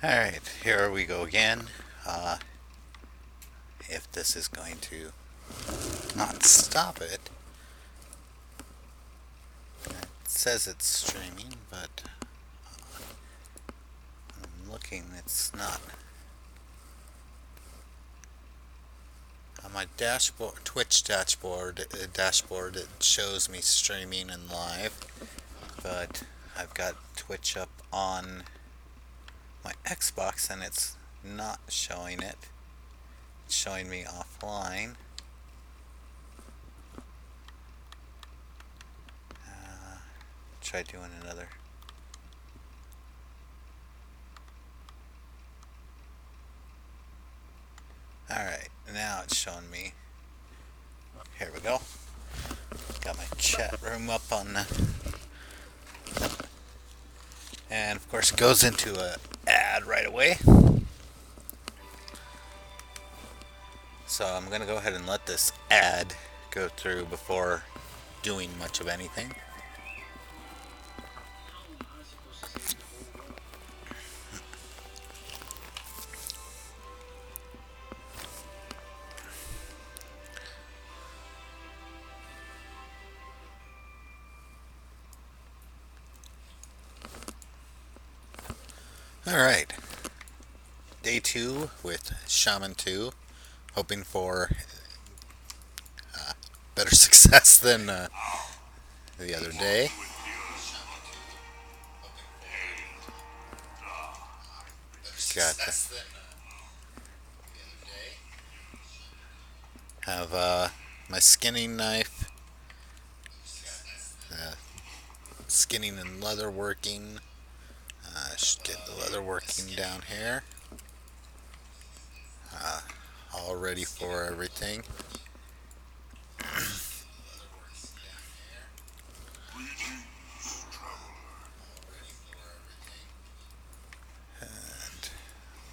Alright, here we go again. If this is going to not stop it. It says it's streaming, but I'm looking, it's not. On my dashboard, Twitch dashboard, it shows me streaming and live, but I've got Twitch up on my Xbox and it's not showing it. It's showing me offline. Try doing another. Alright, now it's showing me. Here we go. Got my chat room up on the... And of course it goes into an ad right away. So I'm going to go ahead and let this ad go through before doing much of anything. Alright. Day 2 with Shaman 2. Hoping for better success than the other day. Got have my skinning knife, skinning and leather working. Should get the leather working down here. All ready for everything. And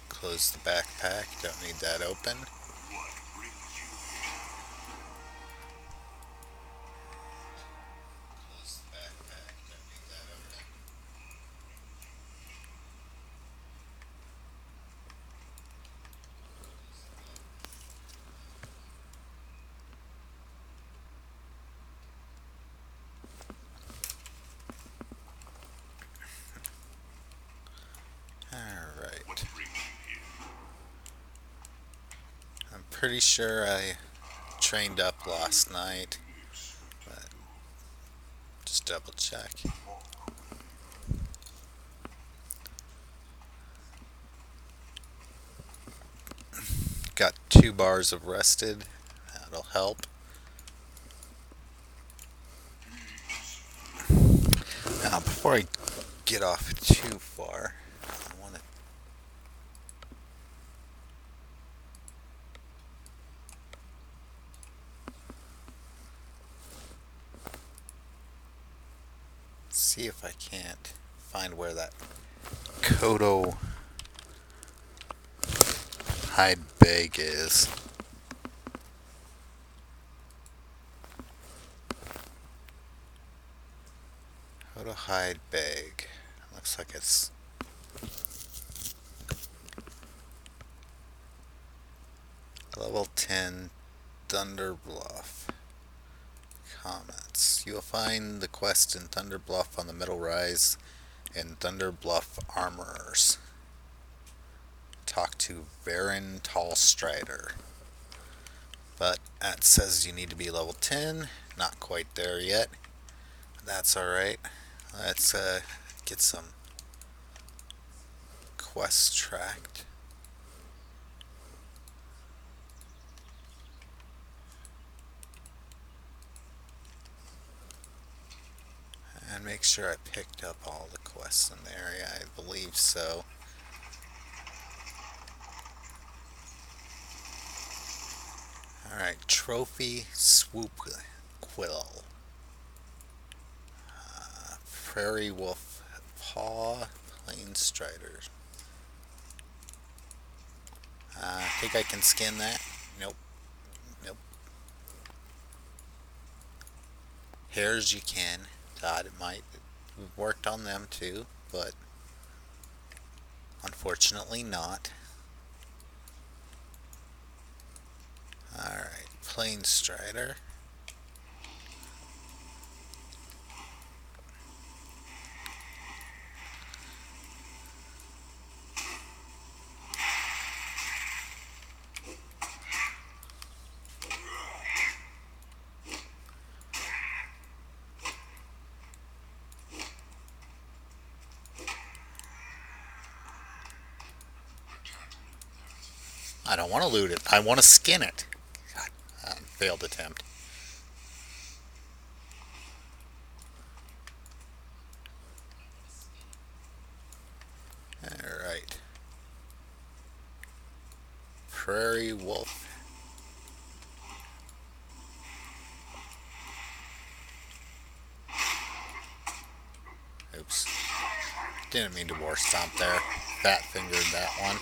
close the backpack. Don't need that open. Alright. I'm pretty sure I trained up last night, but just double check. Got 2 bars of rested. That'll help. Now, before I get off too far, I want to see if I can't find where that Kodo hide bag is. Kodo hide bag. Looks like it's level 10 Thunder Bluff. Comments. You will find the quest in Thunder Bluff on the Middle Rise and Thunder Bluff Armorers. Talk to Varen Tallstrider. But that says you need to be level 10. Not quite there yet. That's alright. Let's get some quests tracked. And make sure I picked up all the quests in the area. I believe so. Alright, Trophy Swoop Quill. Prairie Wolf Paw Plain Strider. I think I can skin that. Nope. Nope. Hares you can. Thought it might. We've worked on them too, but Unfortunately not. Alright, Plain Strider. I don't want to loot it. I want to skin it. God, failed attempt. Alright. Prairie Wolf. Oops. Didn't mean to war stomp there. Fat fingered that one.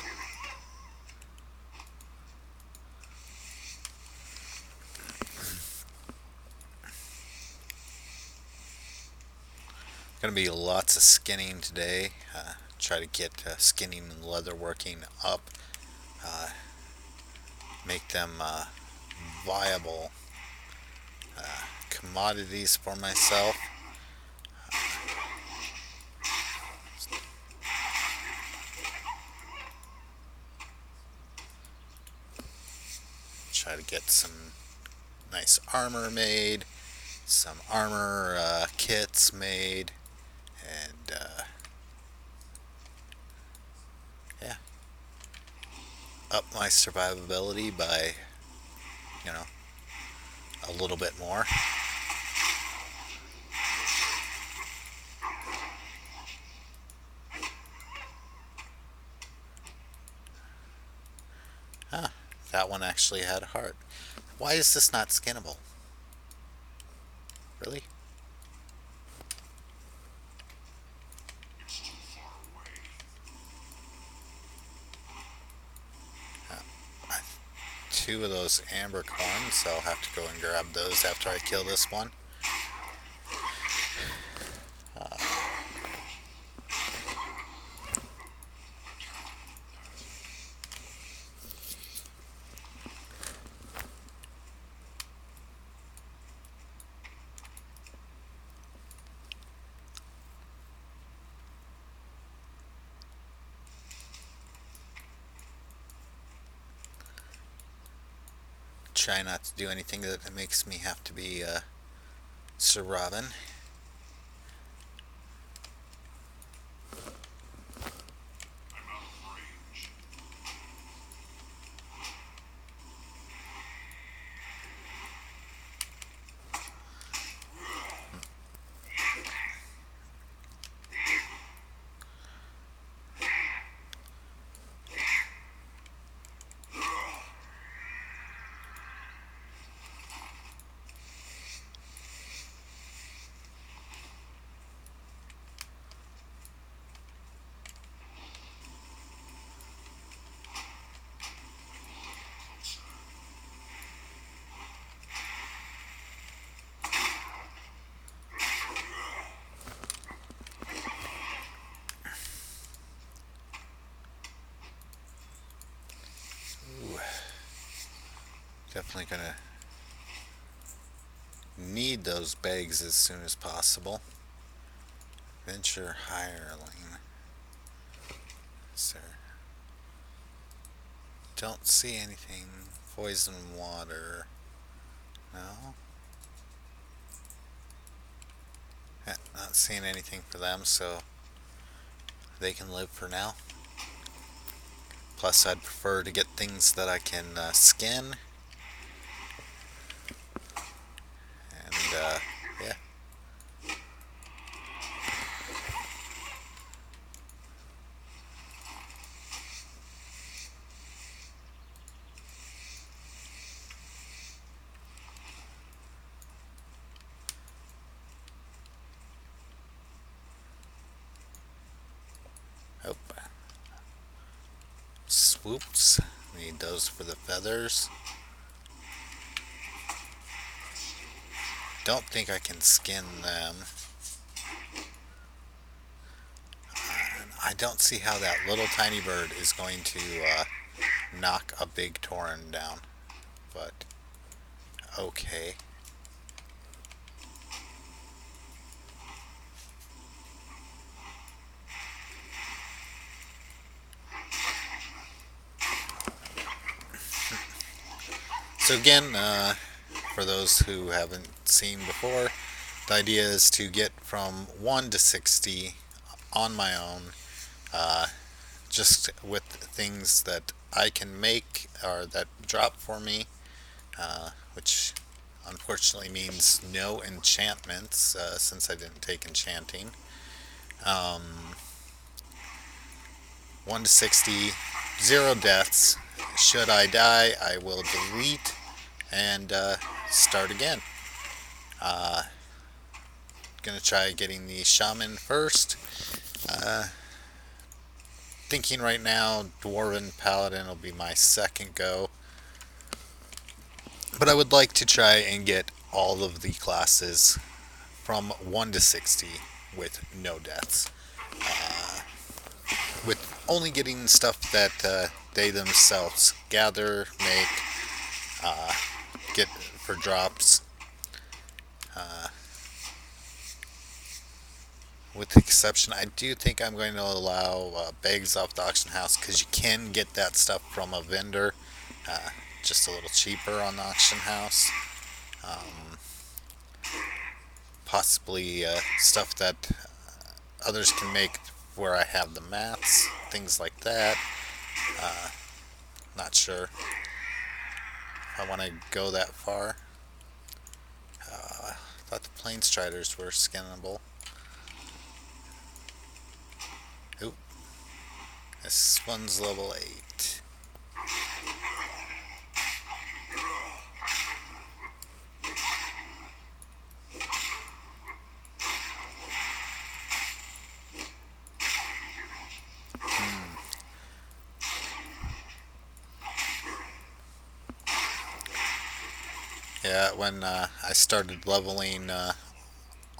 Gonna be lots of skinning today. Try to get skinning and leatherworking up. Make them viable commodities for myself. Try to get some nice armor made, some armor kits made, and yeah, up my survivability by, you know, a little bit more. Huh, that one actually had a heart. Why is this not skinnable? Really? Two of those amber corns, so I'll have to go and grab those after I kill this one. Try not to do anything that makes me have to be Sir Robin. Definitely gonna need those bags as soon as possible. Venture hireling. Sir. Don't see anything. Poison water. No. Yeah, not seeing anything for them, so they can live for now. Plus, I'd prefer to get things that I can skin. And, yeah. Oh. Swoops. Need those for the feathers. Don't think I can skin them. I don't see how that little tiny bird is going to knock a big tauren down. But, okay. So again, for those who haven't seen before, the idea is to get from 1 to 60 on my own, just with things that I can make or that drop for me, which unfortunately means no enchantments, since I didn't take enchanting. Um, 1 to 60, 0 deaths. Should I die, I will delete and start again. Gonna try getting the Shaman first. Thinking right now, Dwarven Paladin will be my second go. But I would like to try and get all of the classes from 1 to 60 with no deaths. With only getting stuff that they themselves gather, make, get for drops. With the exception, I do think I'm going to allow bags off the auction house because you can get that stuff from a vendor, just a little cheaper on the auction house. Possibly stuff that others can make where I have the mats, things like that. Not sure if I want to go that far. Thought the plane striders were skinnable. Oop. This one's level 8. Yeah, when I started leveling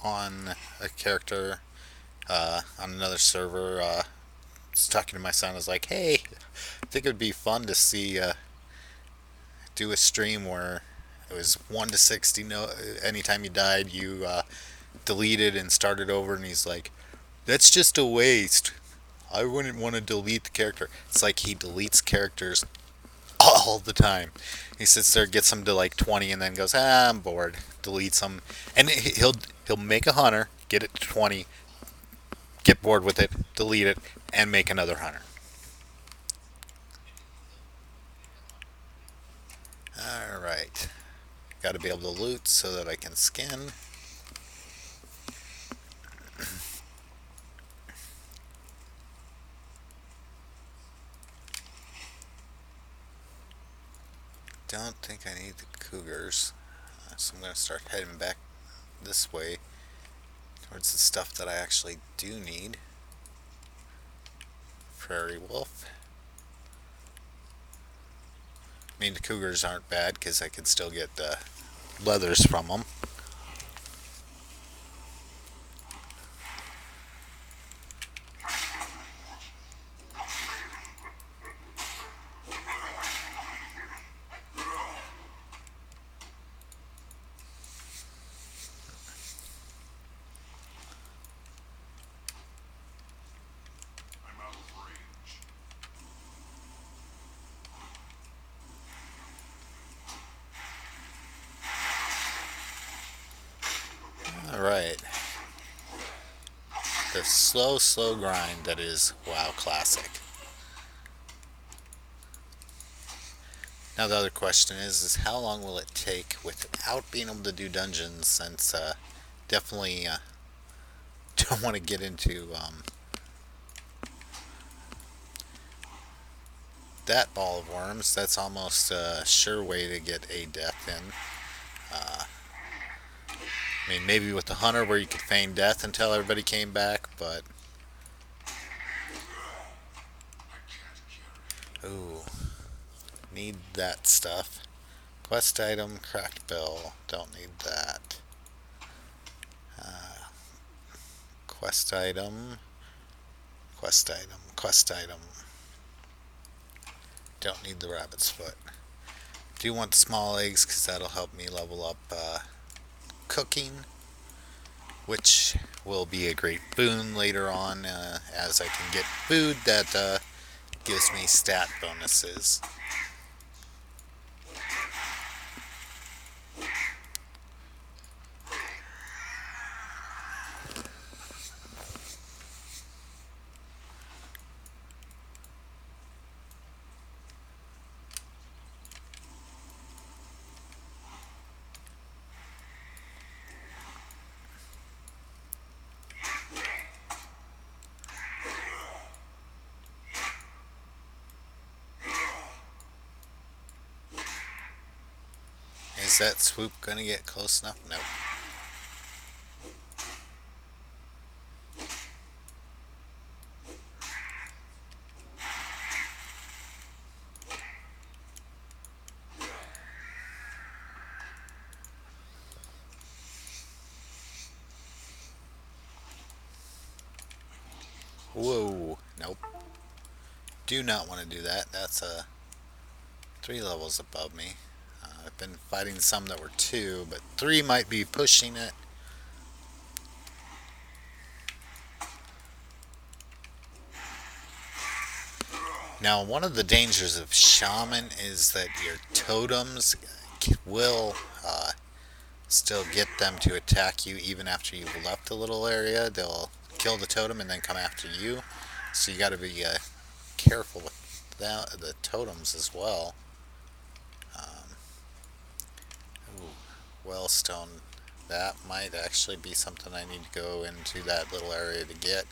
on a character on another server, I was talking to my son. I was like, "Hey, I think it would be fun to see do a stream where it was 1 to 60. No, anytime you died, you deleted and started over." And he's like, "That's just a waste. I wouldn't want to delete the character." It's like he deletes characters all the time. He sits there, gets them to like 20, and then goes, I'm bored. Deletes them, and he'll make a hunter, get it to 20, get bored with it, delete it, and make another hunter. All right, got to be able to loot so that I can skin. Don't think I need the cougars, so I'm going to start heading back this way towards the stuff that I actually do need. Prairie wolf. I mean, the cougars aren't bad because I can still get leathers from them. Alright. The slow grind that is WoW Classic. Now the other question is how long will it take without being able to do dungeons, since definitely don't want to get into that ball of worms. That's almost a sure way to get a death in. I mean, maybe with the hunter where you could feign death until everybody came back, but... Ooh. Need that stuff. Quest item, cracked bill. Don't need that. Quest item. Quest item, quest item. Don't need the rabbit's foot. Do want the small eggs because that'll help me level up cooking, which will be a great boon later on as I can get food that gives me stat bonuses. Is that swoop gonna get close enough? Nope. Whoa, nope. Do not want to do that. That's 3 levels above me. I've been fighting some that were 2, but 3 might be pushing it. Now, one of the dangers of Shaman is that your totems will still get them to attack you even after you've left the little area. They'll kill the totem and then come after you. So you got to be careful with the totems as well. Wellstone. That might actually be something I need to go into that little area to get.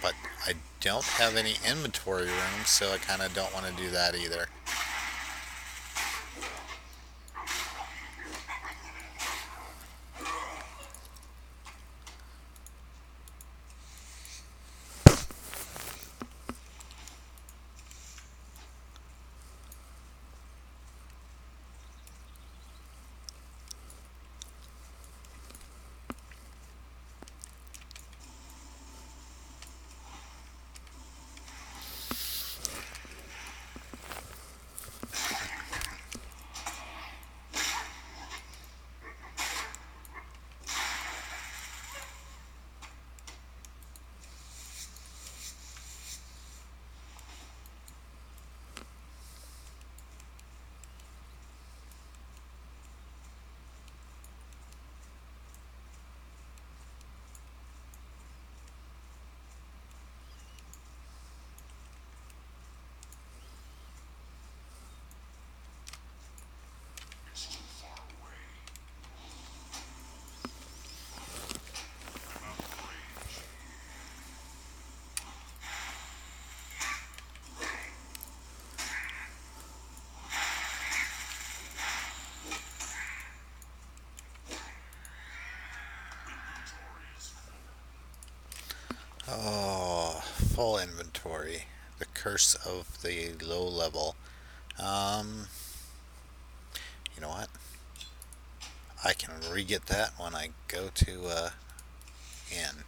But I don't have any inventory room, so I kind of don't want to do that either. Oh, full inventory. The curse of the low level. Um, you know what? I can re-get that when I go to inn.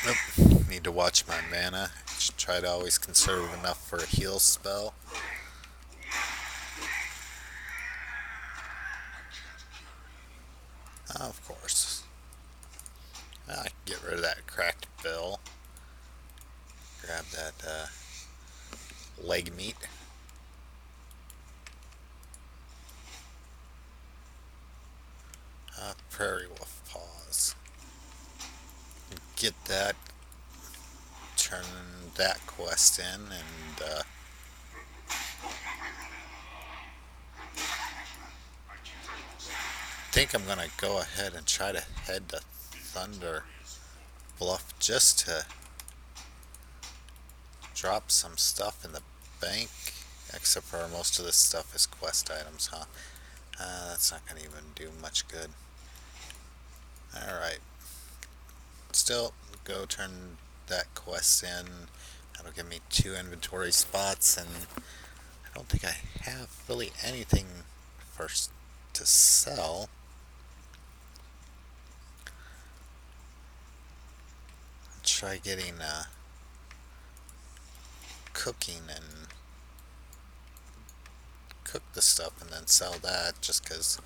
Nope. Need to watch my mana. Should try to always conserve enough for a heal spell. Of course. I can get rid of that cracked bill. Grab that leg meat. Prairie wolf paws. Get that. Turn that quest in and think I'm gonna go ahead and try to head to Thunder Bluff just to drop some stuff in the bank, except for most of this stuff is quest items, huh? That's not gonna even do much good. Alright. Still, go turn that quest in. That'll give me 2 inventory spots, and I don't think I have really anything first to sell. Try getting cooking and cook the stuff and then sell that, just because.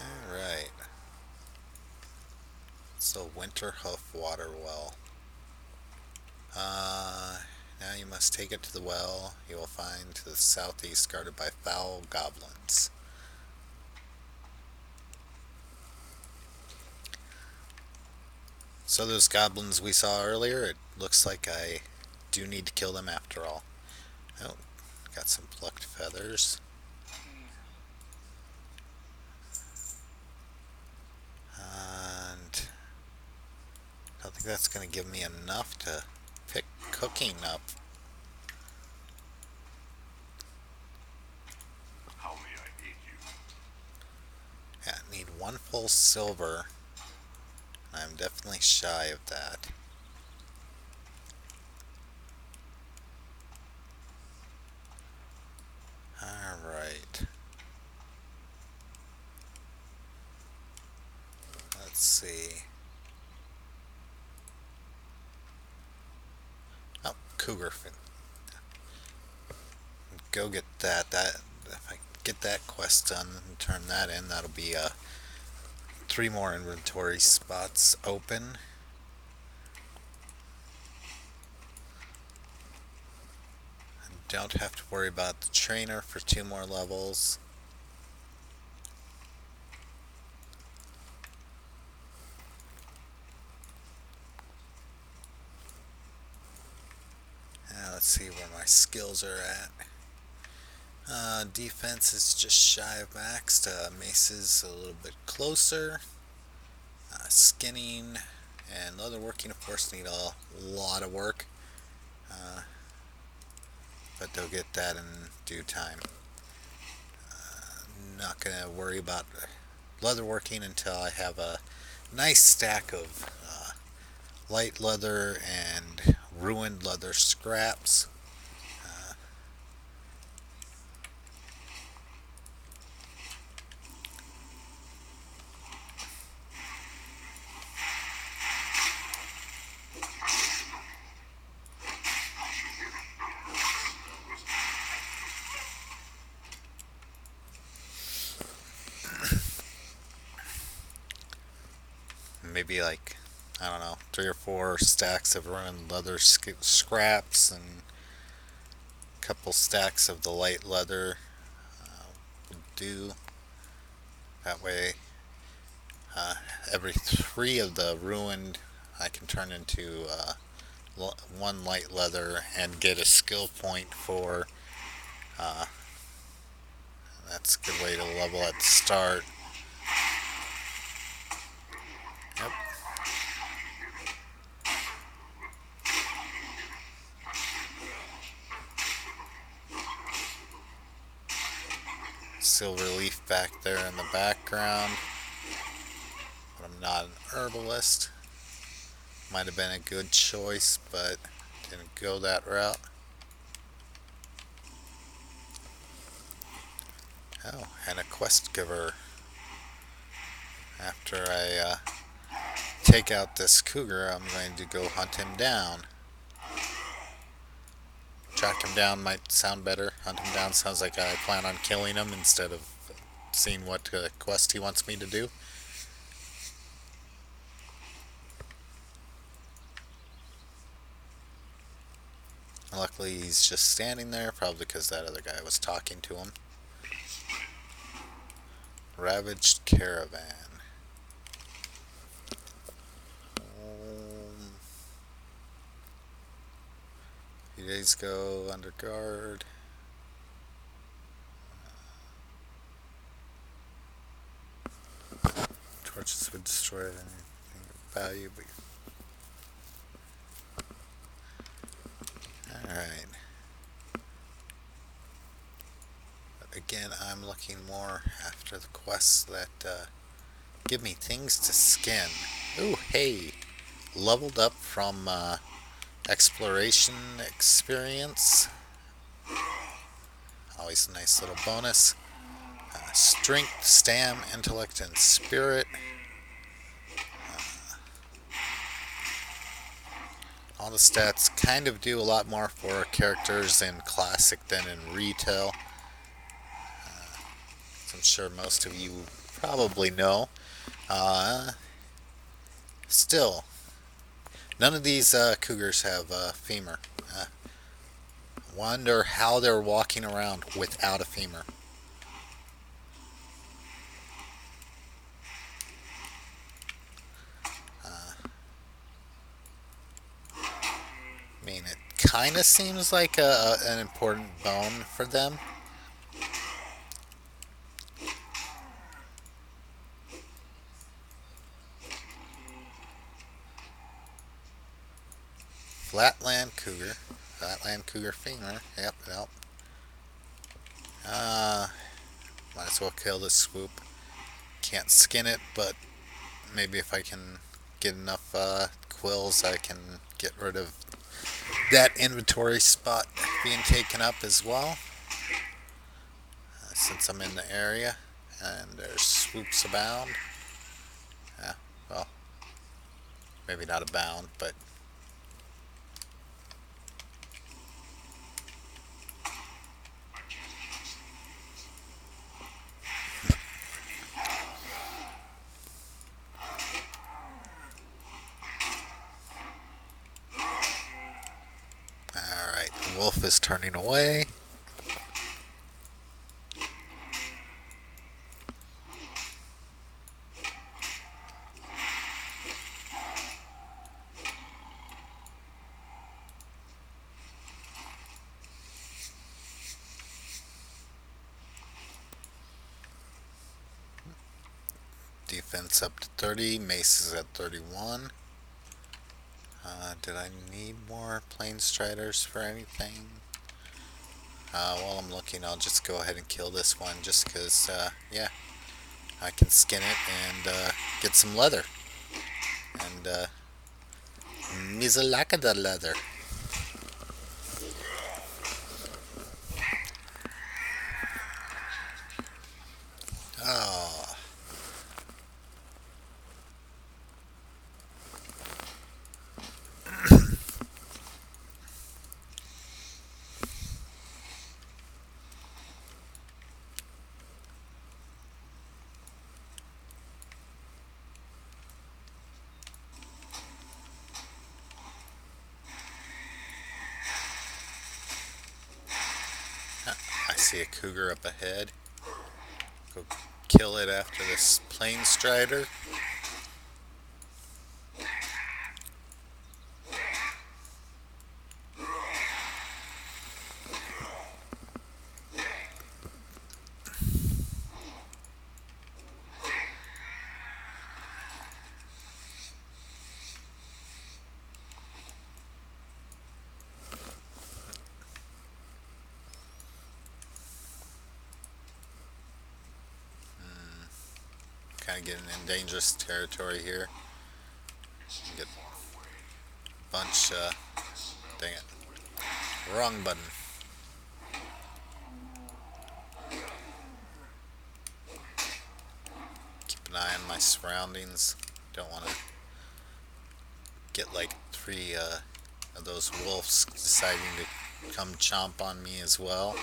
Alright. So, Winter Hoof Water Well. Now you must take it to the well you will find to the southeast, guarded by foul goblins. So those goblins we saw earlier, it looks like I do need to kill them after all. Oh, got some plucked feathers. And I don't think that's going to give me enough to pick cooking up. How may I aid you? Yeah, I need 1 full silver. I'm definitely shy of that. Alright. Let's see. Oh, cougar fin. Go get that. If I get that quest done and turn that in, that'll be 3 more inventory spots open. I don't have to worry about the trainer for 2 more levels. Now let's see where my skills are at. Defense is just shy of maxed. Mace is a little bit closer. Skinning and leatherworking, of course, need a lot of work. But they'll get that in due time. Not going to worry about leatherworking until I have a nice stack of light leather and ruined leather scraps. Maybe like, I don't know, 3 or 4 stacks of ruined leather scraps and a couple stacks of the light leather would do. That way, every 3 of the ruined I can turn into 1 light leather and get a skill point for. That's a good way to level at the start. Yep. Silver leaf back there in the background. But I'm not an herbalist. Might have been a good choice, but didn't go that route. Oh, and a quest giver. After I take out this cougar, I'm going to go hunt him down. Track him down might sound better. Hunt him down sounds like I plan on killing him instead of seeing what quest he wants me to do. Luckily, he's just standing there, probably because that other guy was talking to him. Ravaged caravan. Few days ago, under guard. Torches would destroy anything of value, but. Alright. again, I'm looking more after the quests that give me things to skin. Ooh, hey, leveled up from exploration experience. Always a nice little bonus. Strength, stam, intellect, and spirit. All the stats kind of do a lot more for characters in Classic than in Retail. As I'm sure most of you probably know. Uh, Still, none of these cougars have femur. Wonder how they're walking around without a femur. I mean, it kind of seems like an important bone for them. Flatland cougar femur. Yep, yep. Uh, Might as well kill this swoop. Can't skin it, but maybe if I can get enough quills, I can get rid of that inventory spot being taken up as well. Since I'm in the area, and there's swoops abound. Yeah, well, maybe not abound, but alright, the wolf is turning away. Defense up to 30, mace is at 31. Did I need more plane striders for anything? While I'm looking, I'll just go ahead and kill this one just because, yeah, I can skin it and get some leather. And, Mizalaka leather. Oh. I see a cougar up ahead. Go kill it after this plane strider. Kind of getting in dangerous territory here. Get a bunch, dang it. Wrong button. Keep an eye on my surroundings. Don't want to get like three of those wolves deciding to come chomp on me as well.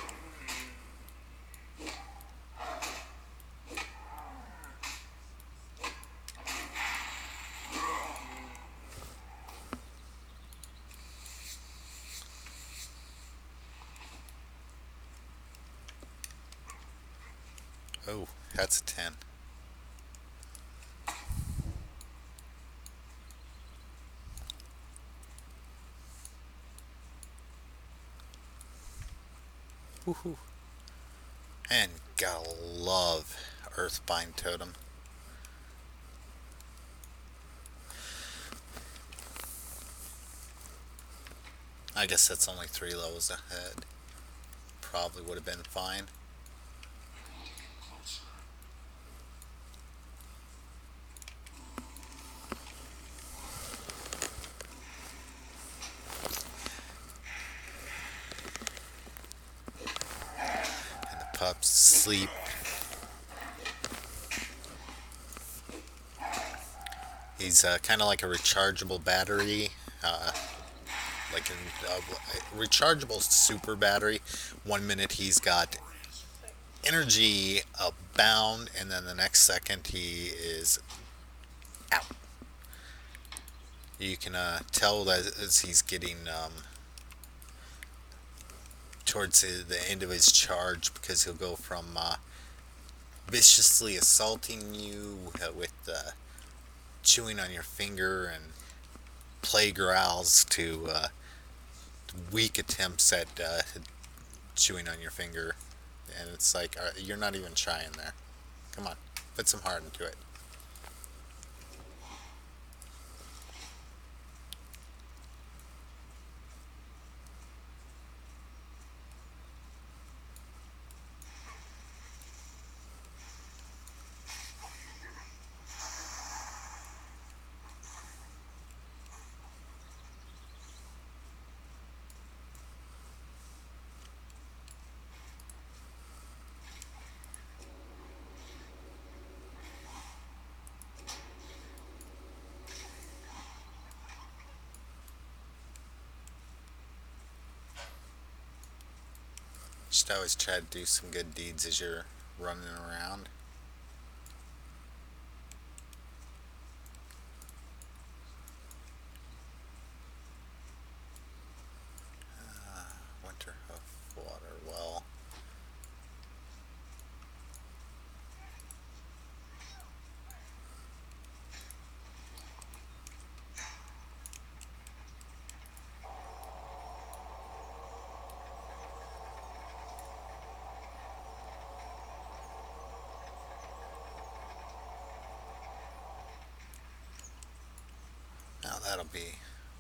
Oh, that's a 10. Woohoo. And gotta love Earthbind Totem. I guess that's only 3 levels ahead. Probably would have been fine. pups sleep. He's kind of like a rechargeable battery, like a rechargeable super battery. 1 minute he's got energy abound, and then the next second he is out. You can tell that as he's getting towards the end of his charge, because he'll go from viciously assaulting you with chewing on your finger and play growls to weak attempts at chewing on your finger. And it's like, you're not even trying there. Come on, put some heart into it. Just always try to do some good deeds as you're running around. Winter Hoof Water Well. Now that'll be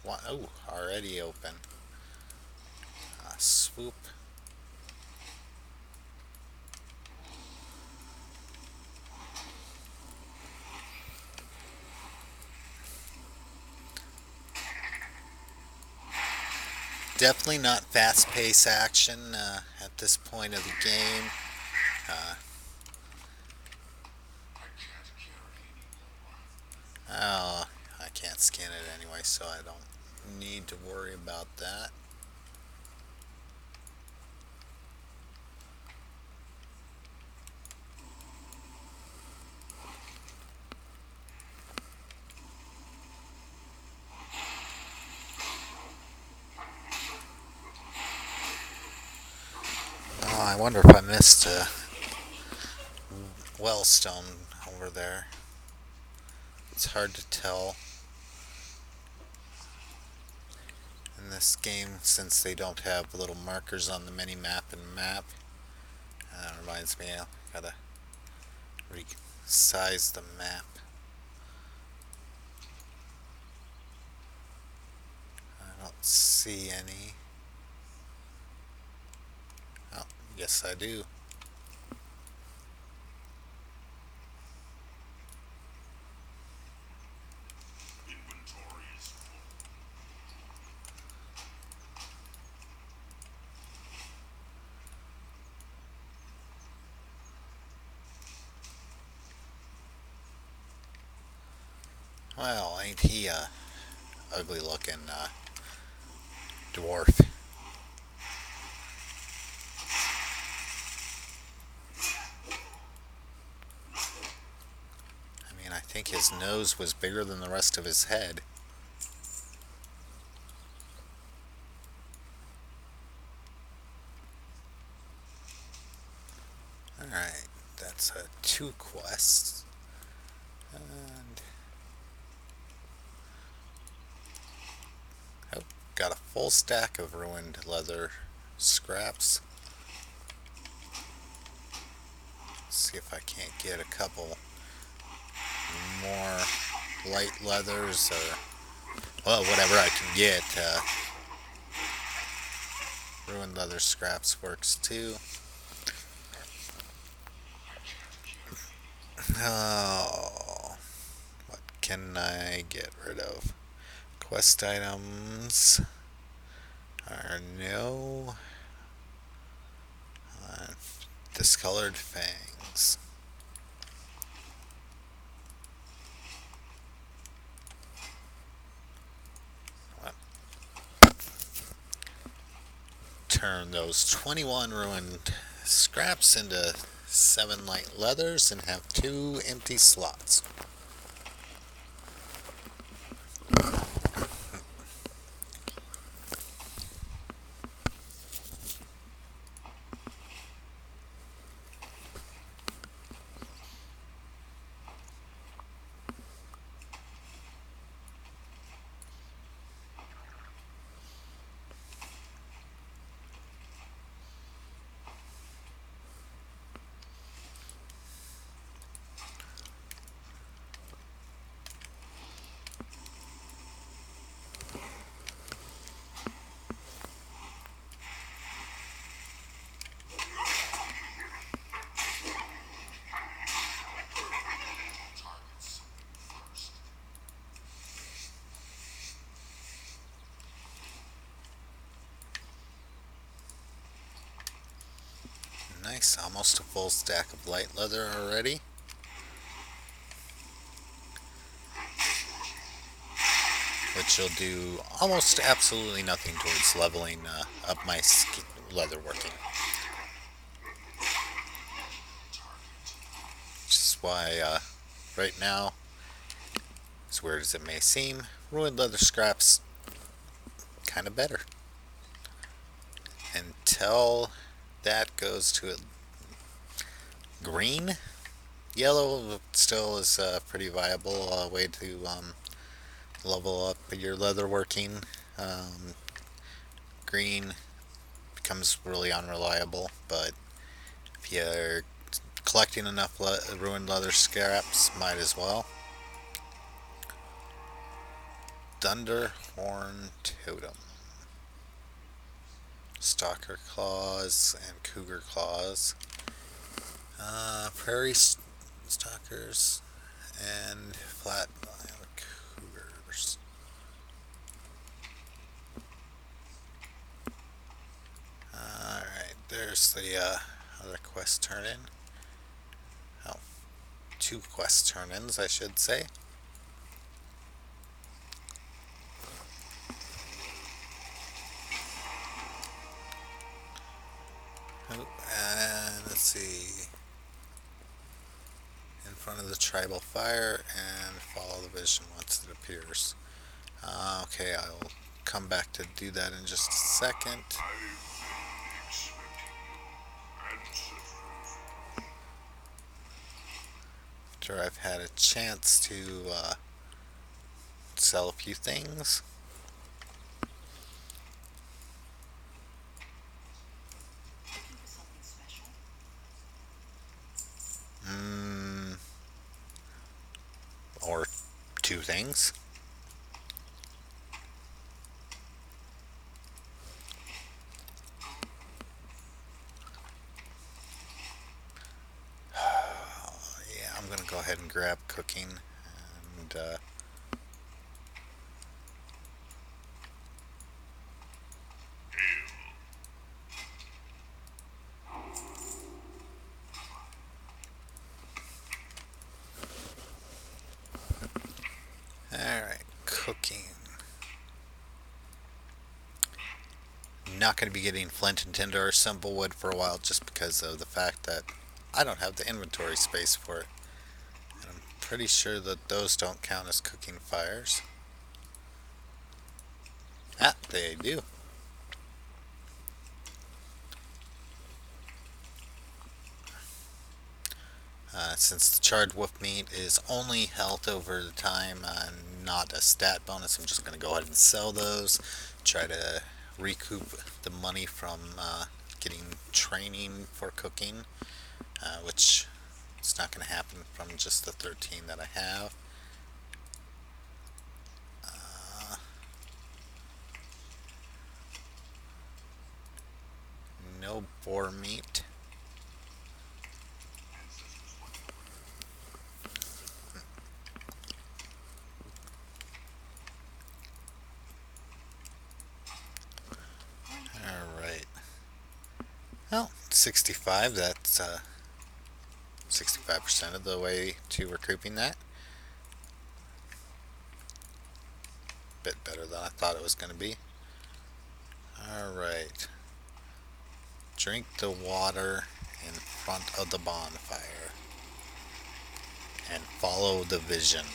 one. Oh, already open. Swoop. Definitely not fast-paced action at this point of the game. Uh, oh, I can't scan it anyway, so I don't need to worry about that. Oh, I wonder if I missed a wellstone over there. It's hard to tell in this game since they don't have little markers on the mini map and map. That reminds me, I gotta resize the map. I don't see any. Oh, yes I do. Inventory is full. Well, ain't he a ugly looking dwarf. I mean, I think his nose was bigger than the rest of his head. Alright, that's 2 quests. And oh, got a full stack of ruined leather scraps. See if I can't get a couple more light leathers or, well, whatever I can get. Ruined leather scraps works too. Oh, what can I get rid of? Quest items are no. Discolored fangs. Turn those 21 ruined scraps into 7 light leathers and have 2 empty slots. Targets first. Nice, almost a full stack of light leather already. Which will do almost absolutely nothing towards leveling up my leather working. Which is why right now, as weird as it may seem, ruined leather scraps kind of better. Until that goes to green. Yellow still is a pretty viable way to level up your leather working. Green becomes really unreliable, but if you're collecting enough ruined leather scraps, might as well. Thunderhorn Totem. Stalker Claws and Cougar Claws. Prairie Stalkers and Flat Cougars. Alright, there's the other quest turn-in. Oh, 2 quest turn-ins, I should say. Oh, and let's see. In front of the tribal fire and follow the vision once it appears. Okay, I'll come back to do that in just a second. I've been expecting you. Ancestors. After I've had a chance to sell a few things. Or 2 things. Yeah, I'm gonna go ahead and grab cooking and alright, cooking. Not going to be getting flint and tinder or simple wood for a while just because of the fact that I don't have the inventory space for it. And I'm pretty sure that those don't count as cooking fires. Ah, they do. Since the charred wolf meat is only health over the time, not a stat bonus, I'm just going to go ahead and sell those. Try to recoup the money from getting training for cooking, which is not going to happen from just the 13 that I have. No boar meat. Alright. Well, 65, that's 65% of the way to recouping that. Bit better than I thought it was going to be. Alright. Drink the water in front of the bonfire and follow the vision.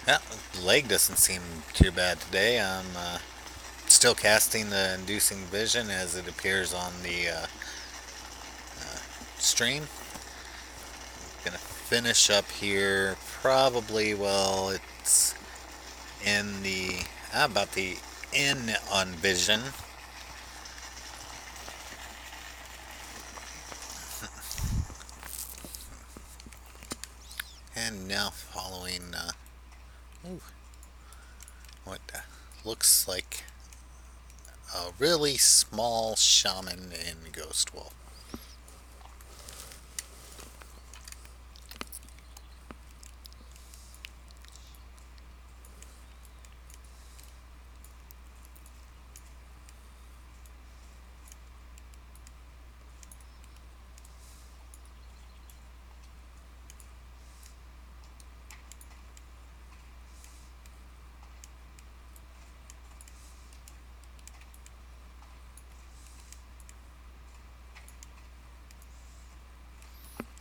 Yeah, the leg doesn't seem too bad today. I'm still casting the inducing vision as it appears on the stream. Gonna finish up here probably, well, it's in the about the N on vision. And now following ooh, what looks like a really small shaman in Ghost Wolf.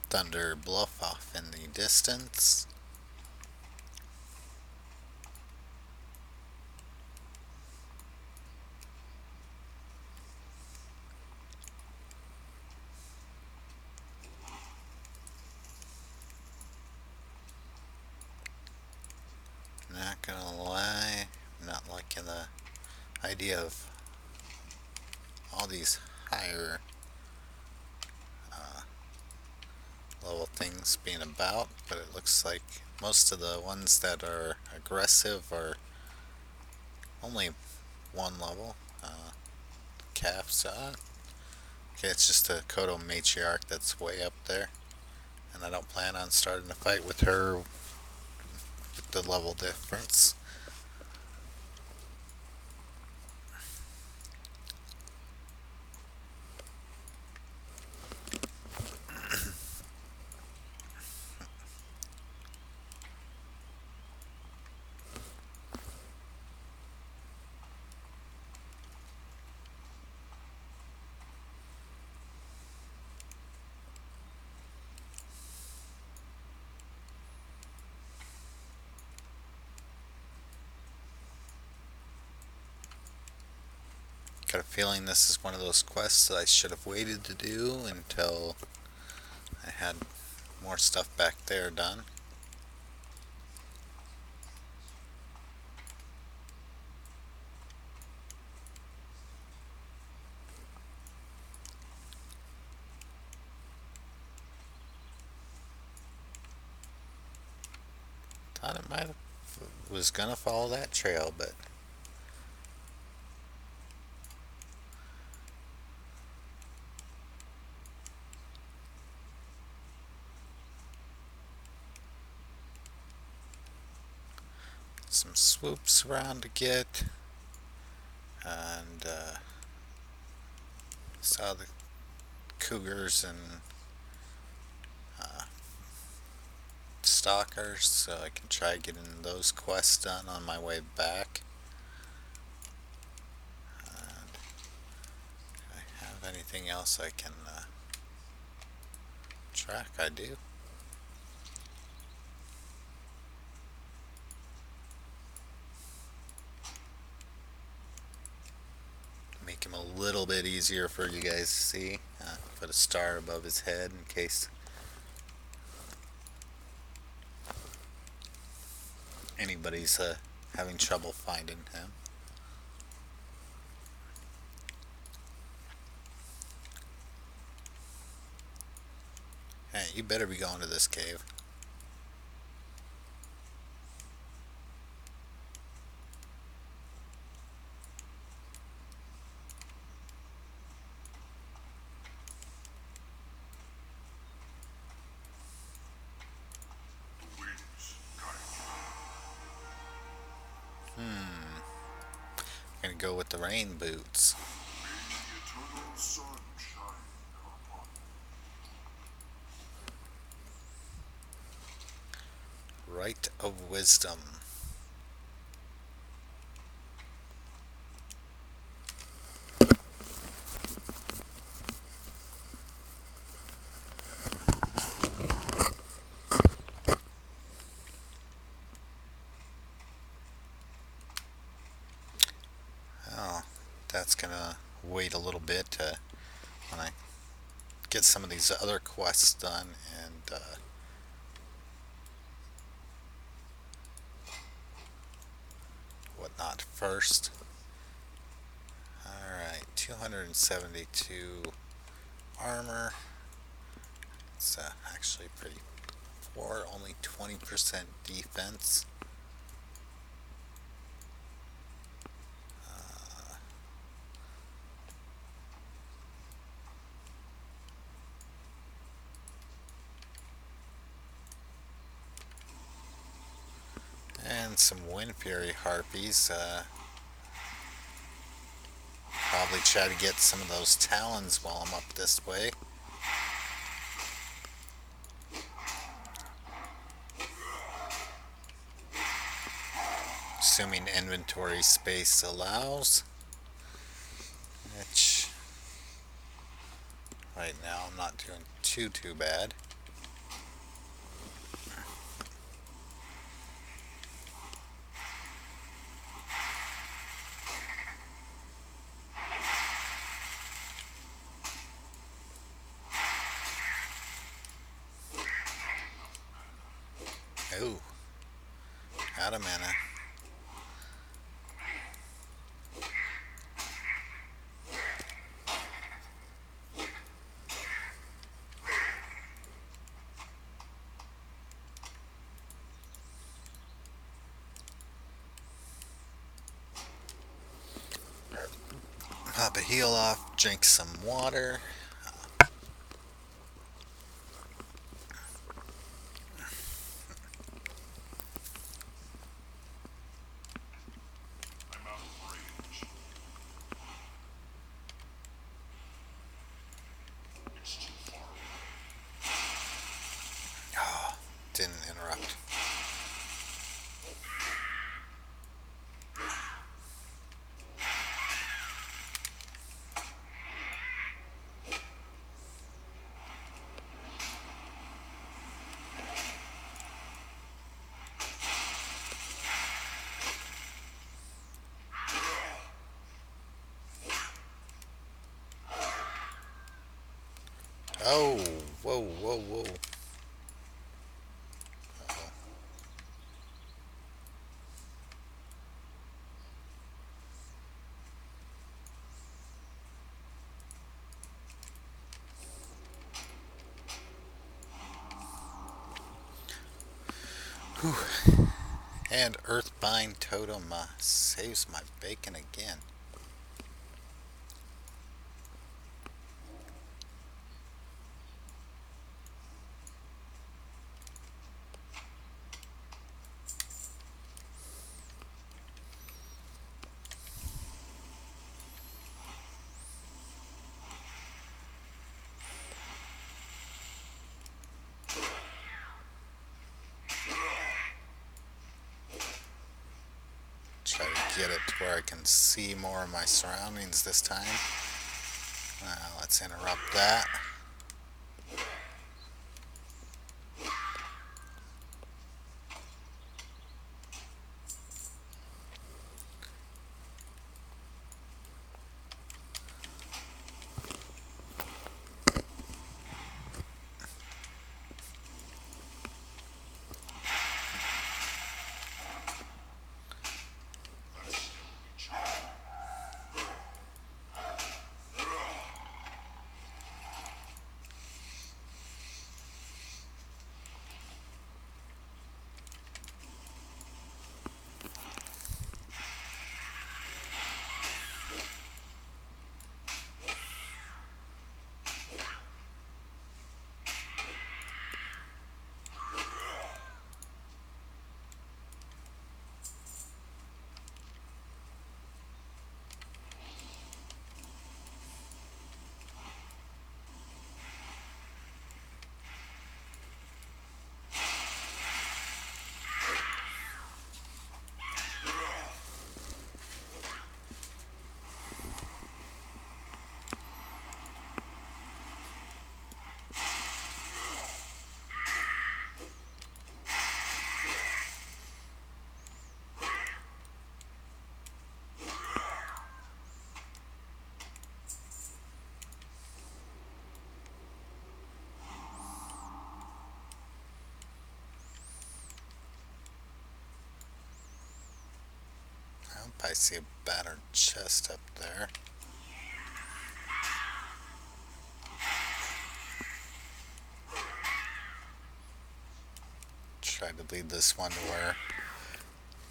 Thunder Bluff off in the distance. Not gonna lie, I'm not liking the idea of all these higher level things being about, but it looks like most of the ones that are aggressive are only one level. Calves, okay, it's just a Kodo matriarch that's way up there, and I don't plan on starting a fight with her with the level difference. Got a feeling this is one of those quests that I should have waited to do until I had more stuff back there done. Thought it might have was gonna follow that trail, but some swoops around to get, and saw the cougars and stalkers, so I can try getting those quests done on my way back. And do I have anything else I can track? I do. Make him a little bit easier for you guys to see. Put a star above his head in case anybody's having trouble finding him. Hey, you better be going to this cave. The winds guide go with the rain boots. May the eternal sun shine upon Right of wisdom. Oh, that's gonna wait a little bit when I get some of these other quests done and whatnot first. Alright, 272 armor. It's actually pretty poor, only 20% defense. And some Wind Fury Harpies. Probably try to get some of those talons while I'm up this way. Assuming inventory space allows. Which, right now, I'm not doing too bad. Oh, out of mana. Pop a heal off, drink some water. I'm out of range. It's too far away. Oh, didn't interrupt. Oh, whoa. Whew. And Earthbind Totem saves my bacon again. Try to get it to where I can see more of my surroundings this time. Let's interrupt that. I see a battered chest up there. Try to lead this one to where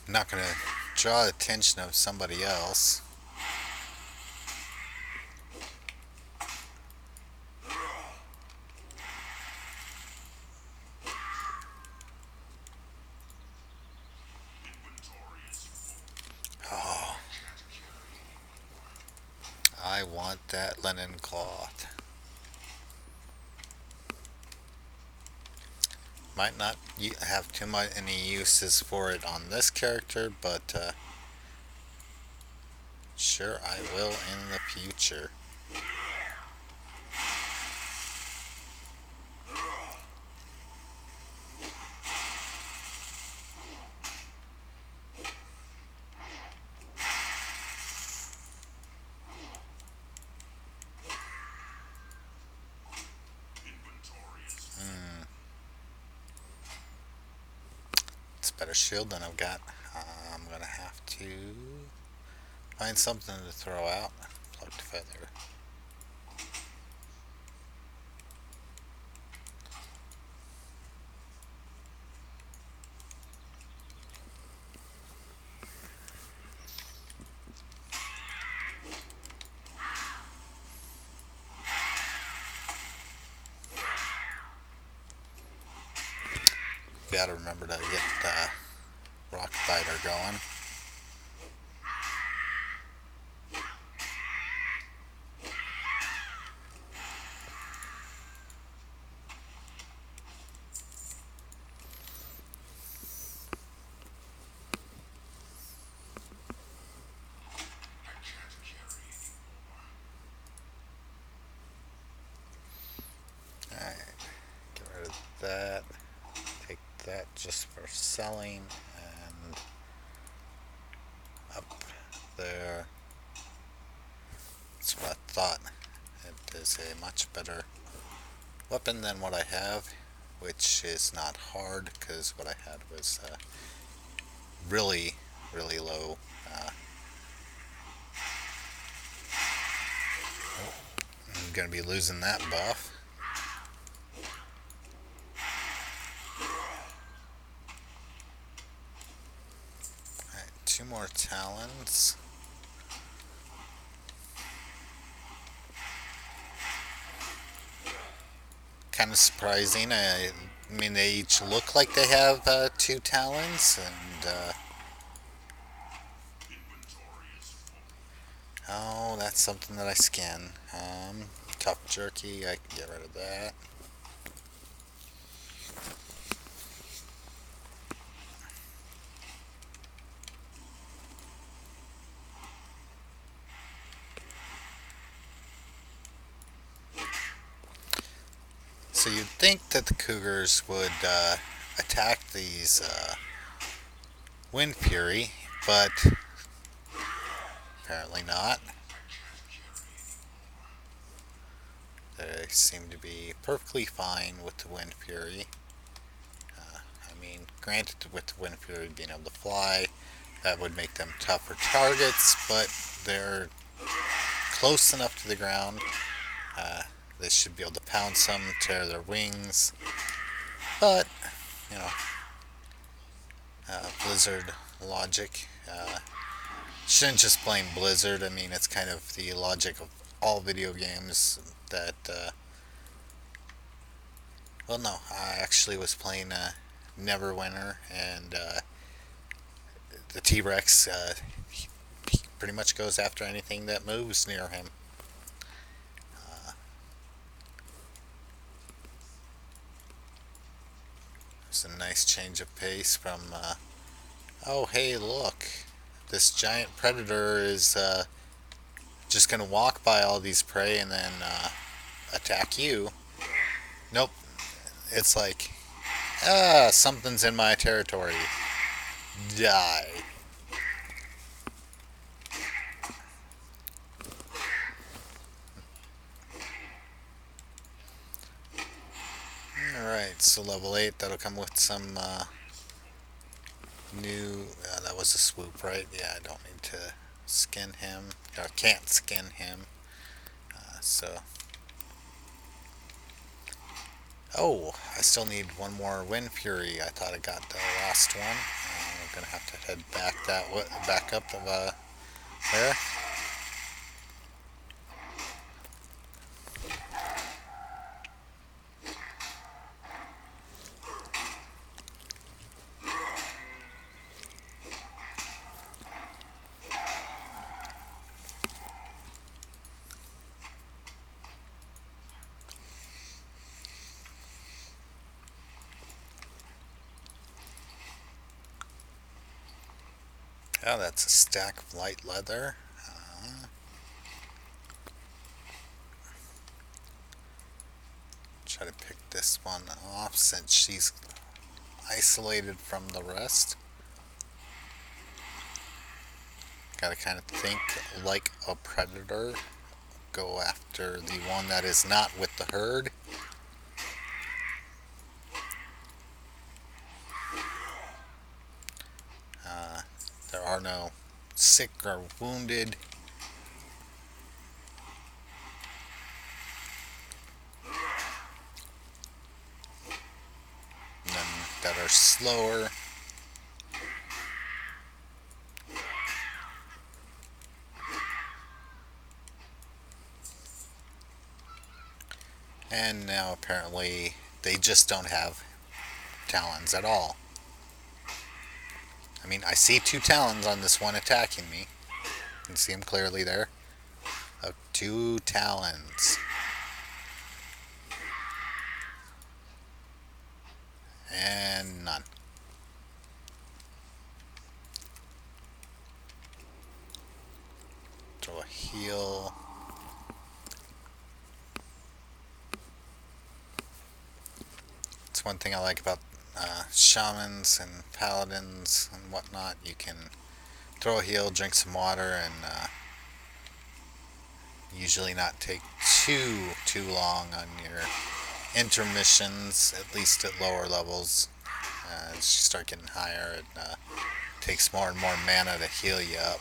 I'm not going to draw the attention of somebody else. Oh, I want that linen cloth. Might not have too much any uses for it on this character, but sure I will in the future. It's a better shield than I've got. I'm gonna have to find something to throw out. Plucked feather. Gotta remember to get the rock biter going. Alright, get rid of that. Take that just for selling, and up there. That's what I thought. It is a much better weapon than what I have, which is not hard because what I had was really, really low. I'm going to be losing that buff. Alright, 2 more talons. Kind of surprising. I mean, they each look like they have 2 talons, and oh, that's something that I scan. Tough jerky, I can get rid of that. So you'd think that the cougars would attack these Wind Fury, but apparently not. They seem to be perfectly fine with the Wind Fury. I mean, granted, with the Wind Fury being able to fly, that would make them tougher targets, but they're close enough to the ground. They should be able to pounce them, tear their wings, but, you know, Blizzard logic. Shouldn't just blame Blizzard. I mean, it's kind of the logic of all video games that, well, no, I actually was playing Neverwinter, and the T-Rex, he pretty much goes after anything that moves near him. It's a nice change of pace from, oh, hey, look, this giant predator is just going to walk by all these prey and then attack you. Nope. It's like, something's in my territory. Die. Alright, so level 8, that'll come with some new, that was a swoop, right? Yeah, I don't need to skin him. I can't skin him. So, oh, I still need one more Wind Fury. I thought I got the last one. We're gonna have to head back up of there. Oh, that's a stack of light leather. Try to pick this one off since she's isolated from the rest. Gotta kind of think like a predator. Go after the one that is not with the herd. There are no sick or wounded. None that are slower. And now apparently they just don't have talons at all. I mean, I see two talons on this one attacking me. You can see them clearly there. Two talons. And none. Throw a heal. It's one thing I like about shamans and paladins and whatnot. You can throw a heal, drink some water, and usually not take too long on your intermissions, at least at lower levels. As you start getting higher, it takes more and more mana to heal you up.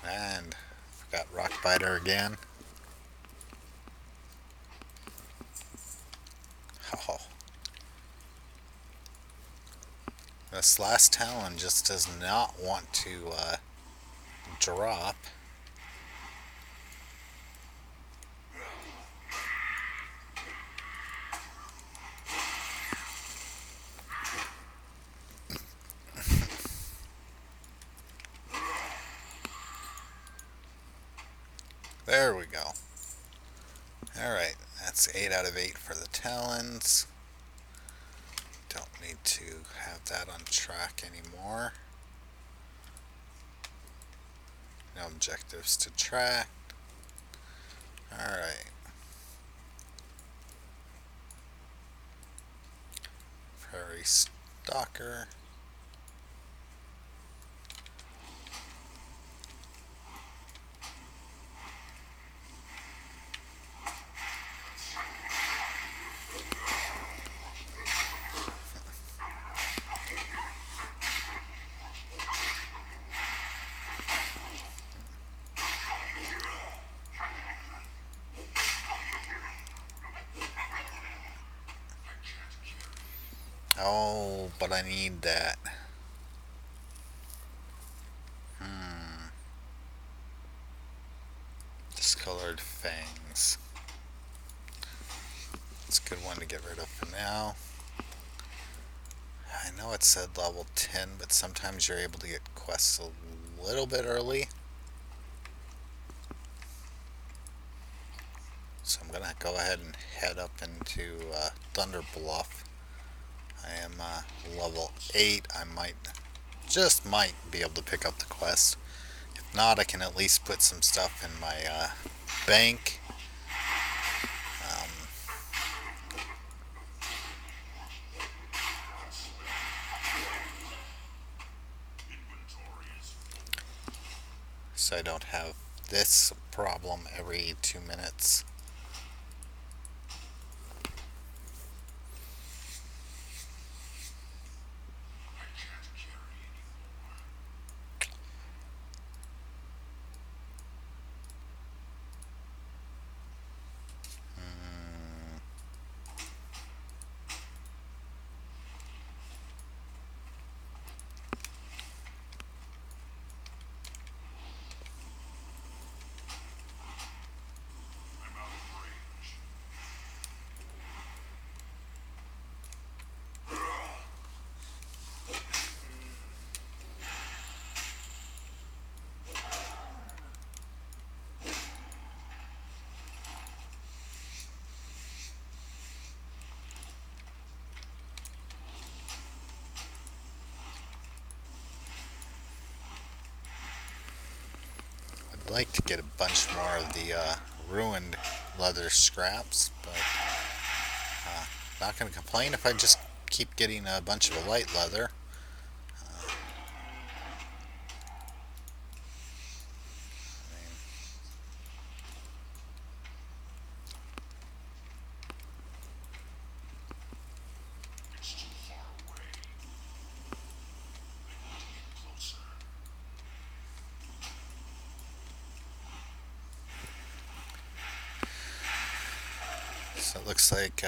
And forgot Rock Biter again. Oh. This last talon just does not want to drop. There we go. Alright, that's 8 out of 8 for the talons. Don't need to have that on track anymore. No objectives to track. Alright. Prairie Stalker. Oh, but I need that. Discolored fangs. It's a good one to get rid of for now. I know it said level 10, but sometimes you're able to get quests a little bit early. So I'm gonna go ahead and head up into Thunder Bluff. I am level 8. I just might be able to pick up the quest. If not, I can at least put some stuff in my bank. So I don't have this problem every 2 minutes. like to get a bunch more of the ruined leather scraps, but not going to complain if I just keep getting a bunch of light leather. It's too far away. I need to get closer. So it looks like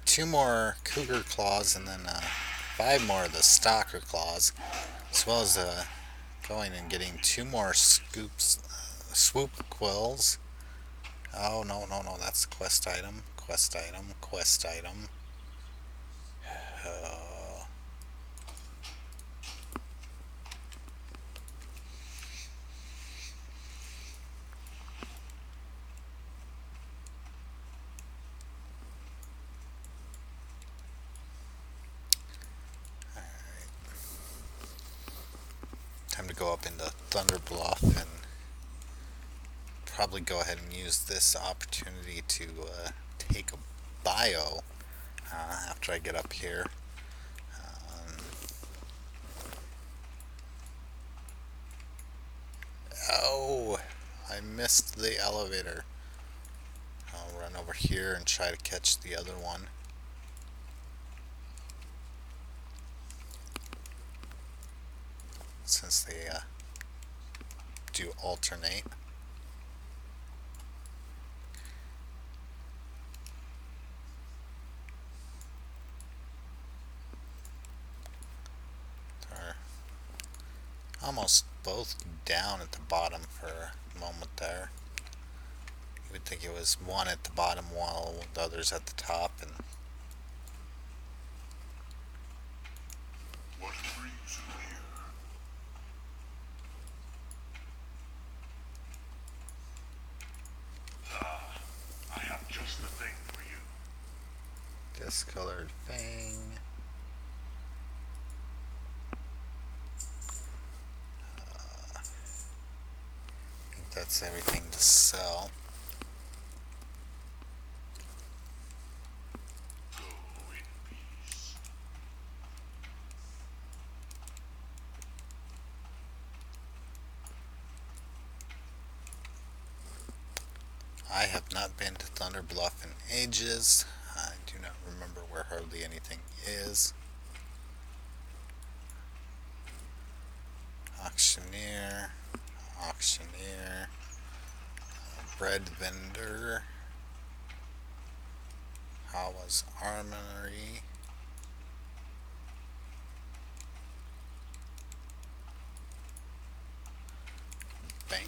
two more cougar claws and then five more of the stalker claws, as well as going and getting two more swoop quills. Oh, no, no, no, that's quest item, quest item, quest item. Uh, Time to go up into Thunder Bluff and probably go ahead and use this opportunity to take a bio after I get up here. Um, oh, I missed the elevator. I'll run over here and try to catch the other one. Since they do alternate. They're almost both down at the bottom for a moment there. You would think it was one at the bottom while the other's at the top, and What brings you here? I have just the thing for you. discolored fang. I think that's everything to sell. Go in peace. I have not been to Thunder Bluff in ages. I do not remember where hardly anything is. Auctioneer, auctioneer, bread vendor, Hawa's armory, bank.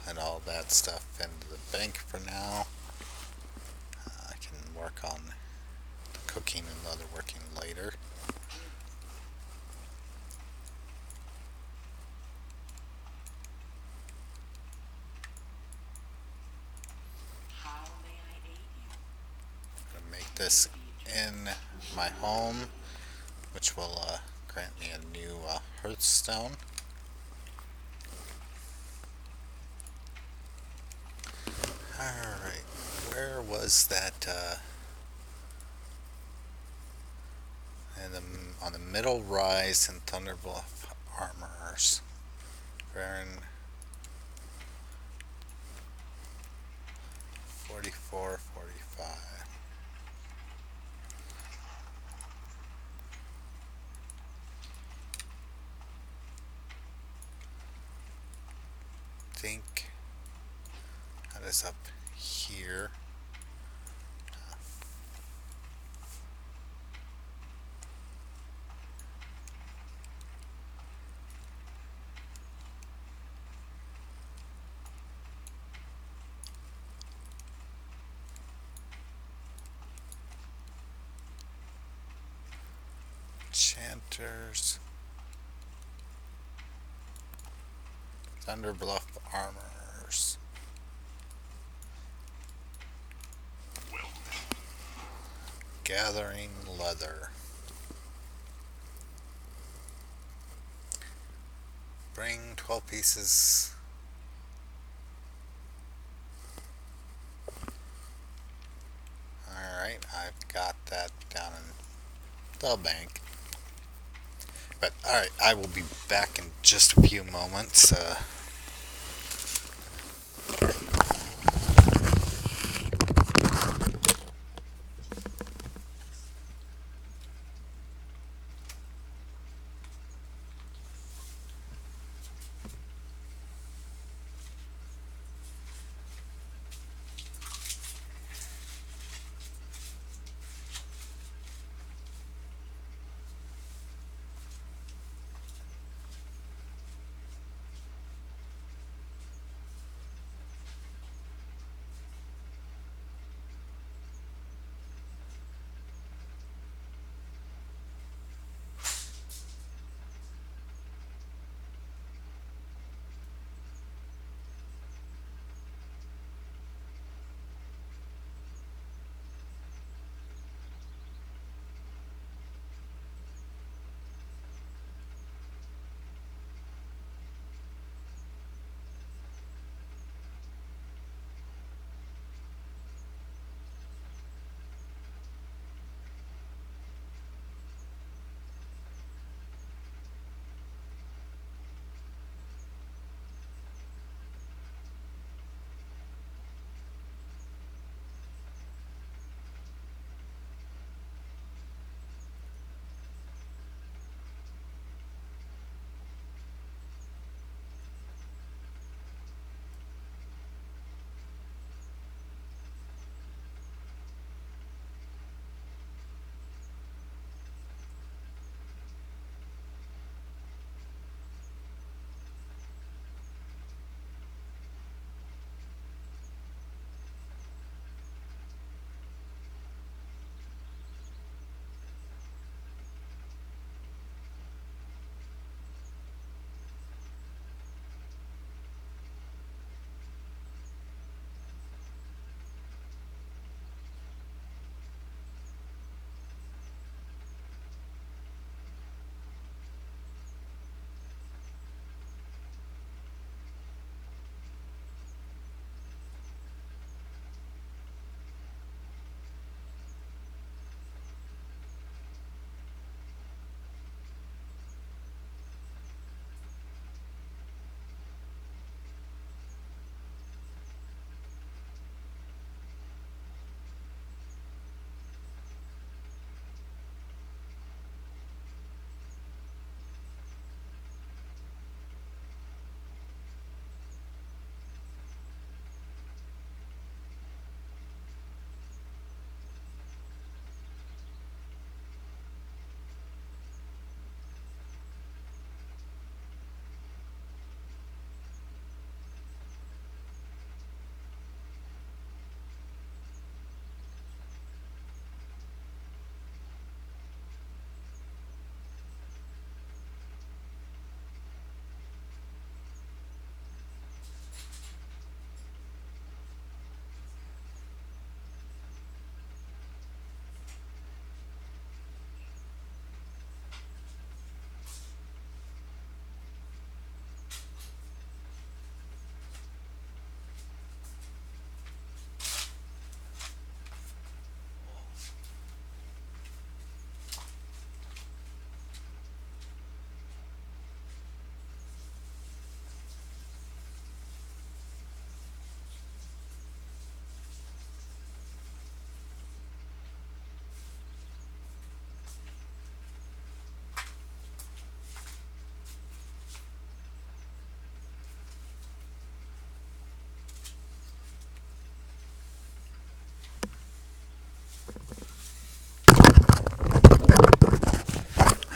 Put all that stuff into the bank for now. I can work on cooking and other working later. How may I aid you? I'm gonna make this in my home, which will grant me a new hearthstone. Alright, where was that? On the middle rise in Thunderbluff Armorers. Baron 44, 45. Think that is up here. Enchanters. Thunderbluff Armorers. Gathering leather. Bring 12 pieces. Alright, I've got that down in the bank. But alright, I will be back in just a few moments.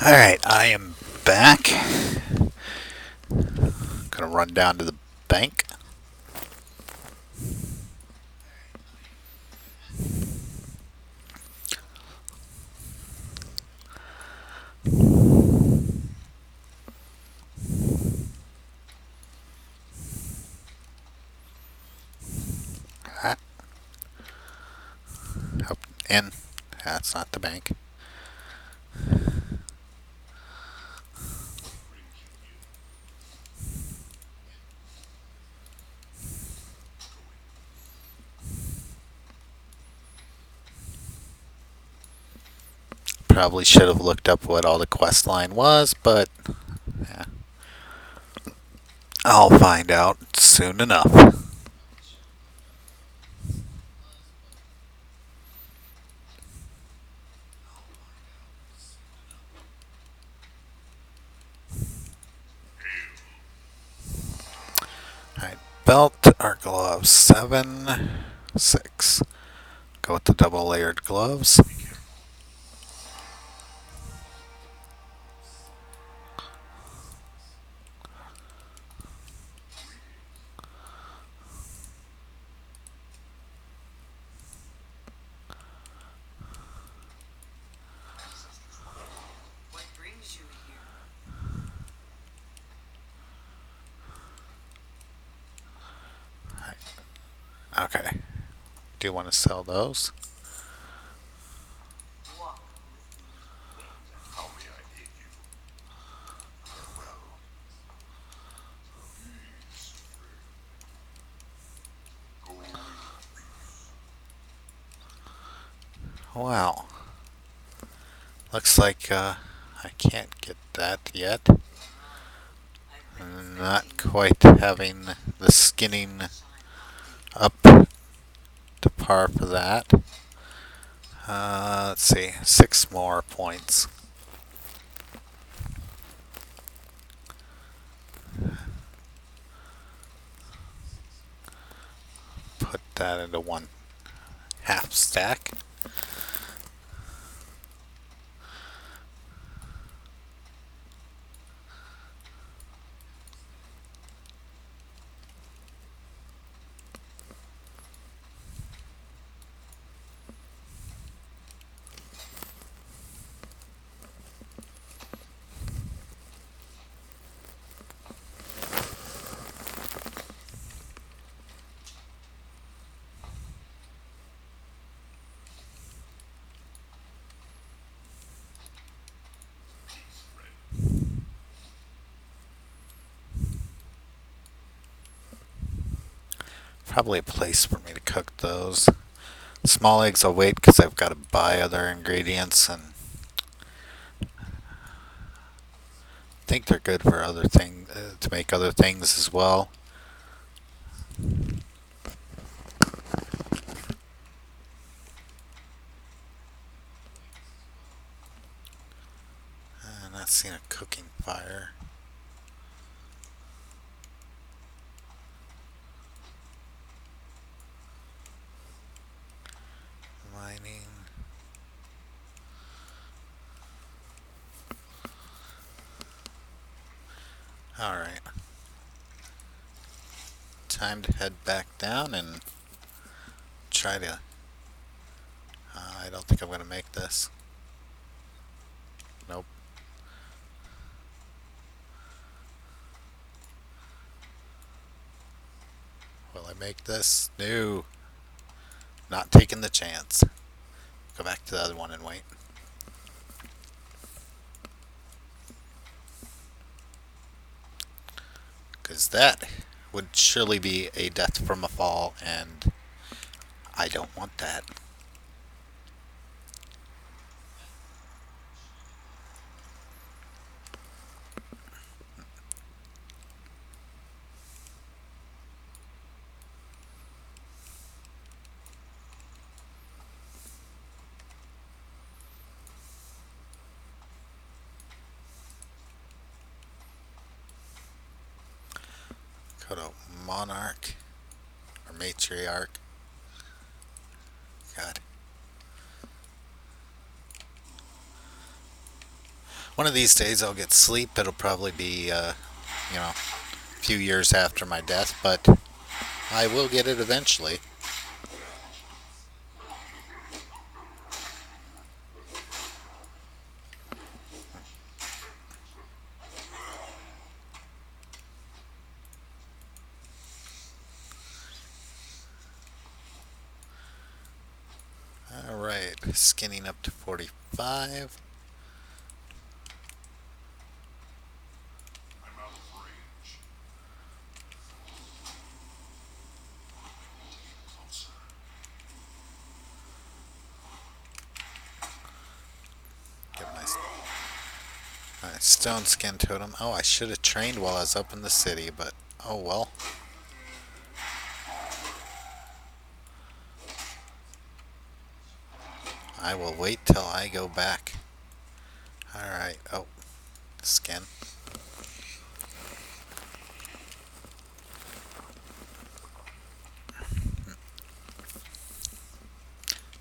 Alright, I am back. Gonna run down to the bank. Ah, in. That's not the bank. Probably should have looked up what all the quest line was, but yeah, I'll find out soon enough. Alright, belt or gloves? 7, 6. Go with the double layered gloves. What brings you here? Okay. Do you want to sell those? Walk with me. How may I aid you? Farewell. Peace, friend. Go in peace. Wow. Looks like I can't get that yet. I've been I'm expecting not you. quite having the skinning Sunshine update. up to par for that. Let's see, 6 more points. Put that into 1/2 stack. Peace, friend. Probably a place for me to cook those. Small eggs I'll wait because I've got to buy other ingredients and think they're good for other things to make other things as well. Not seeing a cooking fire. Mining. Alright. Time to head back down and try to. I don't think I'm going to make this. Nope. Will I make this? No. Not taking the chance. Go back to the other one and wait. Because that would surely be a death from a fall, and I don't want that. Go to Monarch or Matriarch. God. One of these days I'll get sleep. It'll probably be, a few years after my death, but I will get it eventually. Alright. skinning up to 45. I'm out of range. Closer. Get my stone skin totem. Oh, I should have trained while I was up in the city, but oh well. I will wait till I go back. Alright, oh, skin.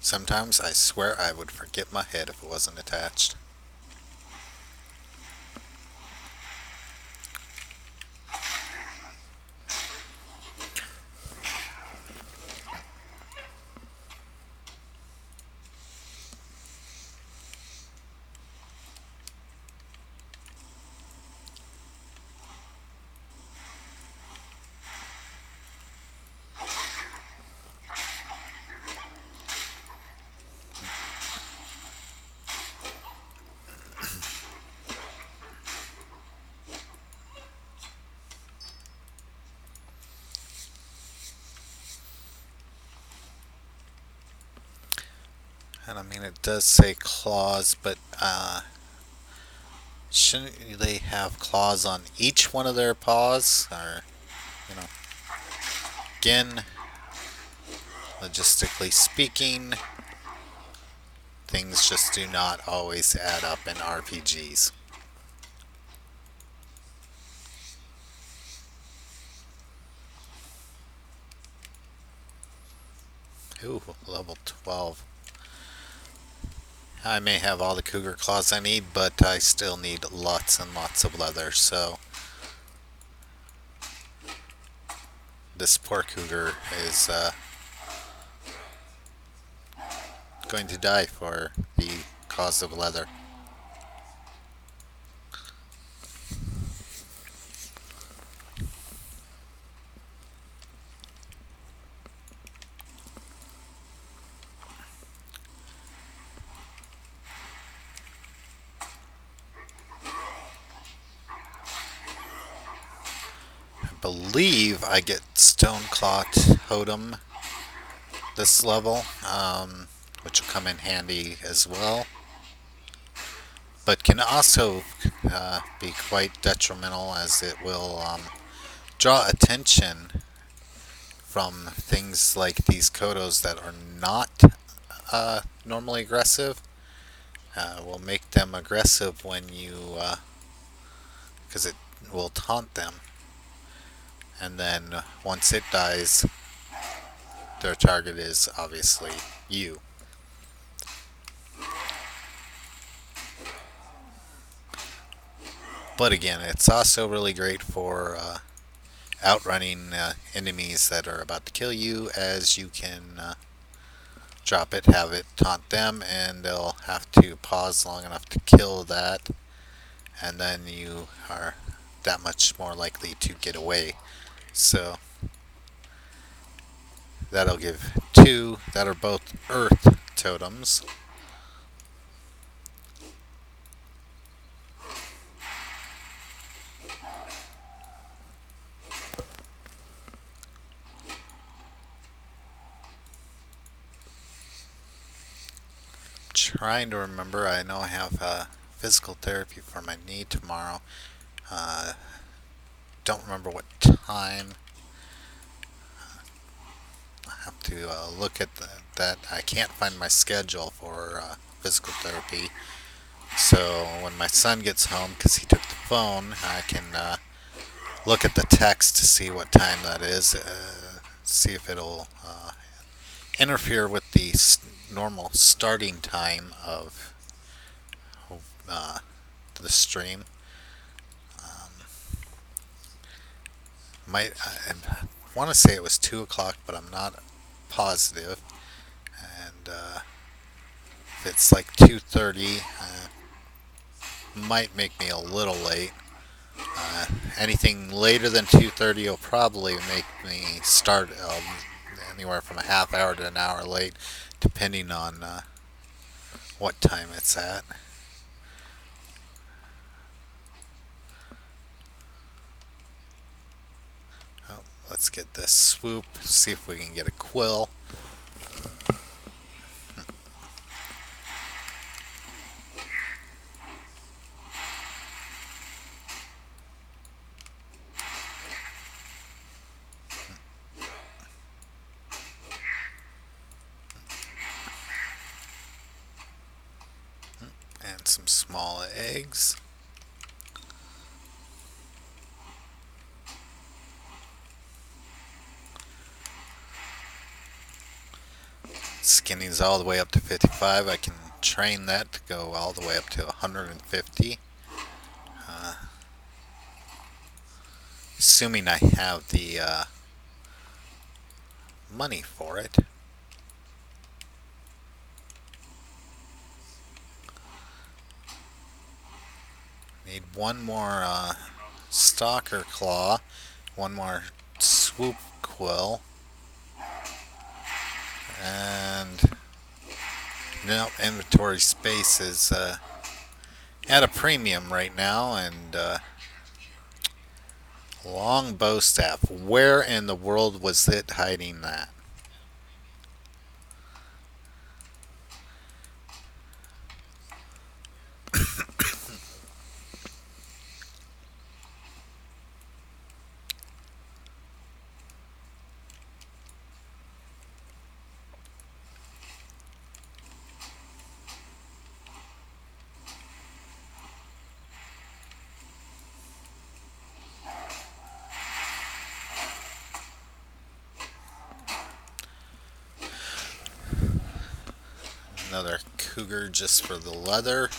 Sometimes I swear I would forget my head if it wasn't attached. And I mean, it does say claws, but shouldn't they have claws on each one of their paws? Or, you know, again, logistically speaking, things just do not always add up in RPGs. Ooh, level 12. I may have all the cougar claws I need, but I still need lots and lots of leather, so this poor cougar is going to die for the cause of leather. I believe I get Stoneclaw Totem this level, which will come in handy as well, but can also be quite detrimental as it will draw attention from things like these Kodos that are not normally aggressive. Will make them aggressive when you, because it will taunt them, and then once it dies, their target is obviously you. But again, it's also really great for outrunning enemies that are about to kill you, as you can drop it, have it taunt them, and they'll have to pause long enough to kill that, and then you are that much more likely to get away. So that'll give two that are both earth totems. Trying to remember, I know I have physical therapy for my knee tomorrow. Don't remember what time. I have to look at that. I can't find my schedule for physical therapy. So when my son gets home, because he took the phone, I can look at the text to see what time that is. See if it'll interfere with the normal starting time of uh, the stream. I want to say it was 2 o'clock, but I'm not positive. And if it's like 2:30, might make me a little late. Anything later than 2:30 will probably make me start anywhere from a half hour to an hour late, depending on what time it's at. Oh, let's get this swoop, see if we can get a quill. And some small eggs. Skinning's all the way up to 55. I can train that to go all the way up to 150. Assuming I have the money for it. Need one more stalker claw, one more swoop quill, and now inventory space is at a premium right now, and long bow staff. Where in the world was it hiding that? Another cougar just for the leather.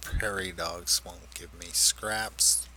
Prairie dogs won't give me scraps.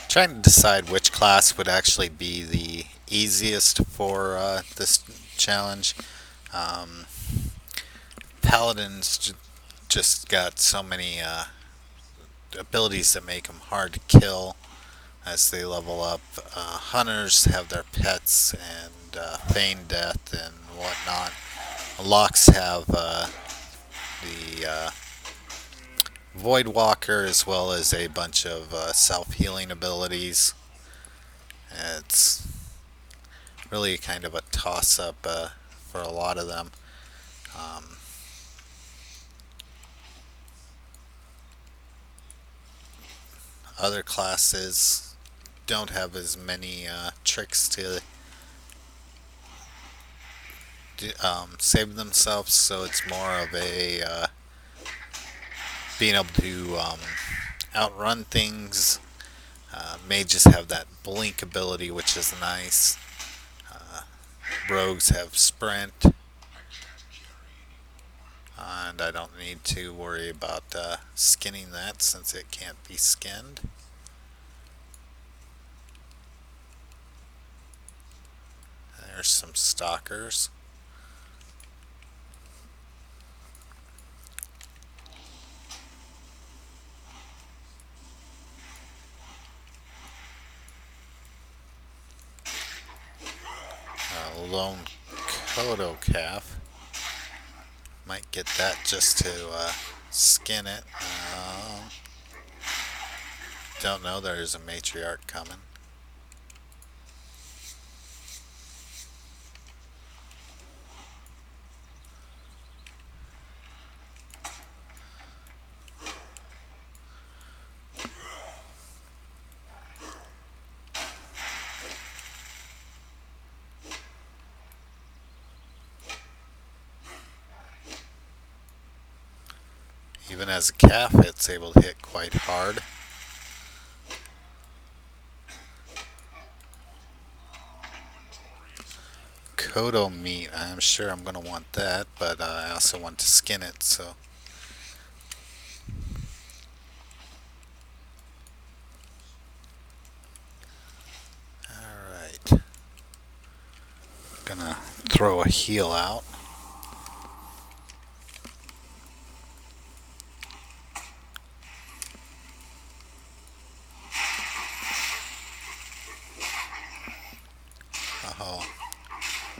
Trying to decide which class would actually be the easiest for this challenge. Um, Paladins just got so many abilities that make them hard to kill as they level up. Hunters have their pets and feign death and whatnot. Locks have the Void Walker as well as a bunch of self-healing abilities. It's really kind of a toss-up for a lot of them. Um, Other classes don't have as many tricks to save themselves, so it's more of a being able to outrun things. Mages have that blink ability, which is nice. Rogues have sprint, and I don't need to worry about skinning that since it can't be skinned. There's some stalkers. A lone Kodo calf. Might get that just to skin it. Don't know, there's a matriarch coming. Even as a calf, it's able to hit quite hard. Kodo meat. I'm sure I'm going to want that, but I also want to skin it, so. Alright. Gonna throw a heal out. Oh.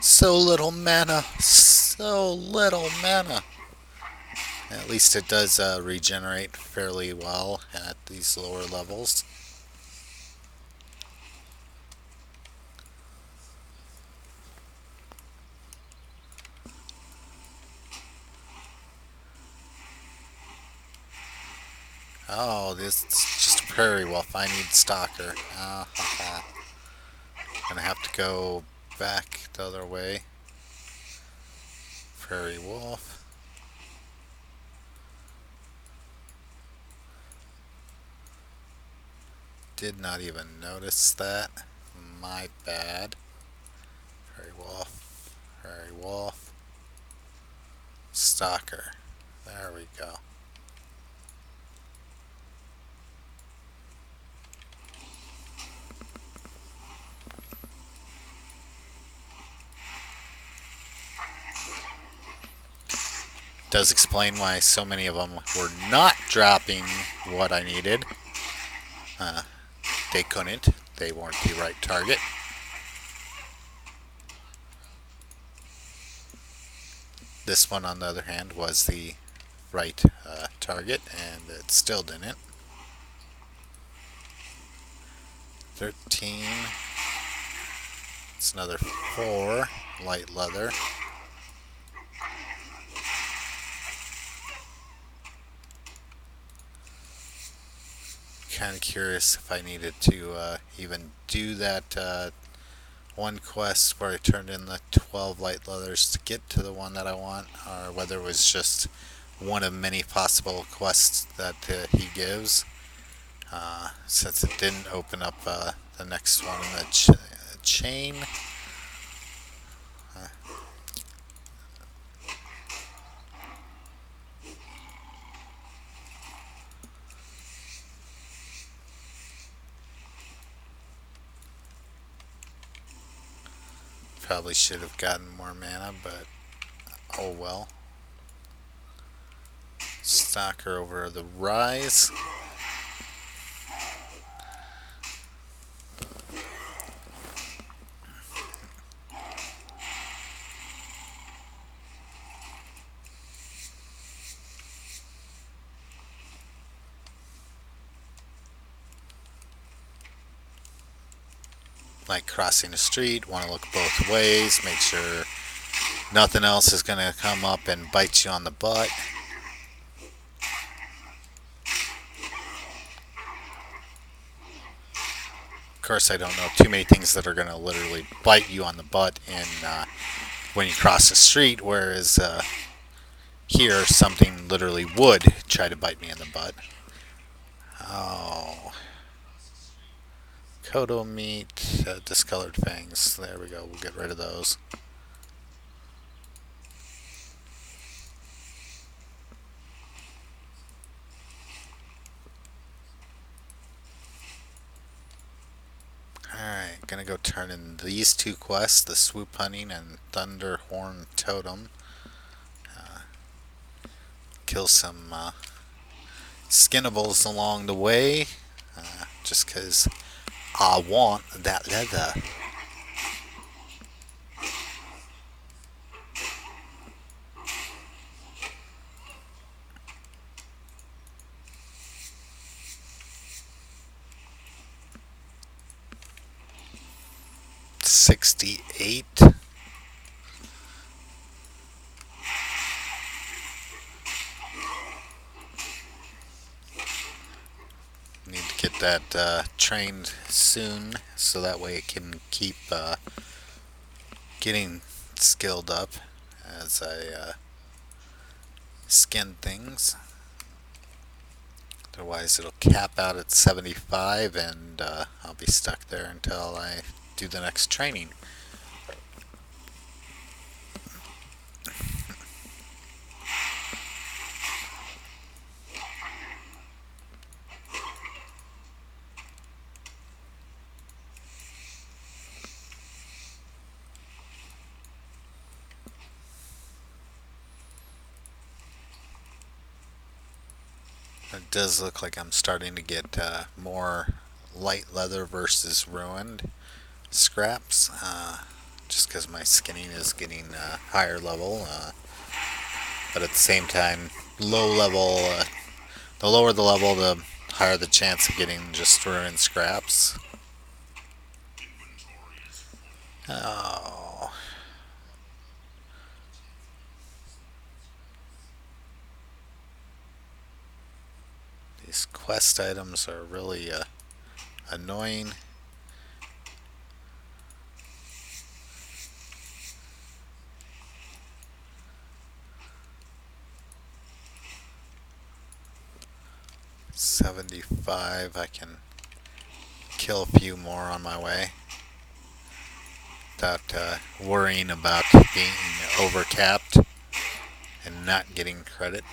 So little mana. So little mana. At least it does regenerate fairly well at these lower levels. Oh, this is just a prairie wolf. I need stalker. Gonna have to go back the other way. Prairie wolf. Did not even notice that. My bad. Prairie wolf. Prairie wolf. Stalker. There we go. Does explain why so many of them were not dropping what I needed. They couldn't. They weren't the right target. This one, on the other hand, was the right target, and it still didn't. 13. It's another 4 light leather. Kind of curious if I needed to even do that one quest where I turned in the 12 light leathers to get to the one that I want, or whether it was just one of many possible quests that he gives. Since it didn't open up the next one in the chain. Probably should have gotten more mana, but oh well. Stalker over the rise. Like crossing the street, want to look both ways, make sure nothing else is going to come up and bite you on the butt. Of course, I don't know too many things that are going to literally bite you on the butt when you cross the street, whereas here something literally would try to bite me in the butt. Oh. Kodo meat, discolored fangs. There we go. We'll get rid of those. Alright, gonna go turn in these two quests, the swoop hunting and thunderhorn totem. Kill some skinnables along the way, just because I want that leather. $68. Need to get that trained soon, so that way it can keep getting skilled up as I skin things. Otherwise it'll cap out at 75 and I'll be stuck there until I do the next training. It does look like I'm starting to get more light leather versus ruined scraps, just because my skinning is getting higher level. But at the same time, low level, the lower the level, the higher the chance of getting just ruined scraps. Oh, these quest items are really annoying. $75. I can kill a few more on my way without worrying about being overcapped and not getting credit.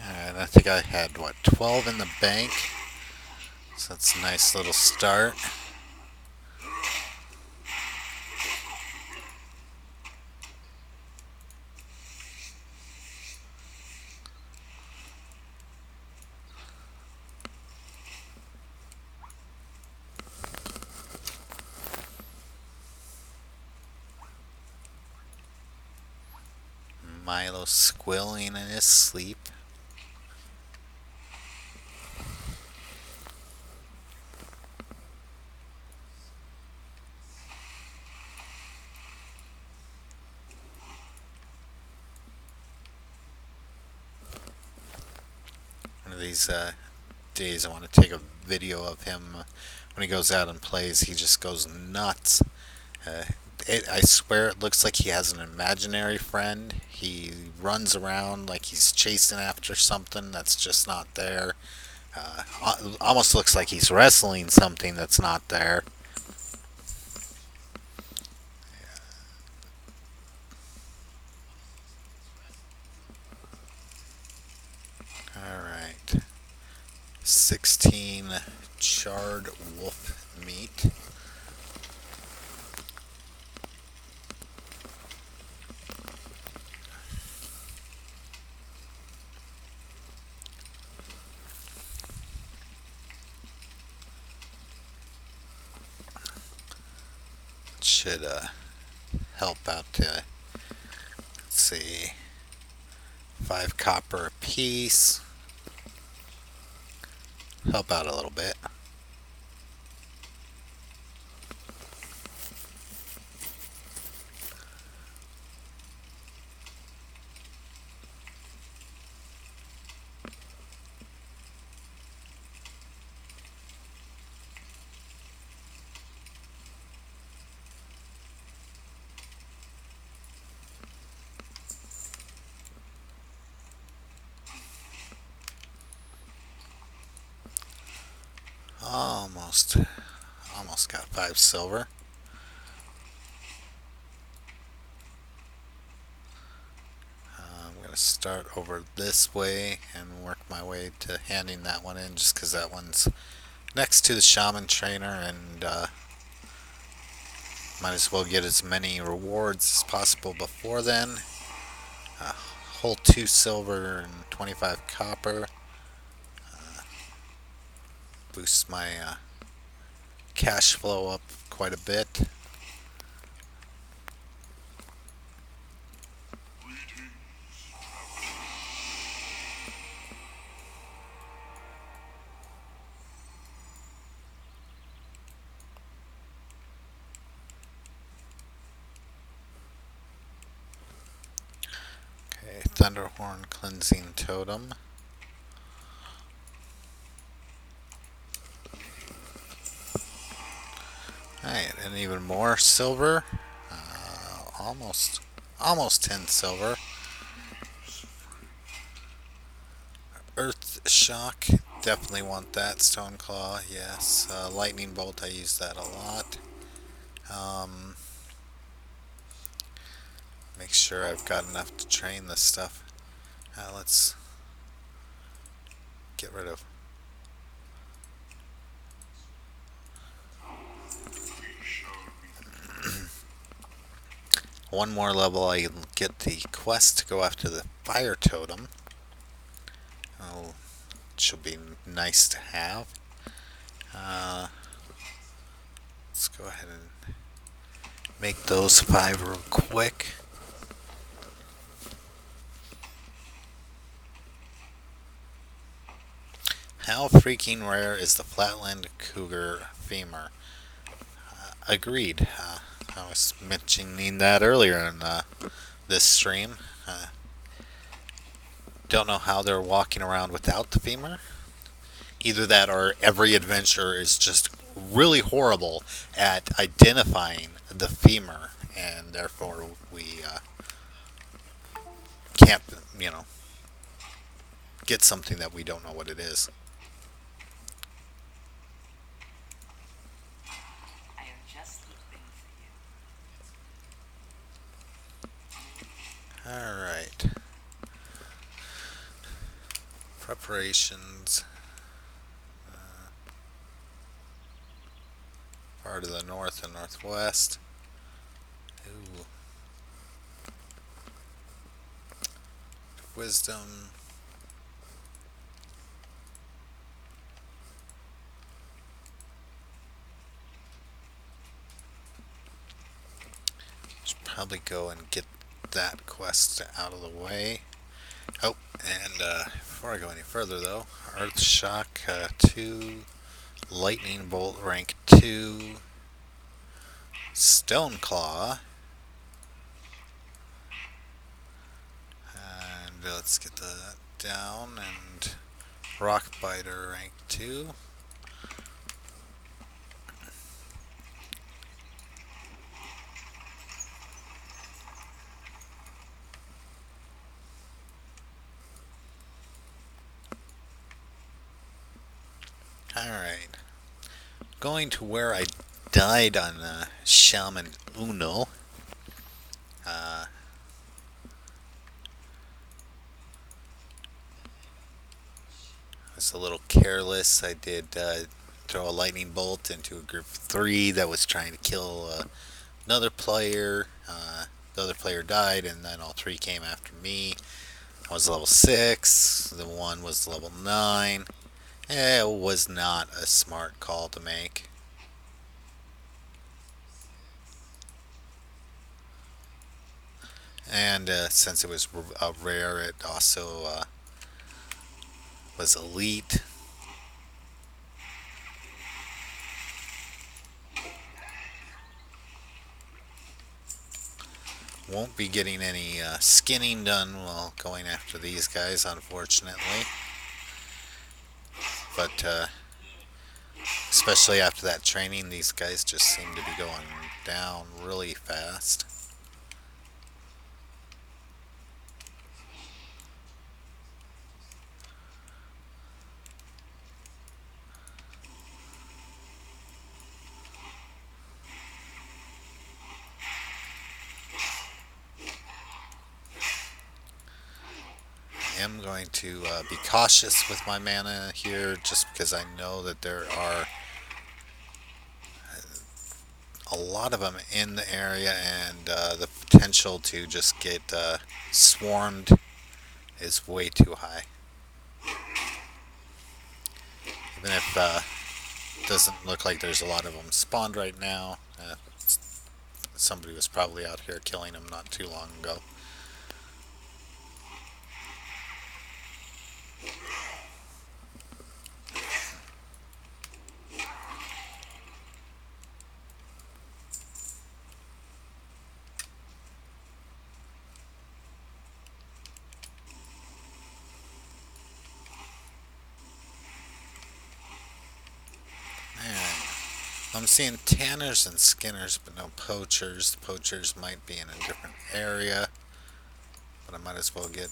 And I think I had, what, 12 in the bank? So that's a nice little start. Milo squilling in his sleep. One of these days I want to take a video of him when he goes out and plays. He just goes nuts. Uh, I swear it looks like he has an imaginary friend. He runs around like he's chasing after something that's just not there. Almost looks like he's wrestling something that's not there. Alright. 16 charred wolf meat. Should help out to, let's see, 5 copper a piece. Help out a little bit. Almost, almost got 5 silver. I'm going to start over this way and work my way to handing that one in, just because that one's next to the Shaman trainer, and might as well get as many rewards as possible before then. Whole 2 silver and 25 copper. Boosts my cash flow up quite a bit. Okay, Thunderhorn cleansing totem. Alright, and even more silver. Almost 10 silver. Earth shock, definitely want that. Stone claw, yes. Lightning bolt, I use that a lot. Make sure I've got enough to train this stuff. Let's get rid of one more level. I get the quest to go after the fire totem. Oh, which will be nice to have. Let's go ahead and make those 5 real quick. How freaking rare is the flatland cougar femur? Agreed. I was mentioning that earlier in this stream. Don't know how they're walking around without the femur. Either that or every adventurer is just really horrible at identifying the femur, and therefore we can't, get something that we don't know what it is. I am just the thing for you. Alright. Preparations. Far to the north and northwest. Ooh. Wisdom. Should probably go and get that quest out of the way. Oh, and before I go any further though, Earth Shock 2, Lightning Bolt rank 2, Stone Claw, and let's get that down, and Rock Biter rank 2. Alright. Going to where I died on Shaman Uno. I was a little careless. I did throw a lightning bolt into a group of 3 that was trying to kill another player. The other player died, and then all 3 came after me. I was level 6. The one was level 9. It was not a smart call to make. And since it was rare, it also was elite. Won't be getting any skinning done while going after these guys, unfortunately. But especially after that training, these guys just seem to be going down really fast. I am going to be cautious with my mana here, just because I know that there are a lot of them in the area, and the potential to just get swarmed is way too high. Even if it doesn't look like there's a lot of them spawned right now, somebody was probably out here killing them not too long ago. I'm seeing tanners and skinners, but no poachers. The poachers might be in a different area, but I might as well get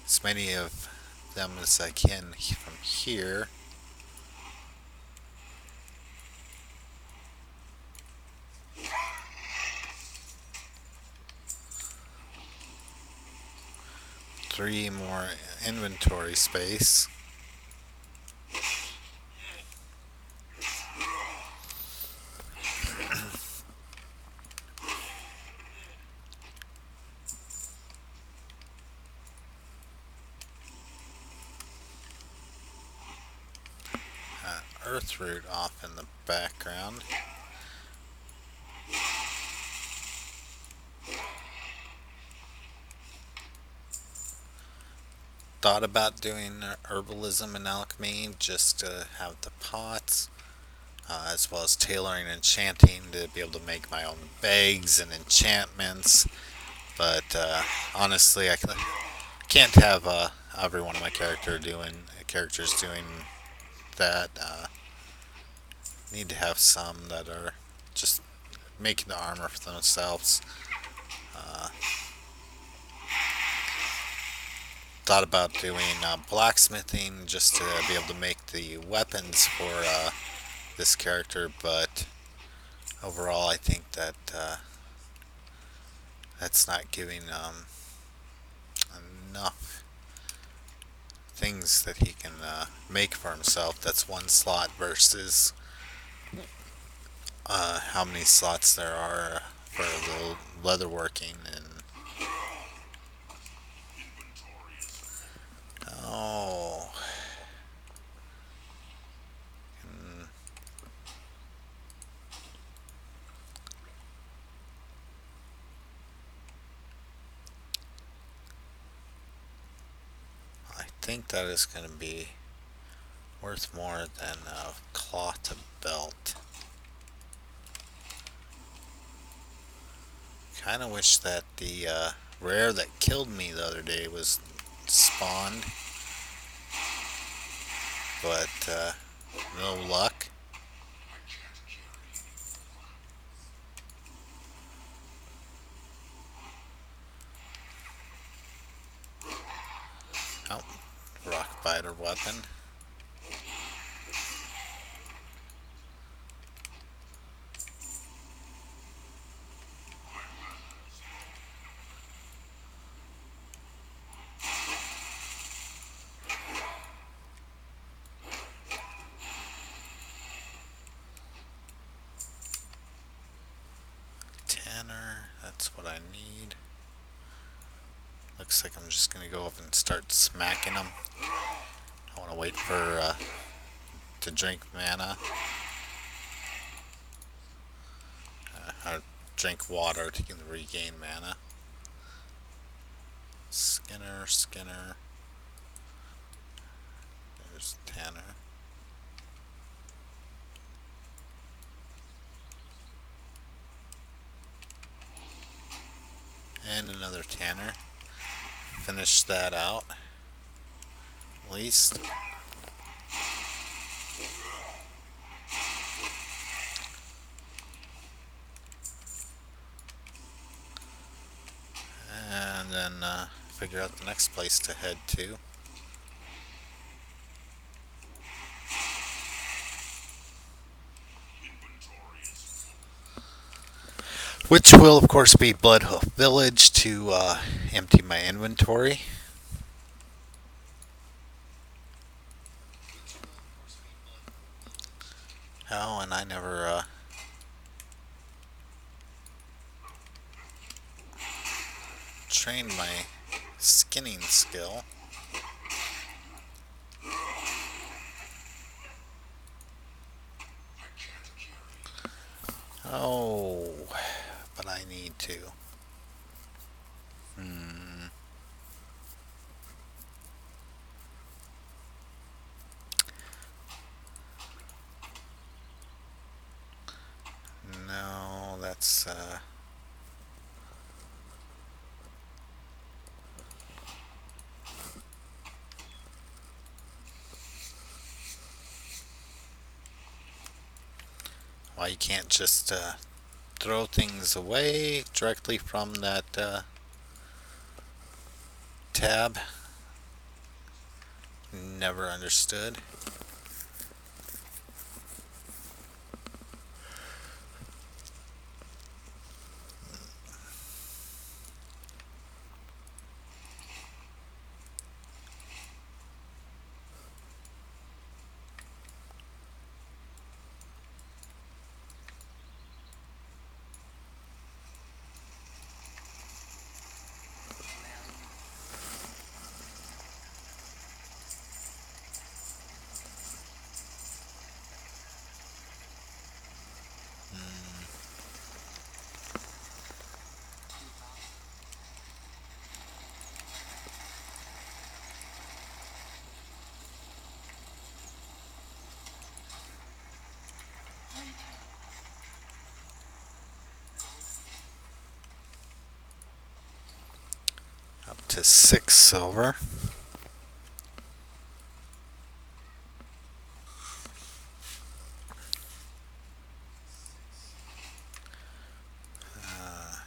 as many of them as I can from here. 3 more inventory space. Earth root off in the background. Thought about doing herbalism and alchemy just to have the pots, as well as tailoring and enchanting to be able to make my own bags and enchantments. But honestly, I can't have every one of my characters doing that. Need to have some that are just making the armor for themselves. Uh, Thought about doing blacksmithing just to be able to make the weapons for this character, but overall, I think that that's not giving enough things that he can make for himself. That's one slot versus how many slots there are for the leatherworking and oh. Hmm, I think that is going to be worth more than a cloth belt. Kind of wish that the rare that killed me the other day was spawned, but no luck. Oh, rock biter weapon. Tanner, that's what I need. Looks like I'm just gonna go up and start smacking them. I want to wait for to drink mana, or drink water to regain mana. Skinner. There's Tanner. And another Tanner. Finish that out. At least. And then figure out the next place to head to. Which will, of course, be Bloodhoof Village to empty my inventory. Oh, and I never trained my skinning skill. Oh, but I need to. No, that's why you can't just throw things away directly from that tab. Never understood. up to 6 silver.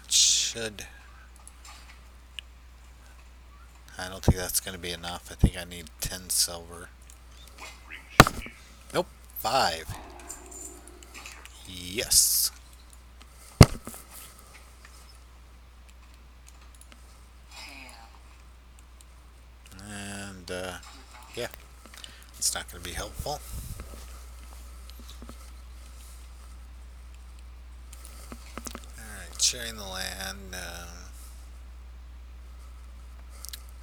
Should... I don't think that's going to be enough. I think I need 10 silver. Nope, 5. Yes. And, yeah, it's not going to be helpful. Alright, sharing the land.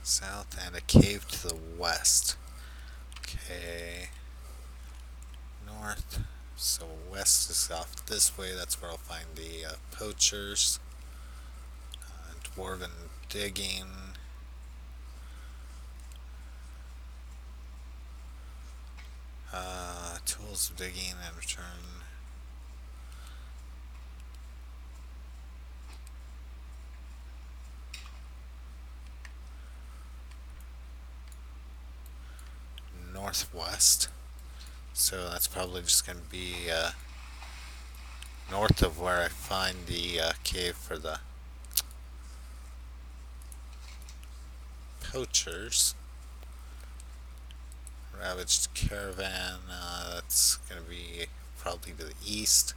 South and a cave to the west. Okay. North. So west is off this way. That's where I'll find the poachers. Dwarven digging. Tools of digging and return. Northwest. So that's probably just going to be north of where I find the cave for the poachers. Ravaged caravan, that's going to be probably to the east.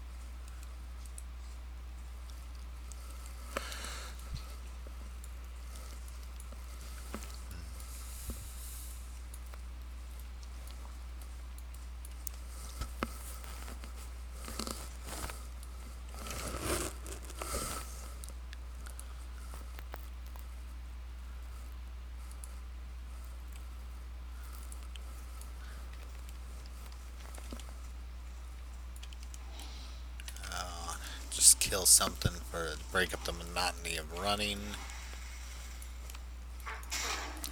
Just kill something to break up the monotony of running.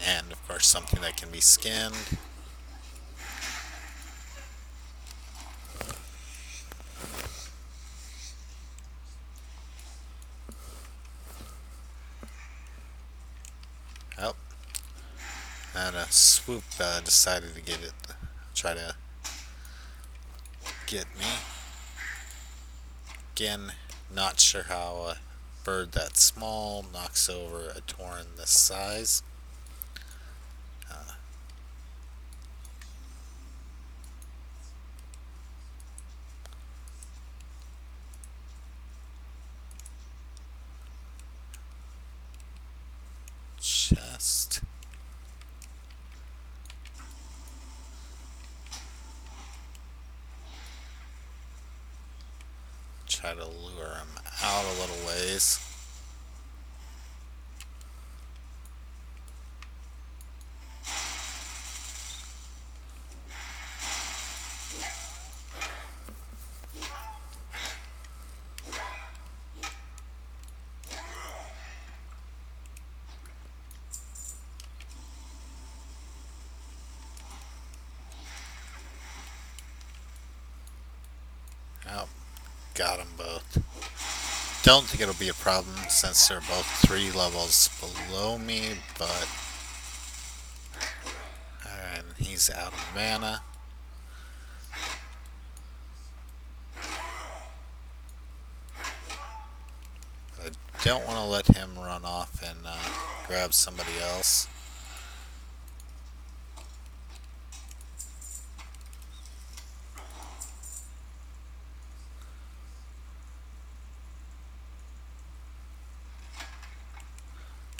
And of course something that can be skinned. Oh. And a swoop decided to get it, try to get me. Again, not sure how a bird that small knocks over a tauren this size. Chest. Try to lure him out a little ways. Oh, got them both. Don't think it'll be a problem since they're both 3 levels below me, but... And he's out of mana. I don't want to let him run off and grab somebody else.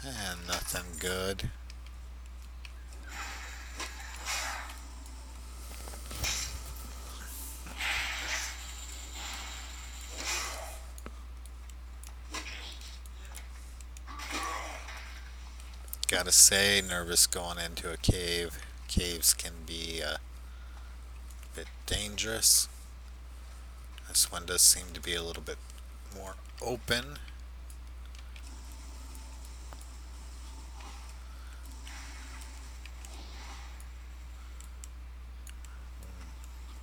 And nothing good. Gotta say, nervous going into a cave. Caves can be a bit dangerous. This one does seem to be a little bit more open.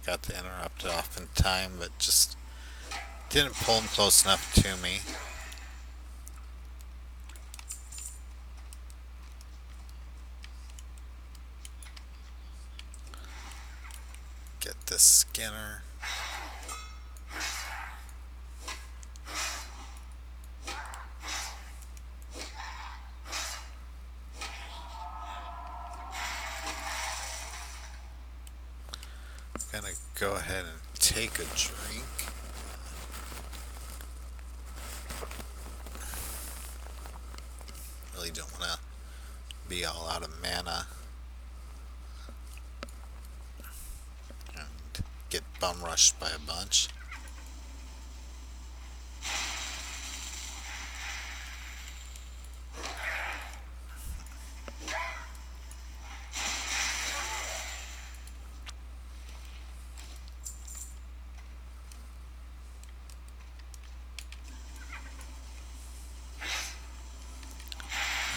Got to interrupt off in time, but just didn't pull him close enough to me. the Skinner. Gonna go ahead and take a drink. Really don't want to be all out of mana and get bum rushed by a bunch.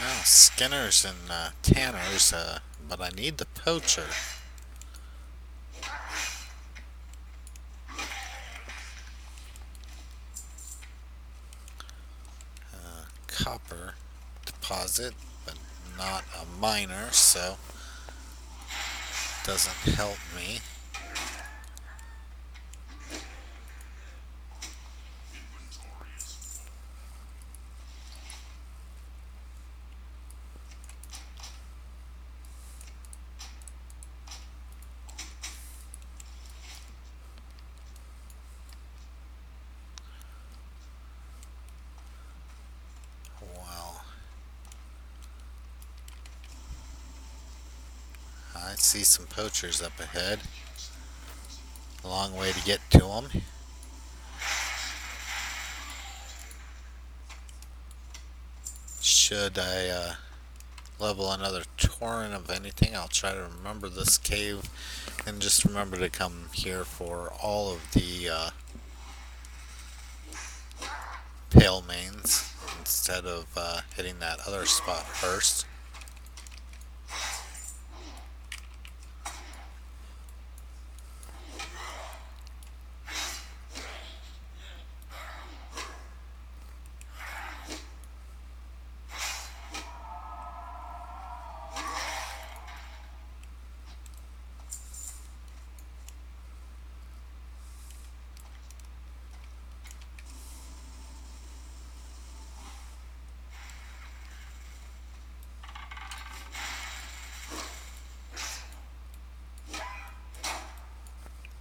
Well, Skinners and Tanners, but I need the Poacher. Copper deposit, but not a miner, so doesn't help me. Inventory is full. Well, I see some poachers up ahead. A long way to get to them. Should I level another torrent of anything, I'll try to remember this cave and just remember to come here for all of the pale mains instead of hitting that other spot first.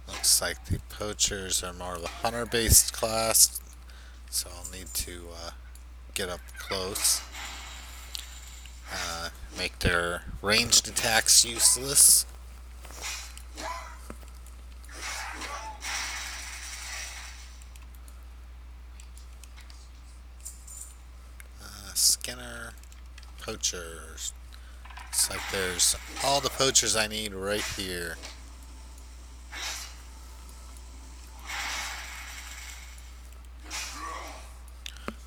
Looks like the poachers are more of a hunter-based class, so I'll need to get up close. Make their ranged attacks useless. Skinner, poachers. Looks like there's all the poachers I need right here.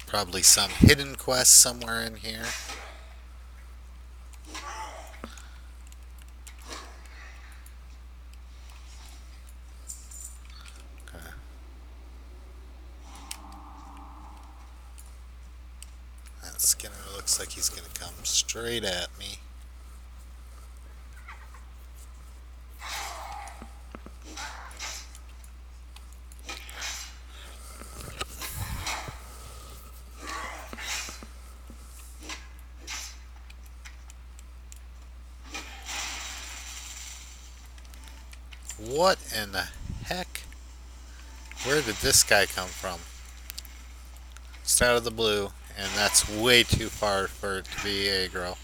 Probably some hidden quest somewhere in here. Okay. That Skinner looks like he's gonna come straight at me. What in the heck? Where did this guy come from? Just out of the blue, and that's way too far for it to be aggro.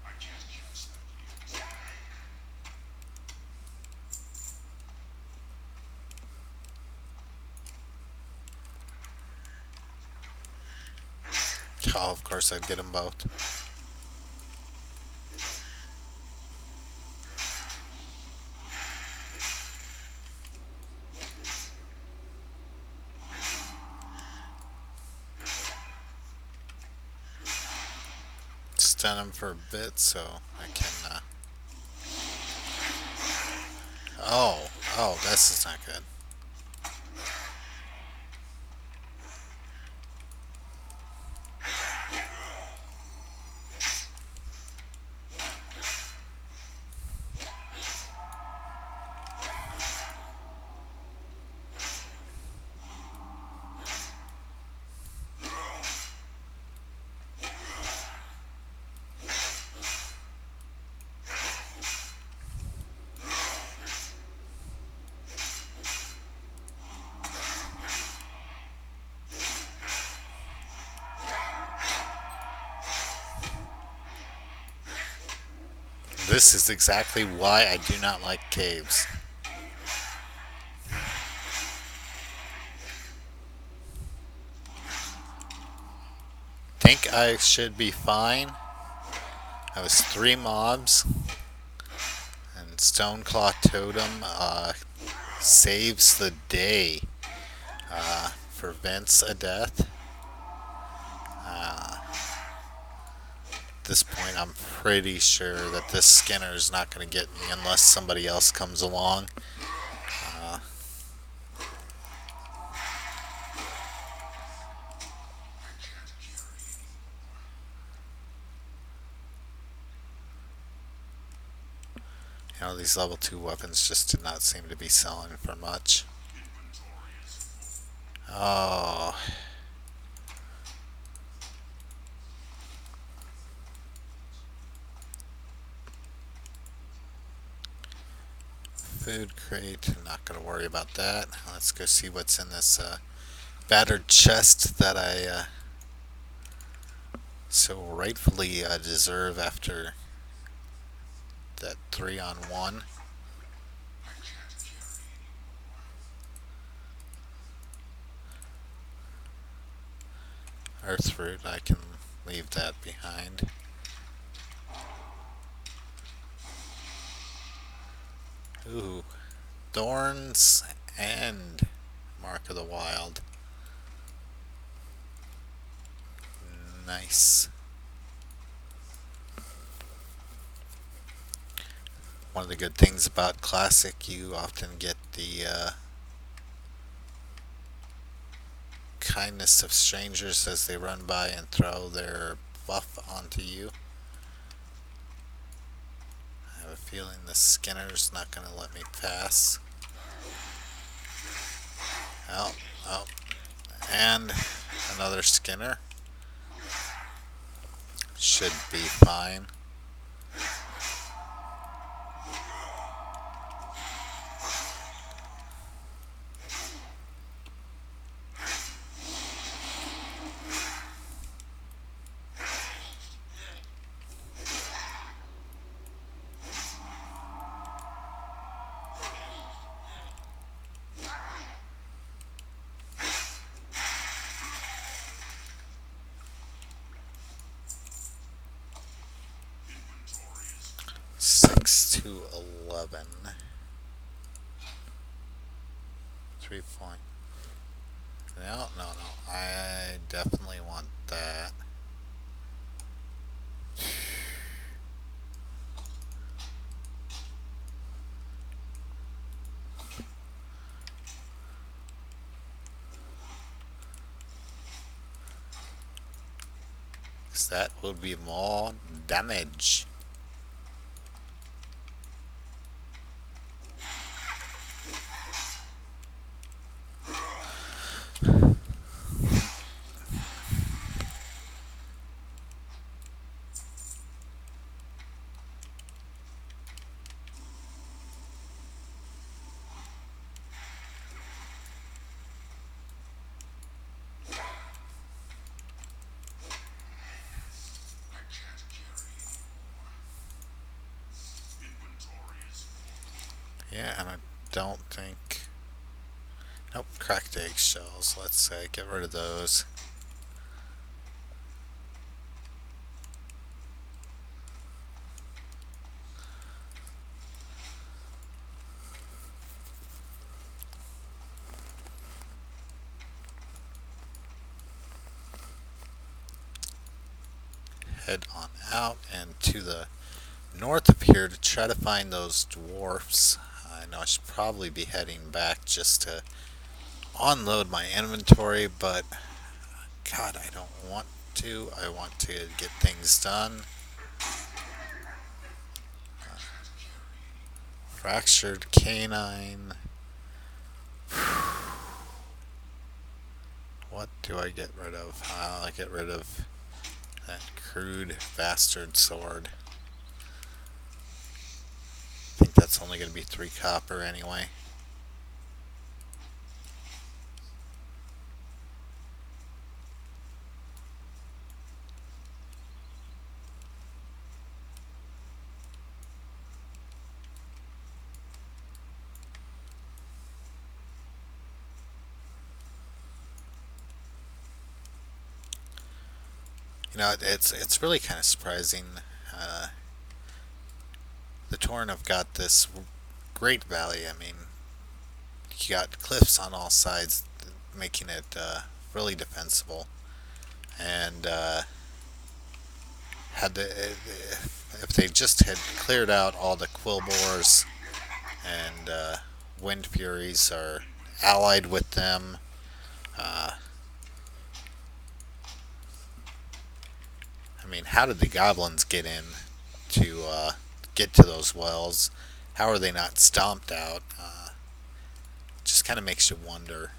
I can't use that yet. Oh, of course I'd get them both. stun him for a bit so I can. Oh, this is not good. This is exactly why I do not like caves. Think I should be fine. I was 3 mobs, and Stoneclaw Totem saves the day. Prevents a death. At this point, I'm pretty sure that this Skinner is not going to get me unless somebody else comes along. You know, these level 2 weapons just did not seem to be selling for much. Oh. Food crate, not going to worry about that. Let's go see what's in this battered chest that I so rightfully deserve after that 3-on-1. Earthroot, I can leave that behind. Ooh, Thorns and Mark of the Wild. Nice. One of the good things about Classic, you often get the kindness of strangers as they run by and throw their buff onto you. I have a feeling the Skinner's not going to let me pass. Oh, and another Skinner. Should be fine. Six to 11. 3 point. No. I definitely want that. Because that would be more damage. Yeah, and I don't think... Nope, cracked eggshells. Let's get rid of those. head on out and to the north of here to try to find those dwarfs. I know I should probably be heading back just to unload my inventory, but God, I don't want to. I want to get things done. Fractured canine. What do I get rid of? I get rid of that crude bastard sword. I think that's only going to be 3 copper anyway. You know, it's really kind of surprising. Uh, the Torn have got this great valley. I mean, you got cliffs on all sides, making it really defensible. And had the if they just had cleared out all the Quillbores and Wind Furies are allied with them. Uh, I mean, how did the goblins get in to get to those wells? How are they not stomped out? Just kind of makes you wonder.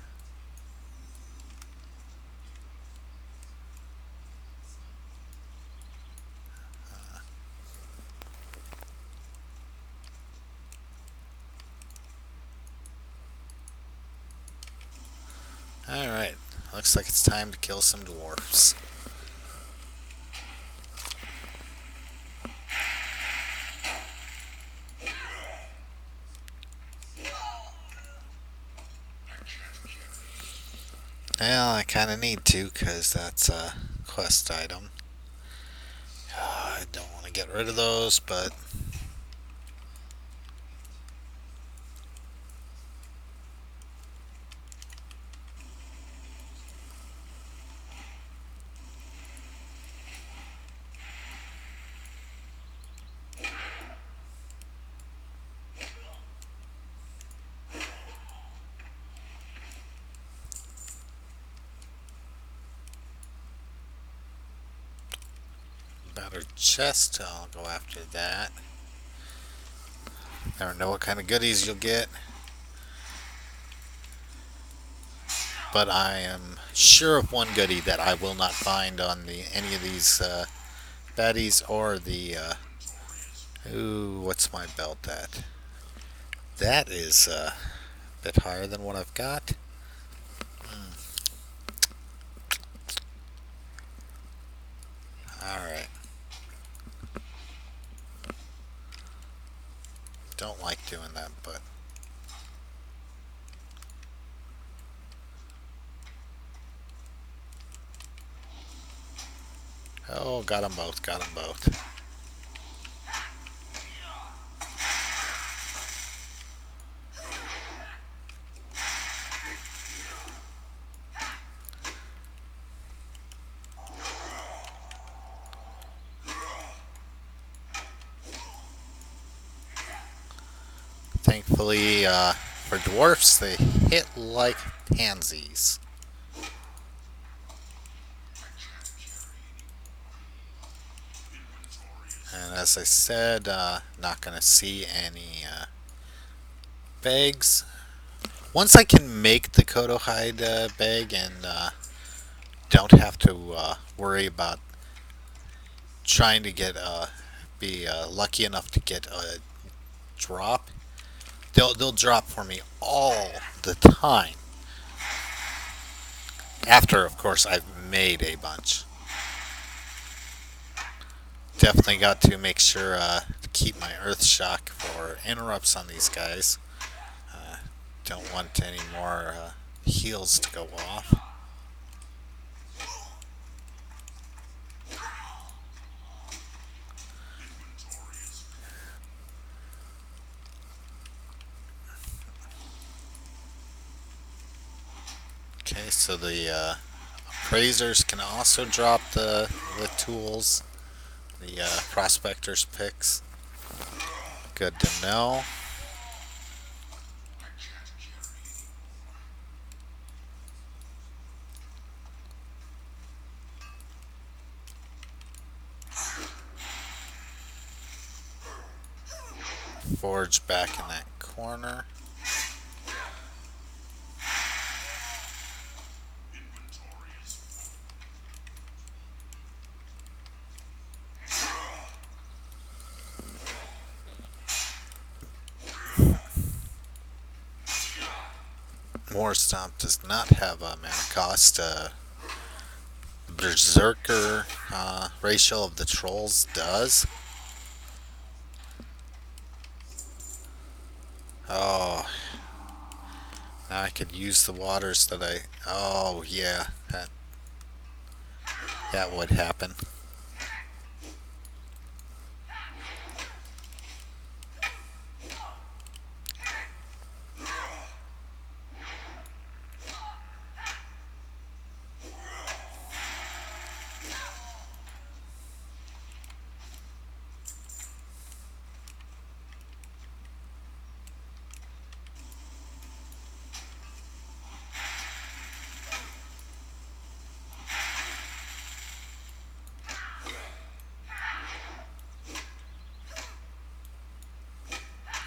Alright, looks like it's time to kill some dwarfs. Well, I kind of need to, because that's a quest item. I don't want to get rid of those, but battered chest, I'll go after that. Never know what kind of goodies you'll get. But I am sure of one goodie that I will not find on any of these baddies or the... ooh, what's my belt at? That is a bit higher than what I've got. Alright. Don't like doing that, but... oh, got them both, got them both. Thankfully, for dwarfs, they hit like pansies. And as I said, not going to see any bags. Once I can make the Kodo hide bag and don't have to worry about trying to get be lucky enough to get a drop, they'll drop for me all the time. After, of course, I've made a bunch. Definitely got to make sure to keep my Earth Shock for interrupts on these guys. Don't want any more heals to go off. Okay, so the appraisers can also drop the tools. the prospector's picks. Good to know. I can't carry Forge back in that corner. inventory is full. War Stomp does not have a mana cost. Berserker Ratio of the Trolls does. Oh, now I could use the waters that I. Oh, yeah, that would happen.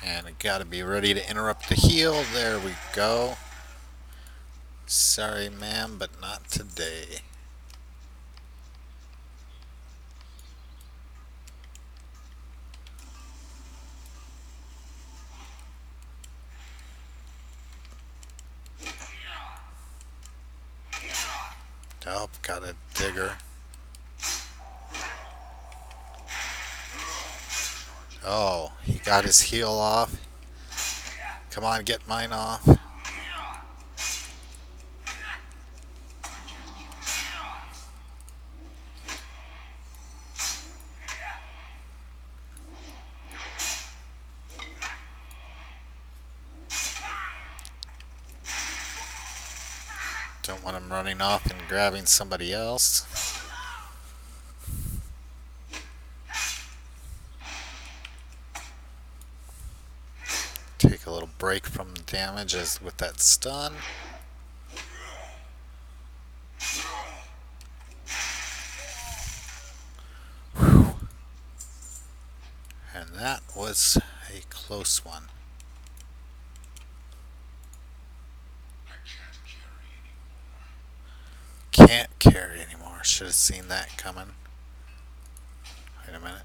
And I gotta be ready to interrupt the heal. There we go. Sorry, ma'am, but not today. Oh, got a digger. Oh, he got his heal off. Come on, get mine off. Don't want him running off and grabbing somebody else. Take a little break from the damage as with that stun. Whew. And that was a close one. I can't carry anymore. Can't carry anymore. Should have seen that coming. Wait a minute.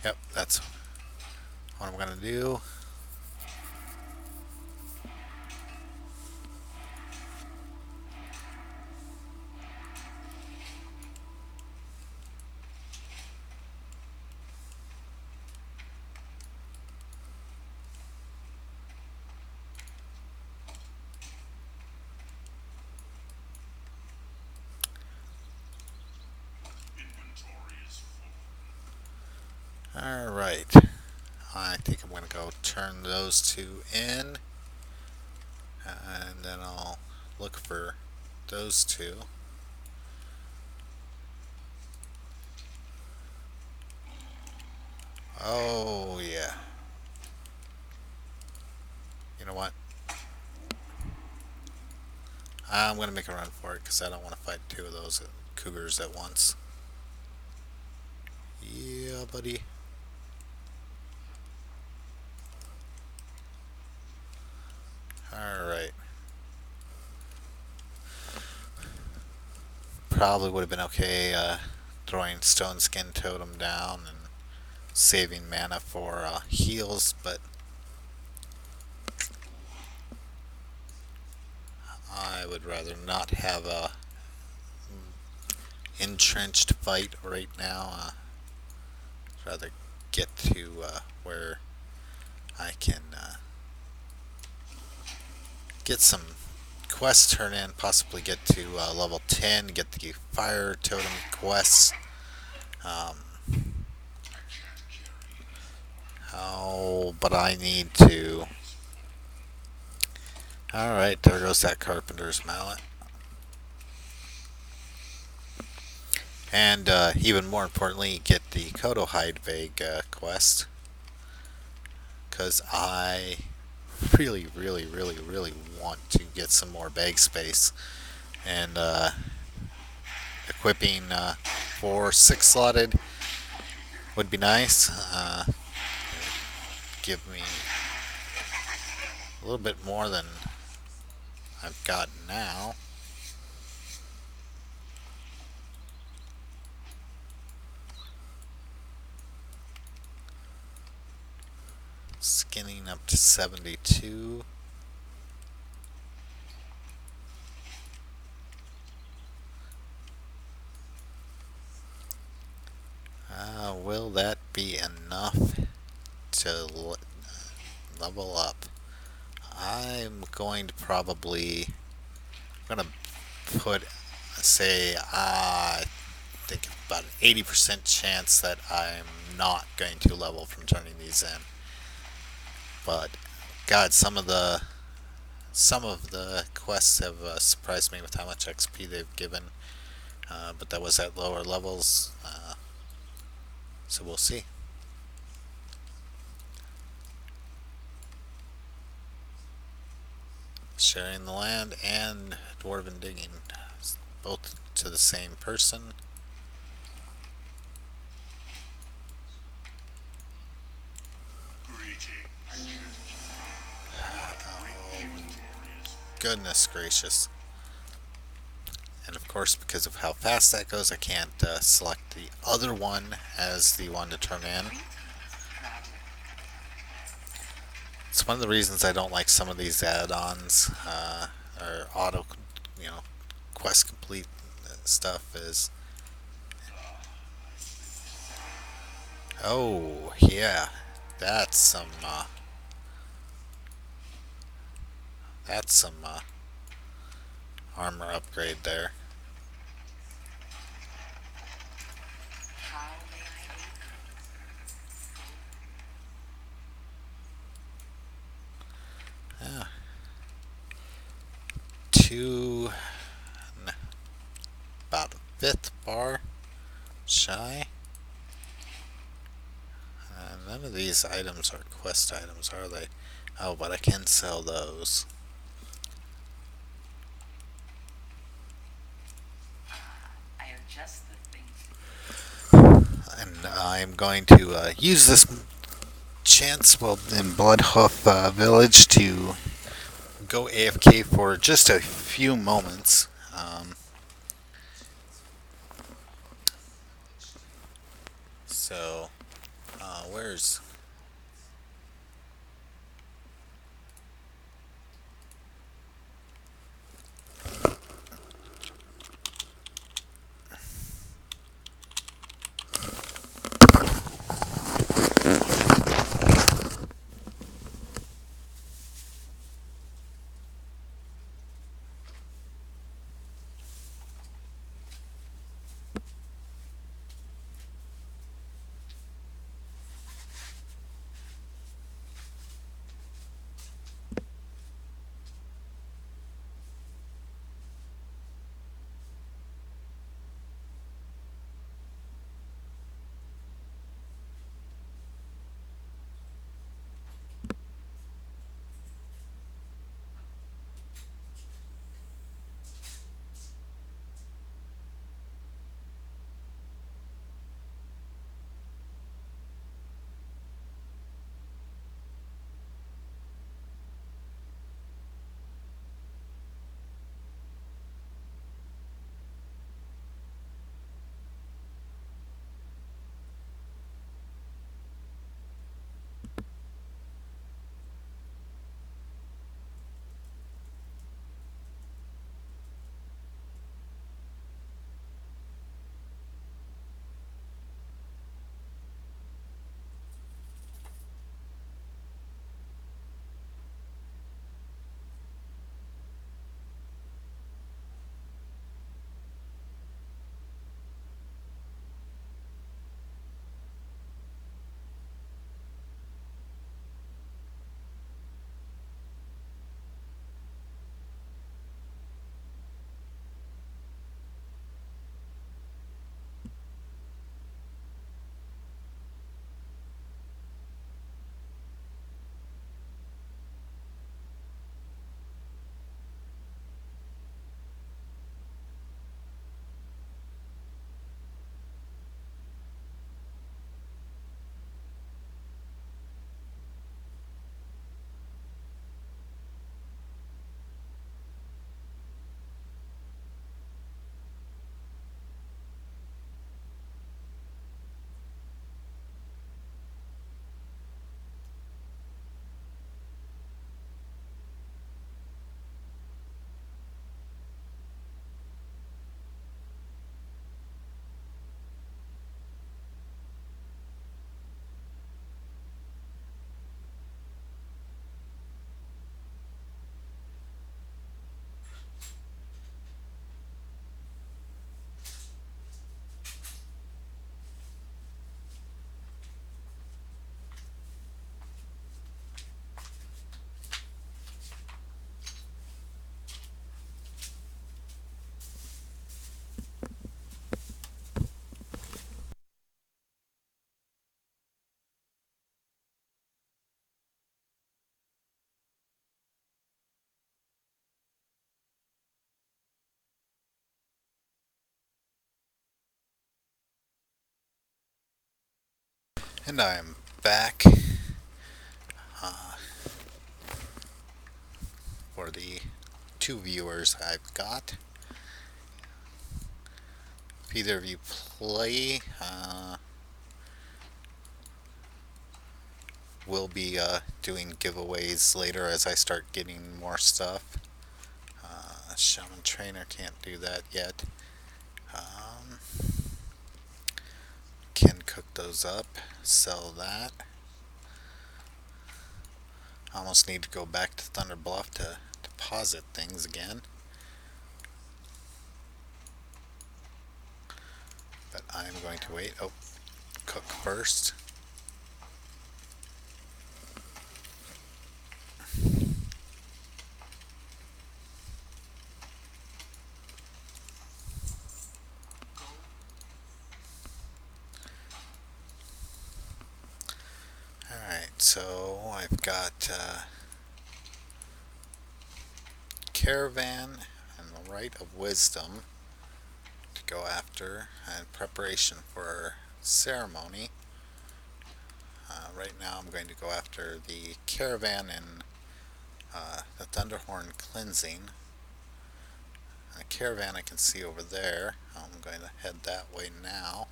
Yep, that's what I'm gonna do. Inventory is full. Alright. I think I'm gonna go turn those two in. And then I'll look for those two. Oh, yeah. You know what? I'm going to make a run for it because I don't want to fight two of those cougars at once. Yeah, buddy. Alright. Probably would have been okay throwing Stone Skin Totem down and saving mana for heals, but I would rather not have a entrenched fight right now. Rather get to where I can get some quests turned in, possibly get to level 10, get the fire totem quests. Oh, but I need to. Alright, there goes that carpenter's mallet. And even more importantly, get the Kodo Hide Vague quest. Because I really, really, really, really want to get some more bag space. And equipping 4 6 slotted would be nice. Give me a little bit more than I've got now. Skinning up to 72. Will that be enough to level up? I'm going to probably gonna put say I think about an 80% chance that I'm not going to level from turning these in. But God, some of the quests have surprised me with how much XP they've given. But that was at lower levels, so we'll see. Sharing the land and dwarven digging, both to the same person. Goodness gracious. And of course, because of how fast that goes, I can't select the other one as the one to turn in. It's one of the reasons I don't like some of these add-ons or auto, you know, quest complete stuff is. Oh yeah, that's some armor upgrade there. How may I aid Yeah. Two, about a fifth bar shy. None of these items are quest items, are they? Oh, but I can sell those. you? I have just the thing And I'm going to use this chance while in Bloodhoof Village to go AFK for just a few moments. So, where's. And I'm back uh, for the two viewers I've got. If either of you play, we'll be doing giveaways later as I start getting more stuff. Shaman Trainer can't do that yet. Um, can cook those up, sell that. I almost need to go back to Thunder Bluff to deposit things again. But I'm going to wait. Oh, cook first. Alright, so I've got Caravan and the Right of Wisdom to go after in preparation for ceremony. Right now I'm going to go after the Caravan and the Thunderhorn Cleansing. The Caravan I can see over there. I'm going to head that way now.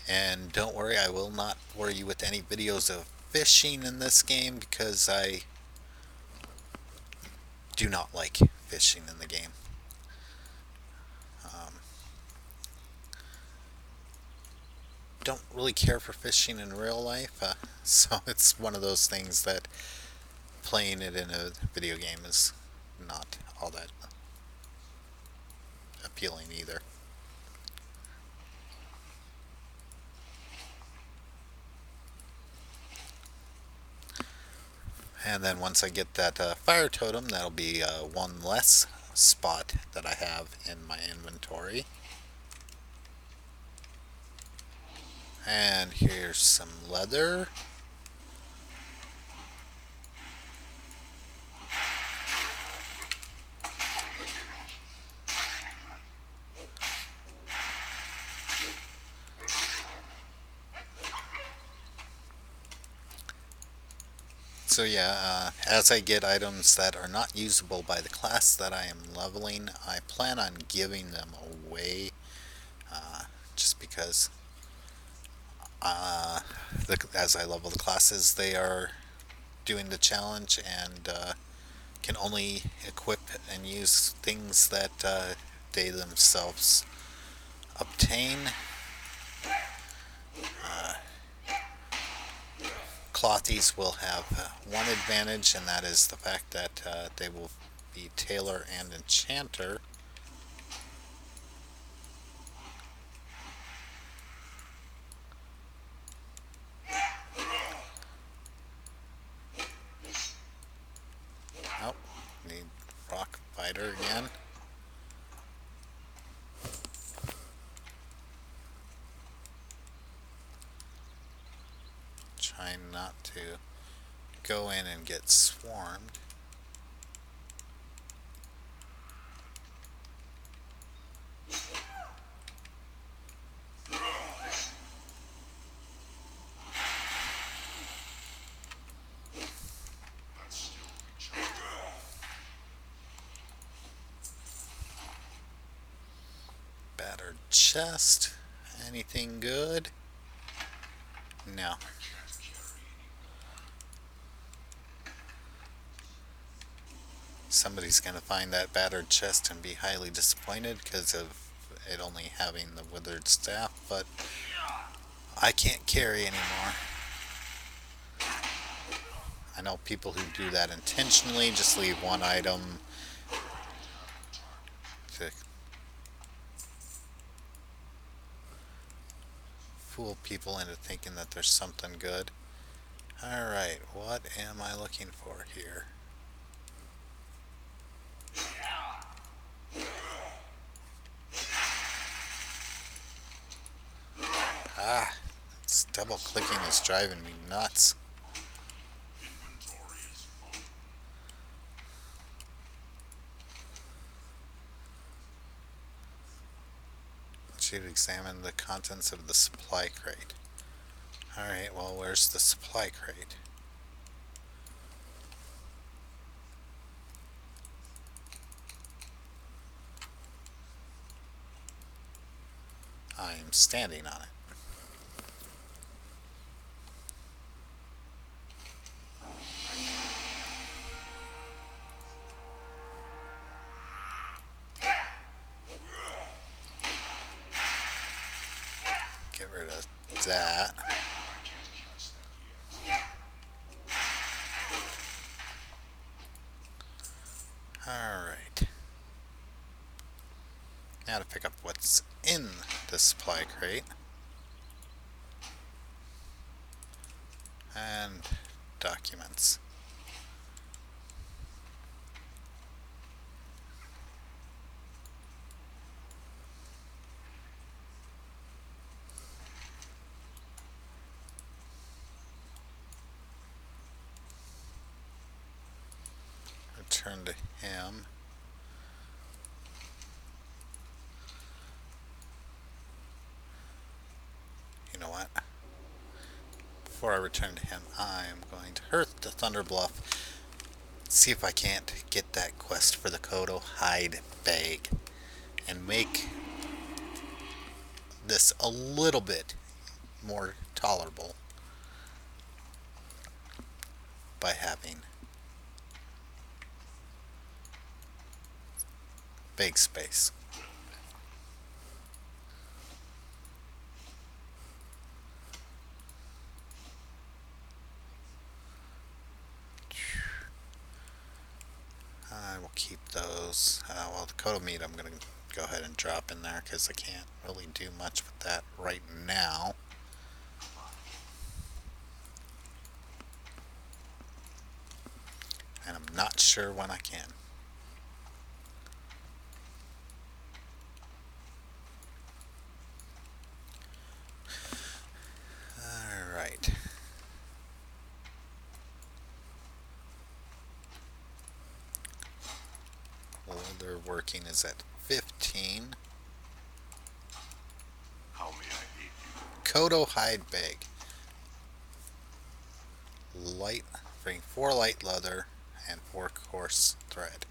And don't worry, I will not bore you with any videos of fishing in this game because I do not like fishing in the game. Don't really care for fishing in real life, so it's one of those things that playing it in a video game is not all that appealing either. And then once I get that fire totem, that'll be one less spot that I have in my inventory. And here's some leather. So yeah, as I get items that are not usable by the class that I am leveling, I plan on giving them away, just because as I level the classes, they are doing the challenge and can only equip and use things that they themselves obtain. Clothies will have one advantage, and that is the fact that they will be tailor and enchanter. Oh, need rock fighter again. Trying not to go in and get swarmed. That's still recharged. Battered chest. Anything good? No. I can't carry Somebody's gonna find that battered chest and be highly disappointed because of it only having the withered staff, but I can't carry anymore. I know people who do that intentionally, just leave one item to fool people into thinking that there's something good. Alright, what am I looking for here? Ah, this double clicking is driving me nuts. inventory is full. I should examine the contents of the supply crate. Alright, well, where's the supply crate? I'm standing on it. Get rid of that. Alright. Now to pick up what's in the supply crate. And documents. Return to him. You know what? Before I return to him, I'm going to hurt the Thunder Bluff. See if I can't get that quest for the Kodo hide bag. And make this a little bit more tolerable by having big space. I will keep those. Well, the Kodo meat I'm going to go ahead and drop in there because I can't really do much with that right now. And I'm not sure when I can. Alright. Leather working is at 15. How may I aid you? Kodo hide bag. Light, bring 4 light leather and 4 coarse thread.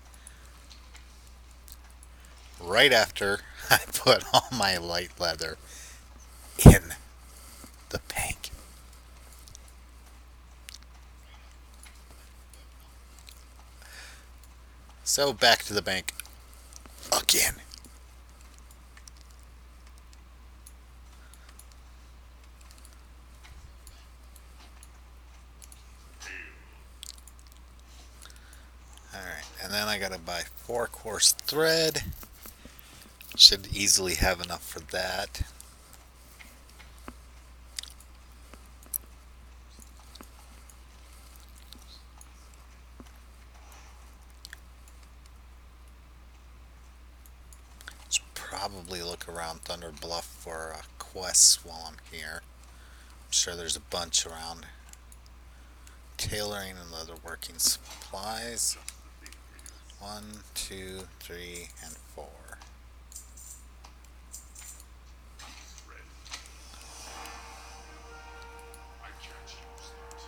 Right after I put all my light leather in the bank. So back to the bank again. Alright, and then I gotta buy 4 coarse thread. Should easily have enough for that. Should probably look around Thunder Bluff for quests while I'm here. I'm sure there's a bunch around. Tailoring and leatherworking supplies. 1, 2, 3, and 4. I can't use that.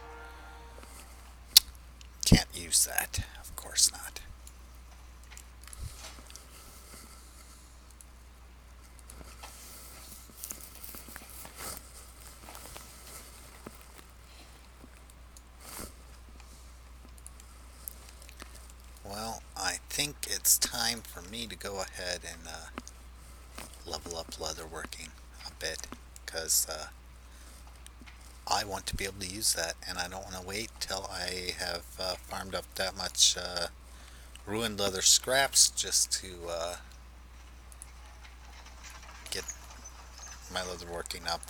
Can't use that. Of course not. Well, I think it's time for me to go ahead and level up leatherworking a bit, because I want to be able to use that, and I don't want to wait till I have farmed up that much ruined leather scraps just to get my leatherworking up.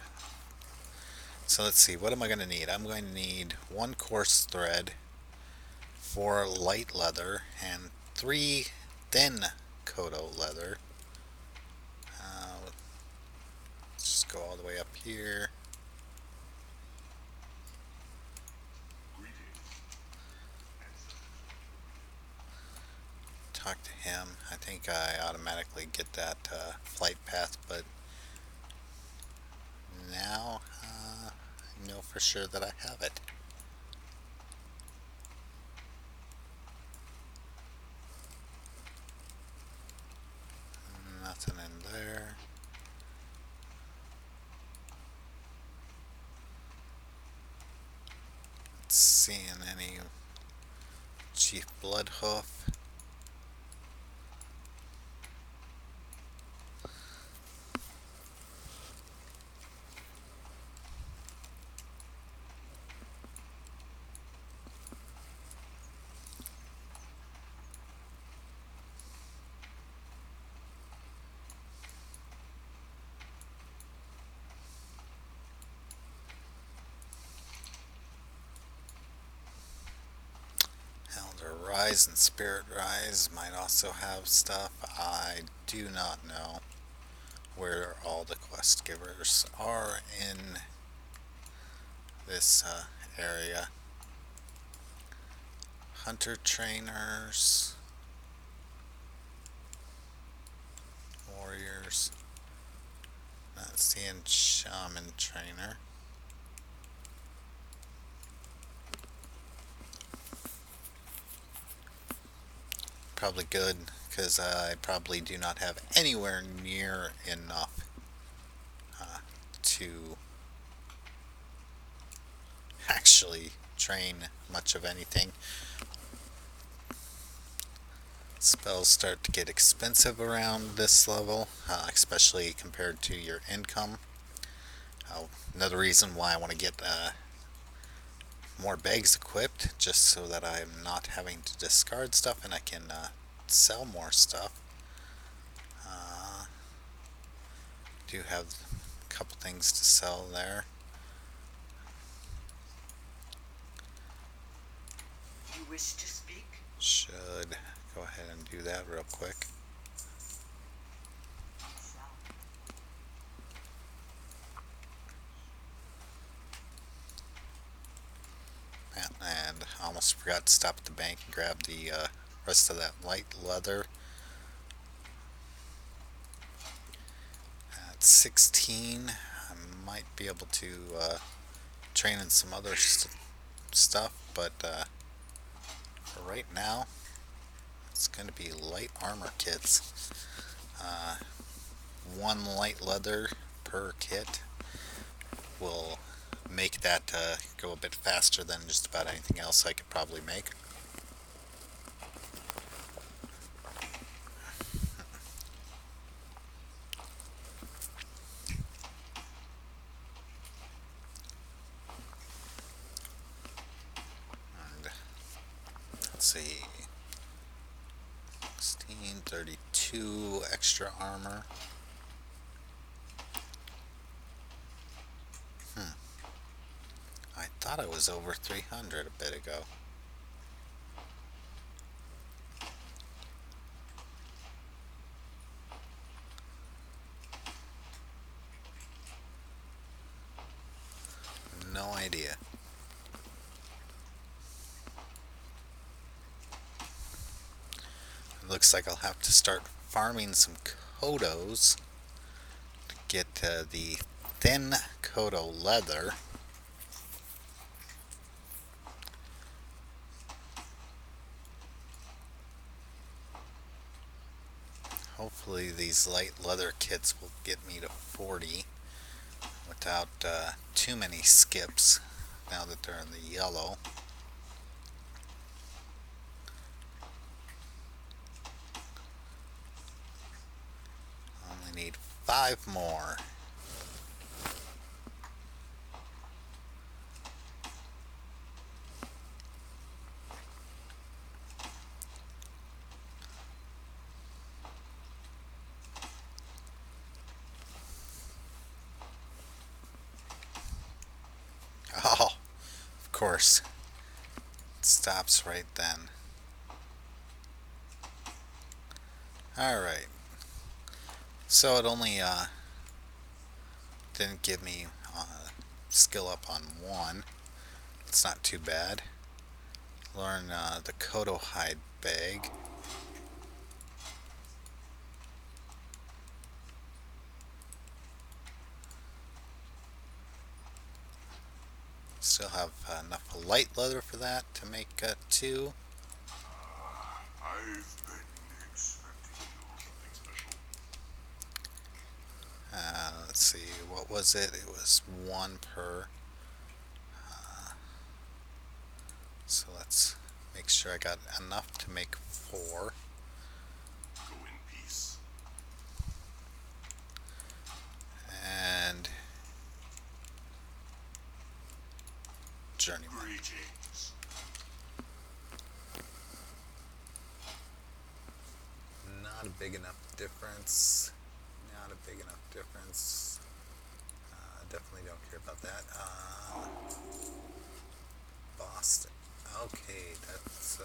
So let's see, what am I going to need? I'm going to need 1 coarse thread, 4 light leather, and 3 thin Kodo leather. Let's just go all the way up here. Talk to him. I think I automatically get that flight path, but now know for sure that I have it. Nothing in there. Not seeing any Chief Bloodhoof. Elder Rise and Spirit Rise might also have stuff. I do not know where all the quest givers are in this area. Hunter trainers, warriors, not seeing shaman trainer. Probably good, because I probably do not have anywhere near enough to actually train much of anything. Spells start to get expensive around this level, especially compared to your income. Another reason why I want to get more bags equipped, just so that I'm not having to discard stuff and I can sell more stuff. Do have a couple things to sell there. You wish to speak? Should go ahead and do that real quick. And I almost forgot to stop at the bank and grab the rest of that light leather. At 16, I might be able to train in some other stuff, but for right now, it's going to be light armor kits. One light leather per kit will make that go a bit faster than just about anything else I could probably make. And let's see, 16, 32 extra armor. I thought I was over 300 a bit ago. No idea. It looks like I'll have to start farming some kodos to get the thin kodo leather. Hopefully these light leather kits will get me to 40 without too many skips now that they're in the yellow. Only need 5 more. Oh, of course. It stops right then. Alright. So it only didn't give me skill up on 1. It's not too bad. Learn the Kodo hide bag. Still have enough light leather for that to make two. I've been expecting you. Something special? Let's see, what was it? It was one per. So let's make sure I got enough to make four. Go in peace. And journeyman. Greetings. Not a big enough difference. Not a big enough difference. Definitely don't care about that. Boston. Okay, that's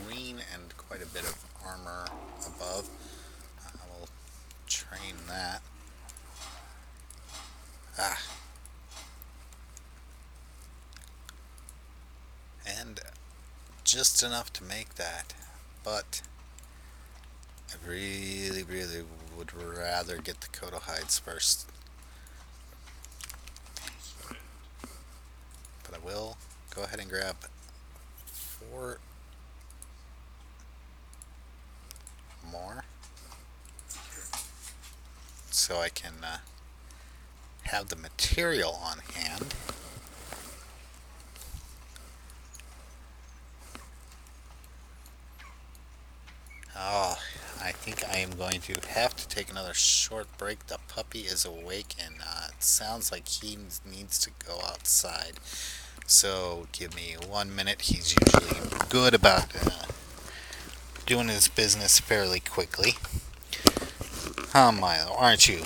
green and quite a bit of armor above. I will train that. Ah. And just enough to make that. But I really, really would rather get the Kodo hides first. Peace, friend. But I will go ahead and grab four more so I can have the material on hand. Oh, I think I am going to have to take another short break. The puppy is awake and it sounds like he needs to go outside. So give me 1 minute. He's usually good about doing his business fairly quickly. Huh, Milo, aren't you?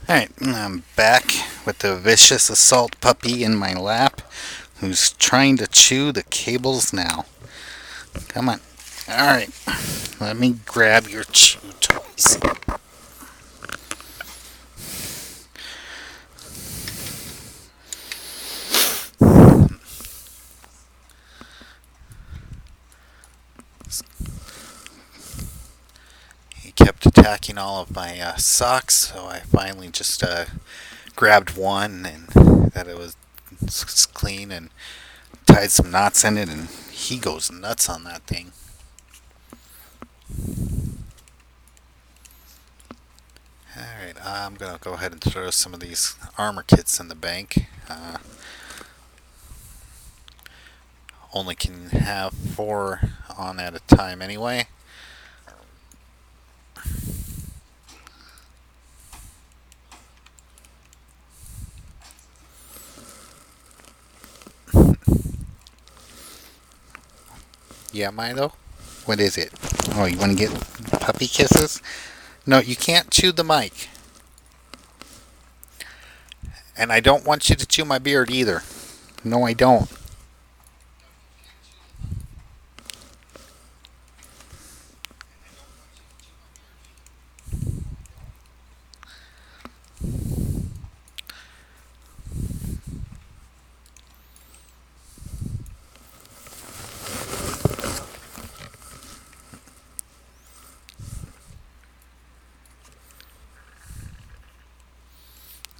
Alright, I'm back with the vicious assault puppy in my lap who's trying to chew the cables now. Come on. Alright, let me grab your chew toys. He kept attacking all of my socks, so I finally just grabbed one and that it was clean and tied some knots in it, and he goes nuts on that thing. Alright, I'm gonna go ahead and throw some of these armor kits in the bank. Only can have 4 on at a time anyway. Yeah, Milo? What is it? Oh, you want to get puppy kisses? No, you can't chew the mic. And I don't want you to chew my beard either. No, I don't.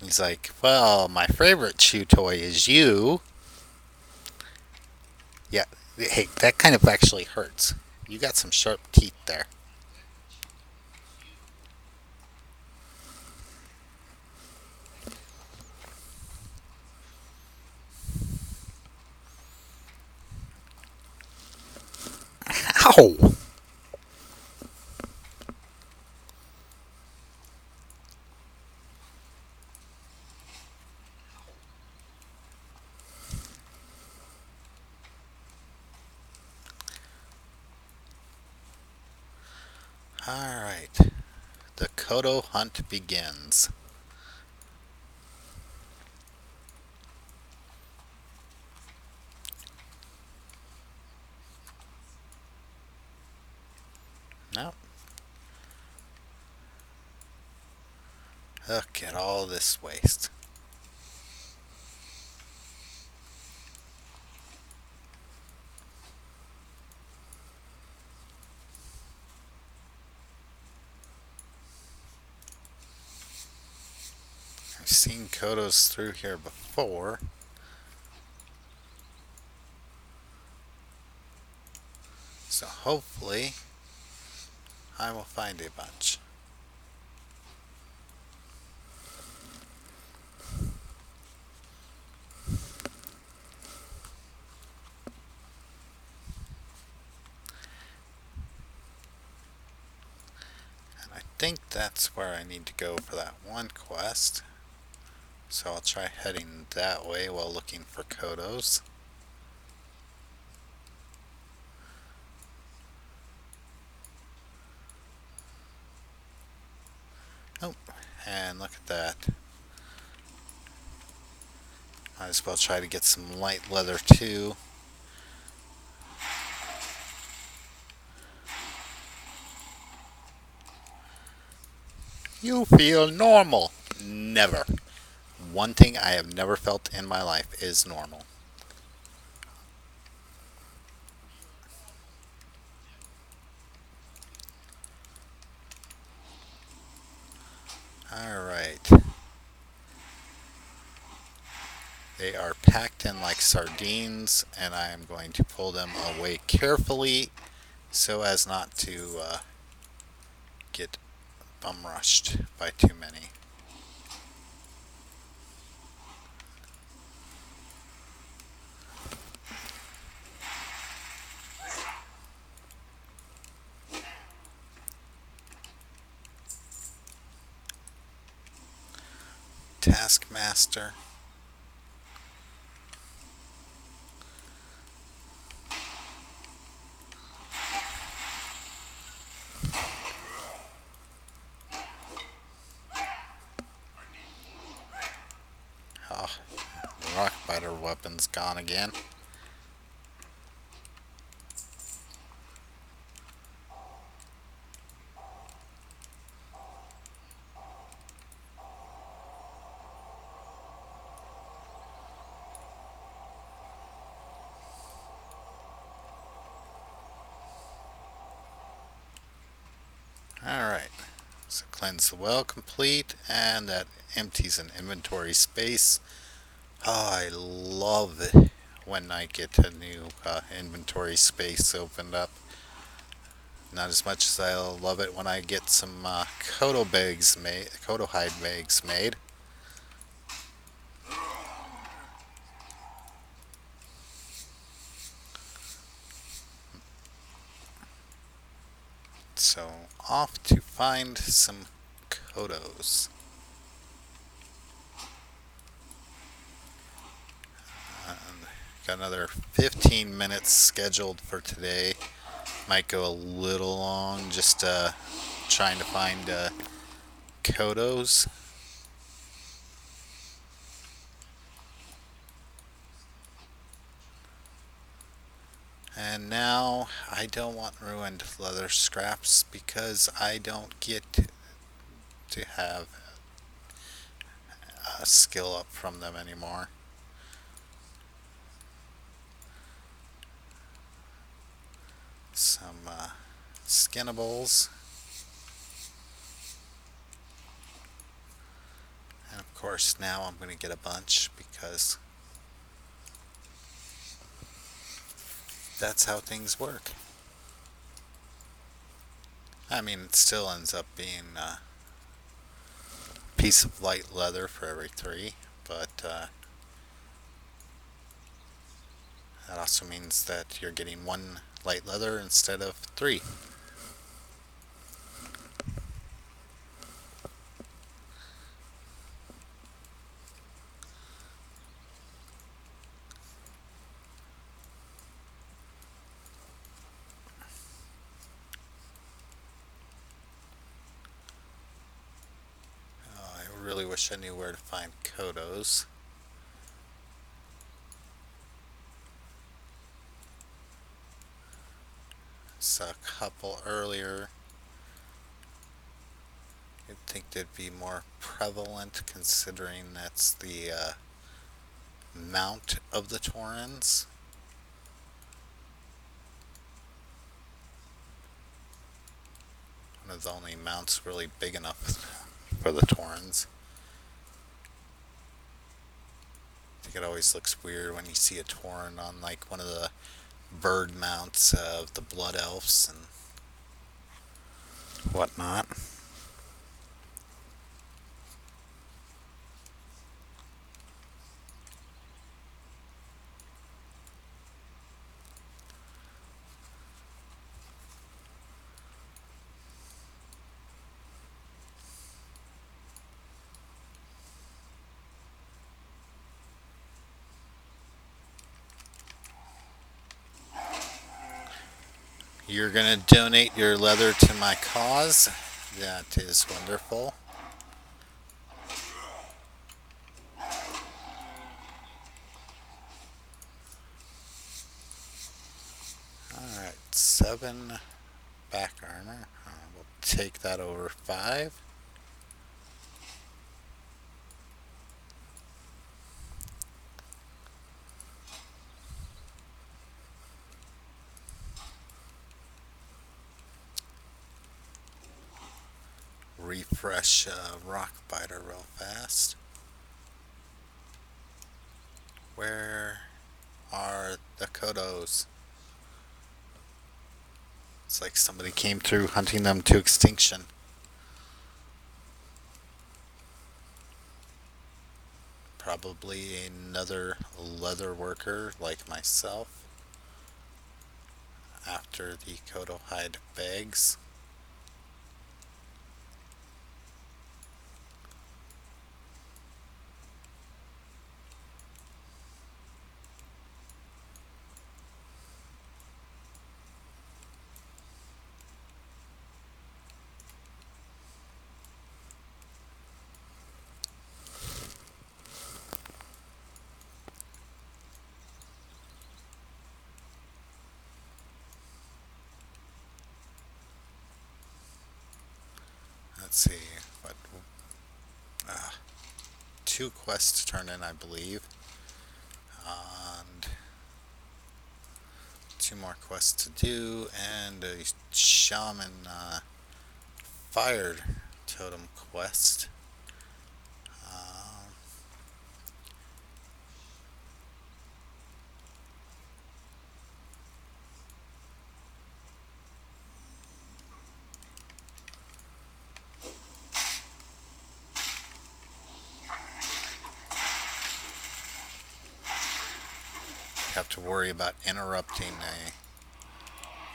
He's like, well, my favorite chew toy is you. Yeah, hey, that kind of actually hurts. You got some sharp teeth there. Ow! Alright, the Kodo hunt begins. Nope. Look at all this waste. I've seen Kodos through here before. So hopefully I will find a bunch. And I think that's where I need to go for that one quest. So I'll try heading that way while looking for Kodos. Oh, and look at that. Might as well try to get some light leather too. You feel normal. Never. One thing I have never felt in my life is normal. Alright. They are packed in like sardines, and I am going to pull them away carefully so as not to get bum rushed by too many. Taskmaster. Oh, rock biter weapon's gone again. Alright, so cleanse the well complete, and that empties an inventory space. Oh, I love it when I get a new inventory space opened up. Not as much as I love it when I get some Kodo bags made, Kodo hide bags made. So off to find some Kodos. Got another 15 minutes scheduled for today. Might go a little long, just trying to find Kodos. And now I don't want ruined leather scraps because I don't get to have a skill up from them anymore. Some skinnables. And of course now I'm going to get a bunch because that's how things work. I mean, it still ends up being a piece of light leather for every 3, but that also means that you're getting 1 light leather instead of 3. I really wish I knew where to find Kodos. Saw a couple earlier. You'd think they'd be more prevalent considering that's the mount of the Taurens. One of the only mounts really big enough for the Taurens. I think it always looks weird when you see a Tauren on like one of the bird mounts of the Blood Elves and whatnot. You're going to donate your leather to my cause. That is wonderful. Alright, 7 back armor. We'll take that over 5. Refresh Rock Biter real fast. Where are the Kodos? It's like somebody came through hunting them to extinction. Probably another leather worker like myself after the Kodo hide bags. Let's see, what, 2 quests to turn in, I believe, and 2 more quests to do, and a Shaman Fire Totem quest. Have to worry about interrupting a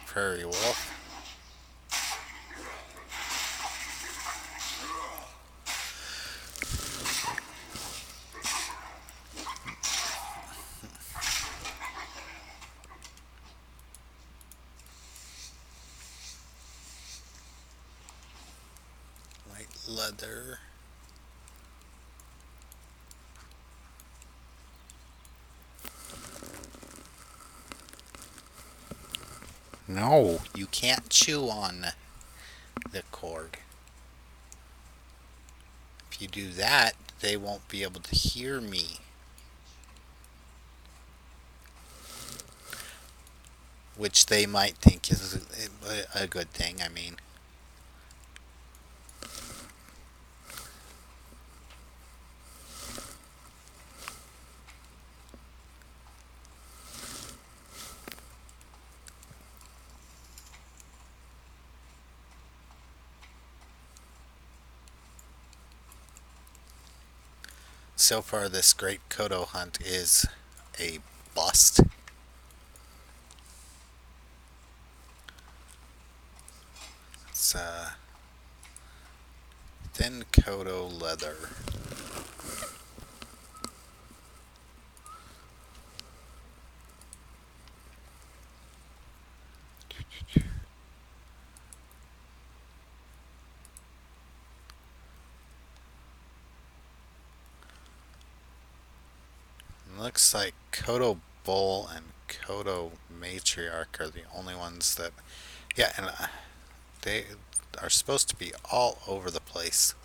prairie wolf. leather. No, you can't chew on the cord. If you do that, they won't be able to hear me. Which they might think is a good thing, I mean. So far, this great Kodo hunt is a bust. It's thin Kodo leather. Looks like Kodo Bull and Kodo Matriarch are the only ones that. Yeah, and they are supposed to be all over the place.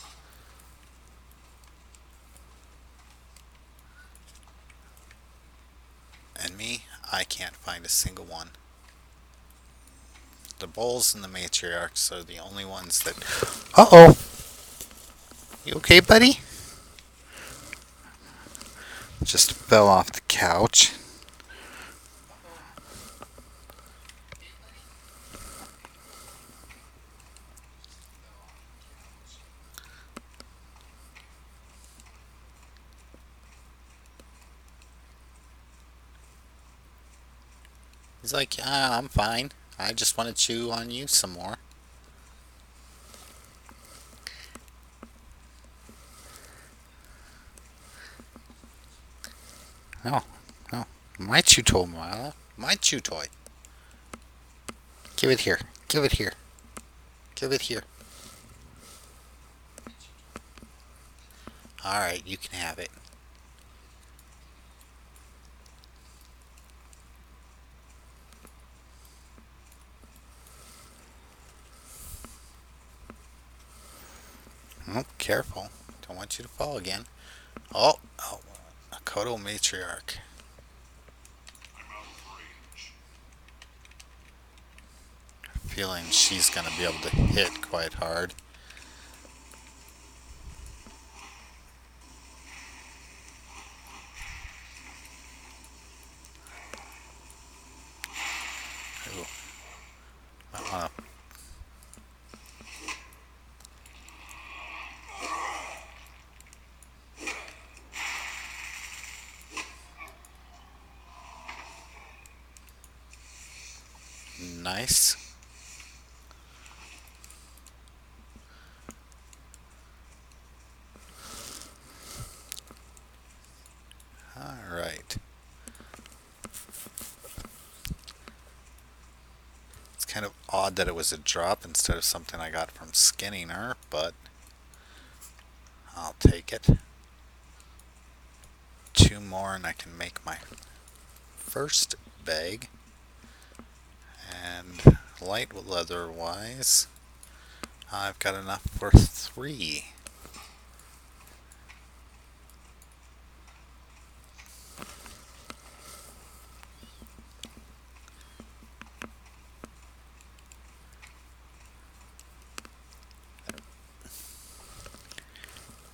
And me, I can't find a single one. The Bulls and the Matriarchs are the only ones that. Uh oh! You okay, buddy? Just fell off the couch. He's like, ah, I'm fine. I just want to chew on you some more. No, no. My chew toy, Mila. My chew toy. Give it here. Give it here. Give it here. Alright, you can have it. Oh, careful. Don't want you to fall again. Oh, oh, a Kodo Matriarch. I'm out of range. Feeling she's going to be able to hit quite hard. Ooh. Uh, nice. Alright. It's kind of odd that it was a drop instead of something I got from skinning her, but I'll take it. Two more and I can make my first bag. And light leather wise, I've got enough for 3.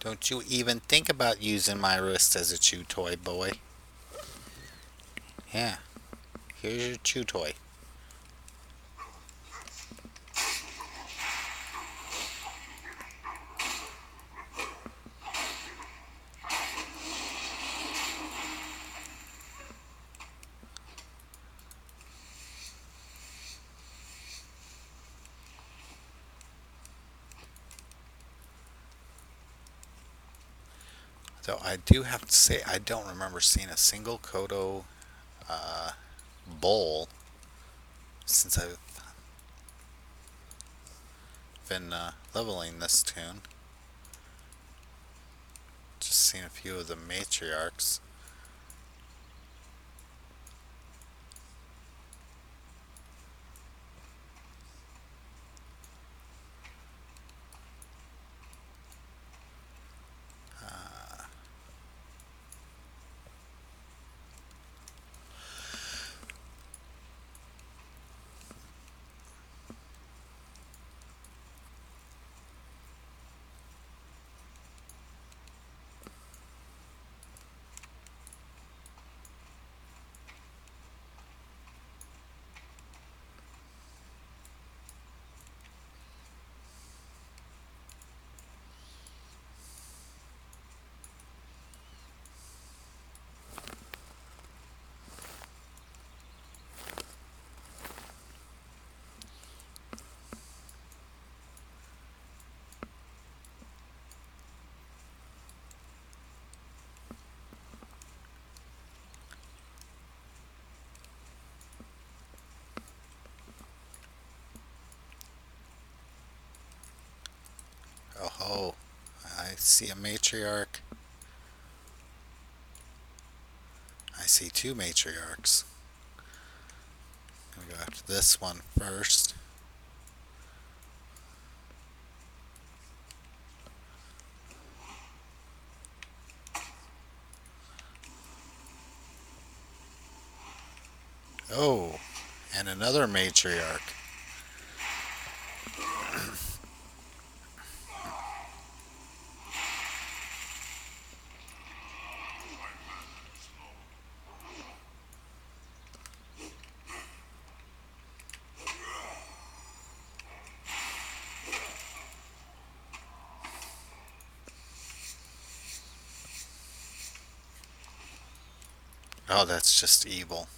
Don't you even think about using my wrist as a chew toy, boy. Yeah, here's your chew toy. Though I do have to say, I don't remember seeing a single Kodo bowl since I've been leveling this toon. seen a few of the matriarchs. Oh ho, I see a matriarch. I see two matriarchs. I'm gonna go after this one first. Oh, and another matriarch. Oh, that's just evil.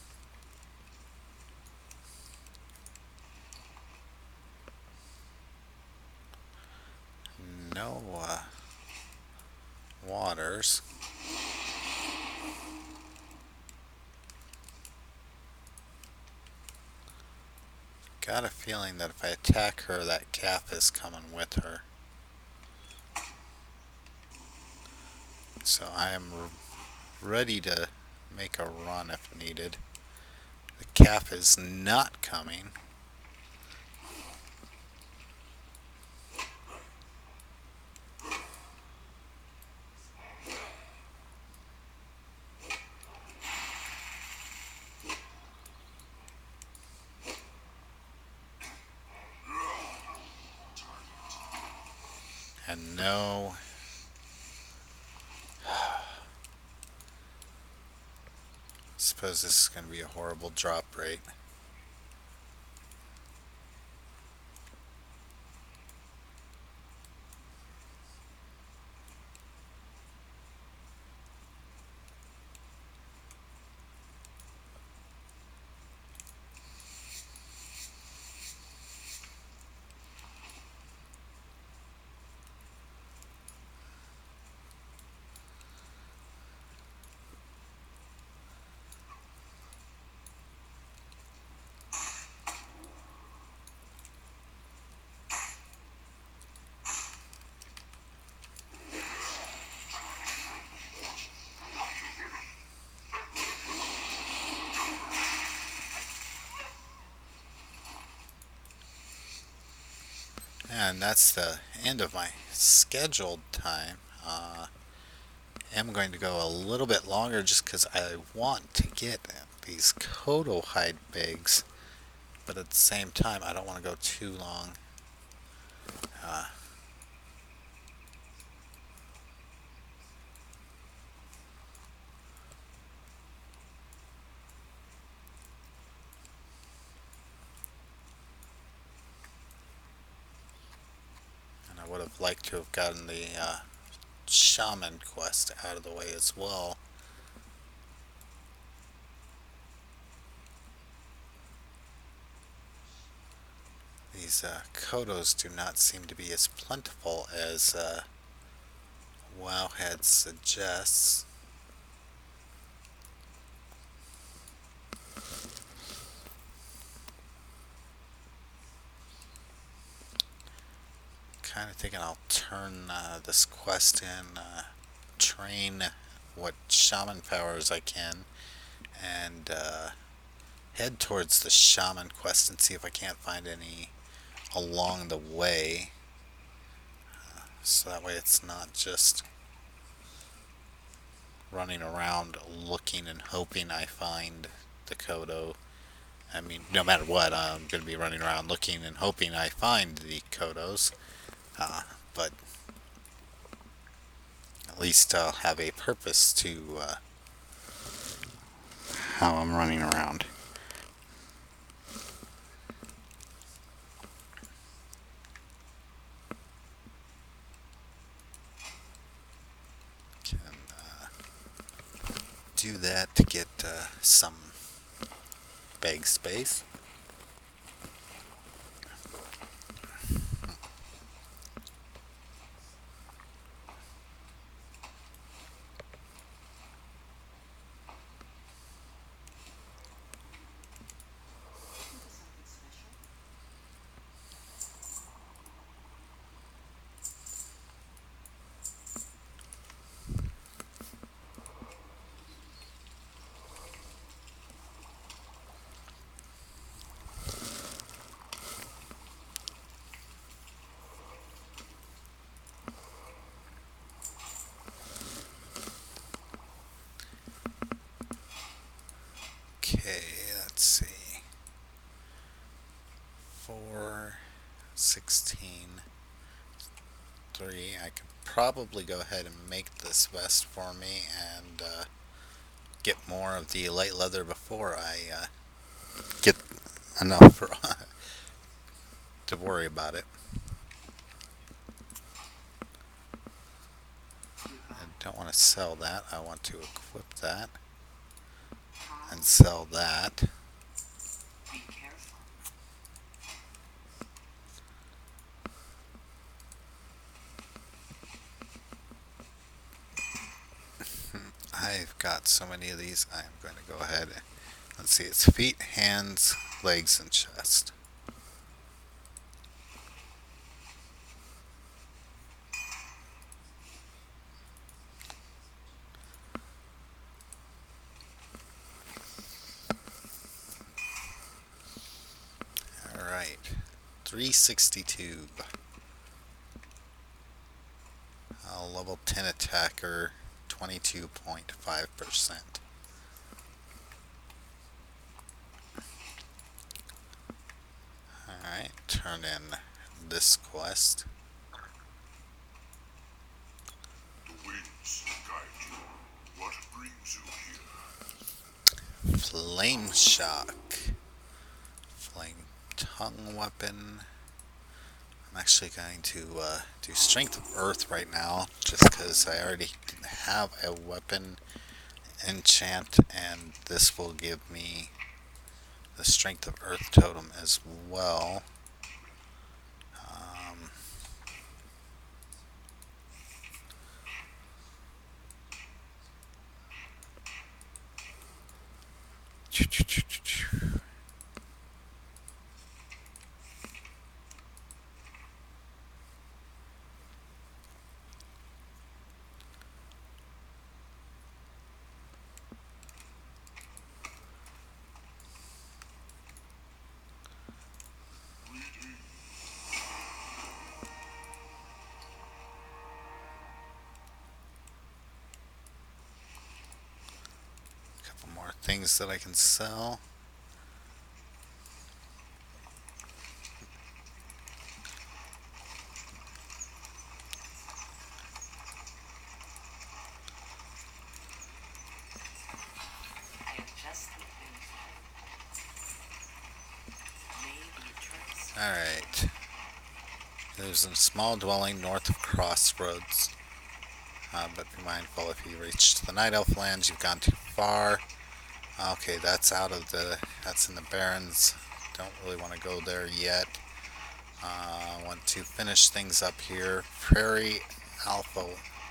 No waters. Got a feeling that if I attack her, that calf is coming with her. So I am ready to make a run if needed. The calf is not coming. And no. Suppose this is going to be a horrible drop rate. And that's the end of my scheduled time. I'm going to go a little bit longer just because I want to get these Kodo hide bigs, but at the same time I don't want to go too long. Uh, and I would have liked to have gotten the Shaman quest out of the way as well. These Kodos do not seem to be as plentiful as Wowhead suggests. Kind of thinking I'll turn this quest in train what shaman powers I can, and head towards the shaman quest and see if I can't find any along the way. So that way it's not just running around looking and hoping I find the Kodo. I mean, no matter what, I'm going to be running around looking and hoping I find the Kodos. But at least I'll have a purpose to how I'm running around. Can do that to get some bag space. Looking for something special? Okay, let's see. 4, 16, 3. I could probably go ahead and make this vest for me and get more of the light leather before I get enough for, to worry about it. I don't want to sell that. I want to equip that and sell that. Be careful. I've got so many of these. I'm going to go ahead and let's see. It's feet, hands, legs, and chest. Alright. 362. Level 10 attacker, 22.5%. Alright, turn in this quest. The winds guide you. What brings you here? Flame shock. Flame tongue weapon. I'm actually going to do Strength of Earth right now, just because I already have a weapon enchant, and this will give me the Strength of Earth totem as well. Couple more things that I can sell. I have just the thing. Maybe a trace. Alright. There's a small dwelling north of Crossroads. But be mindful, if you reach the Night Elf lands, you've gone too far. Okay, that's that's in the Barrens. Don't really want to go there yet. I want to finish things up here. Prairie Alpha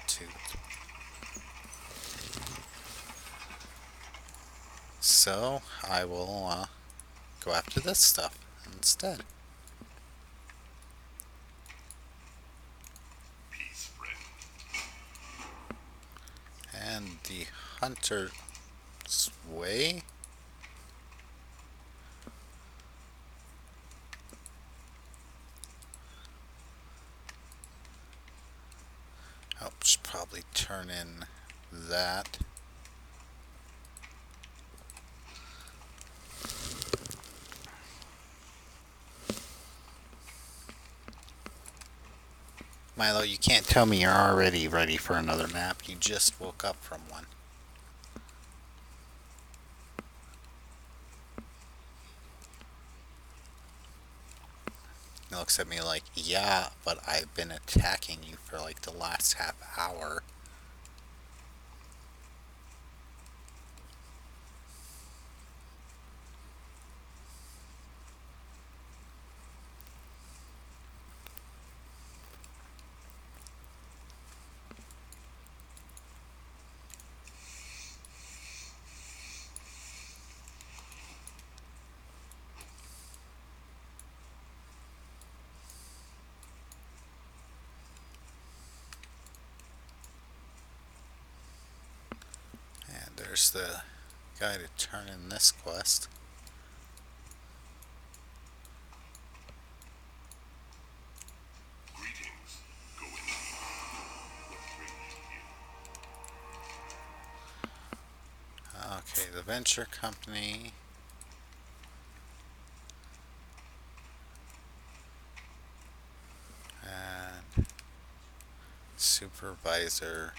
Tooth. So, I will go after this stuff instead. Peace, friend. Hunter's Way? Oh, should probably turn in that. Milo, you can't tell me you're already ready for another nap. You just woke up from one. He looks at me like, yeah, but I've been attacking you for like the last half hour. And there's the guy to turn in this quest. Greetings. Go in. What brings you here? Okay, the venture company. And supervisor.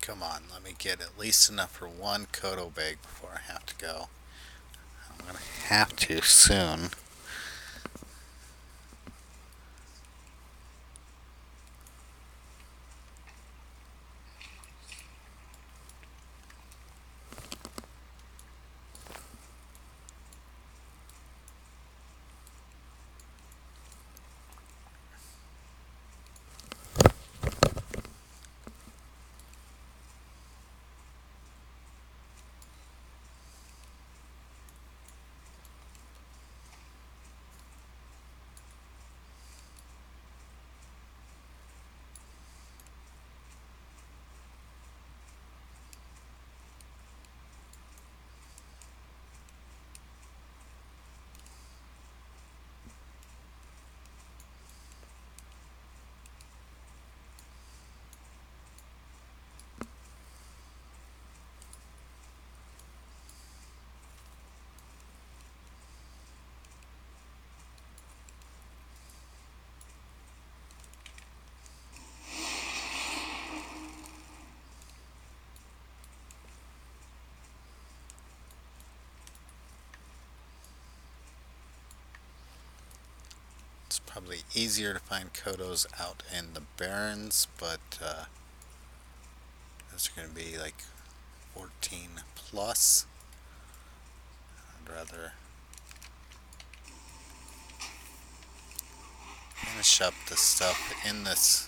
Come on, let me get at least enough for one Kodo bag before I have to go. I'm gonna have to soon. It's probably easier to find Kodos out in the Barrens, but those are going to be like 14 plus. I'd rather finish up the stuff in this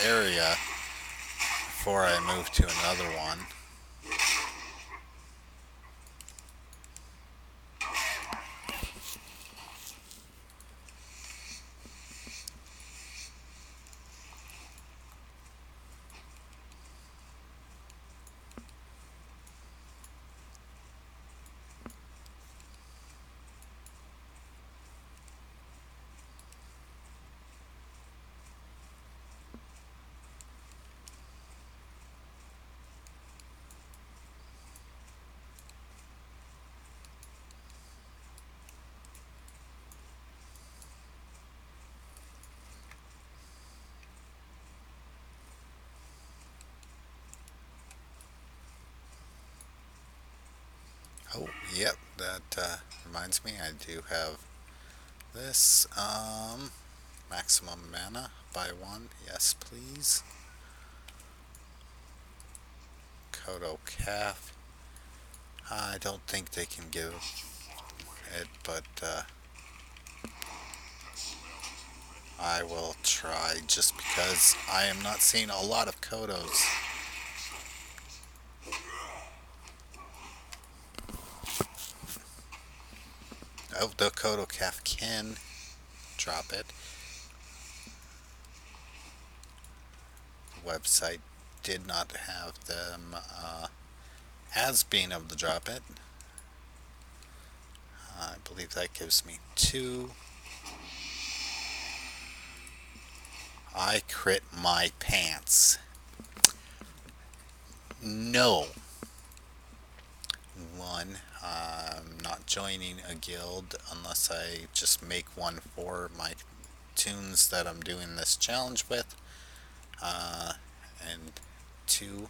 area before I move to another one. Oh, yep, that reminds me, I do have This, maximum mana, buy one, yes please. Kodo Calf. I don't think they can give it, but I will try just because I am not seeing a lot of Kodos. Oh, the Kodo Calf can drop it. The website did not have them as being able to drop it. I believe that gives me 2. I crit my pants. No. 1. I'm not joining a guild unless I just make one for my toons that I'm doing this challenge with. And 2.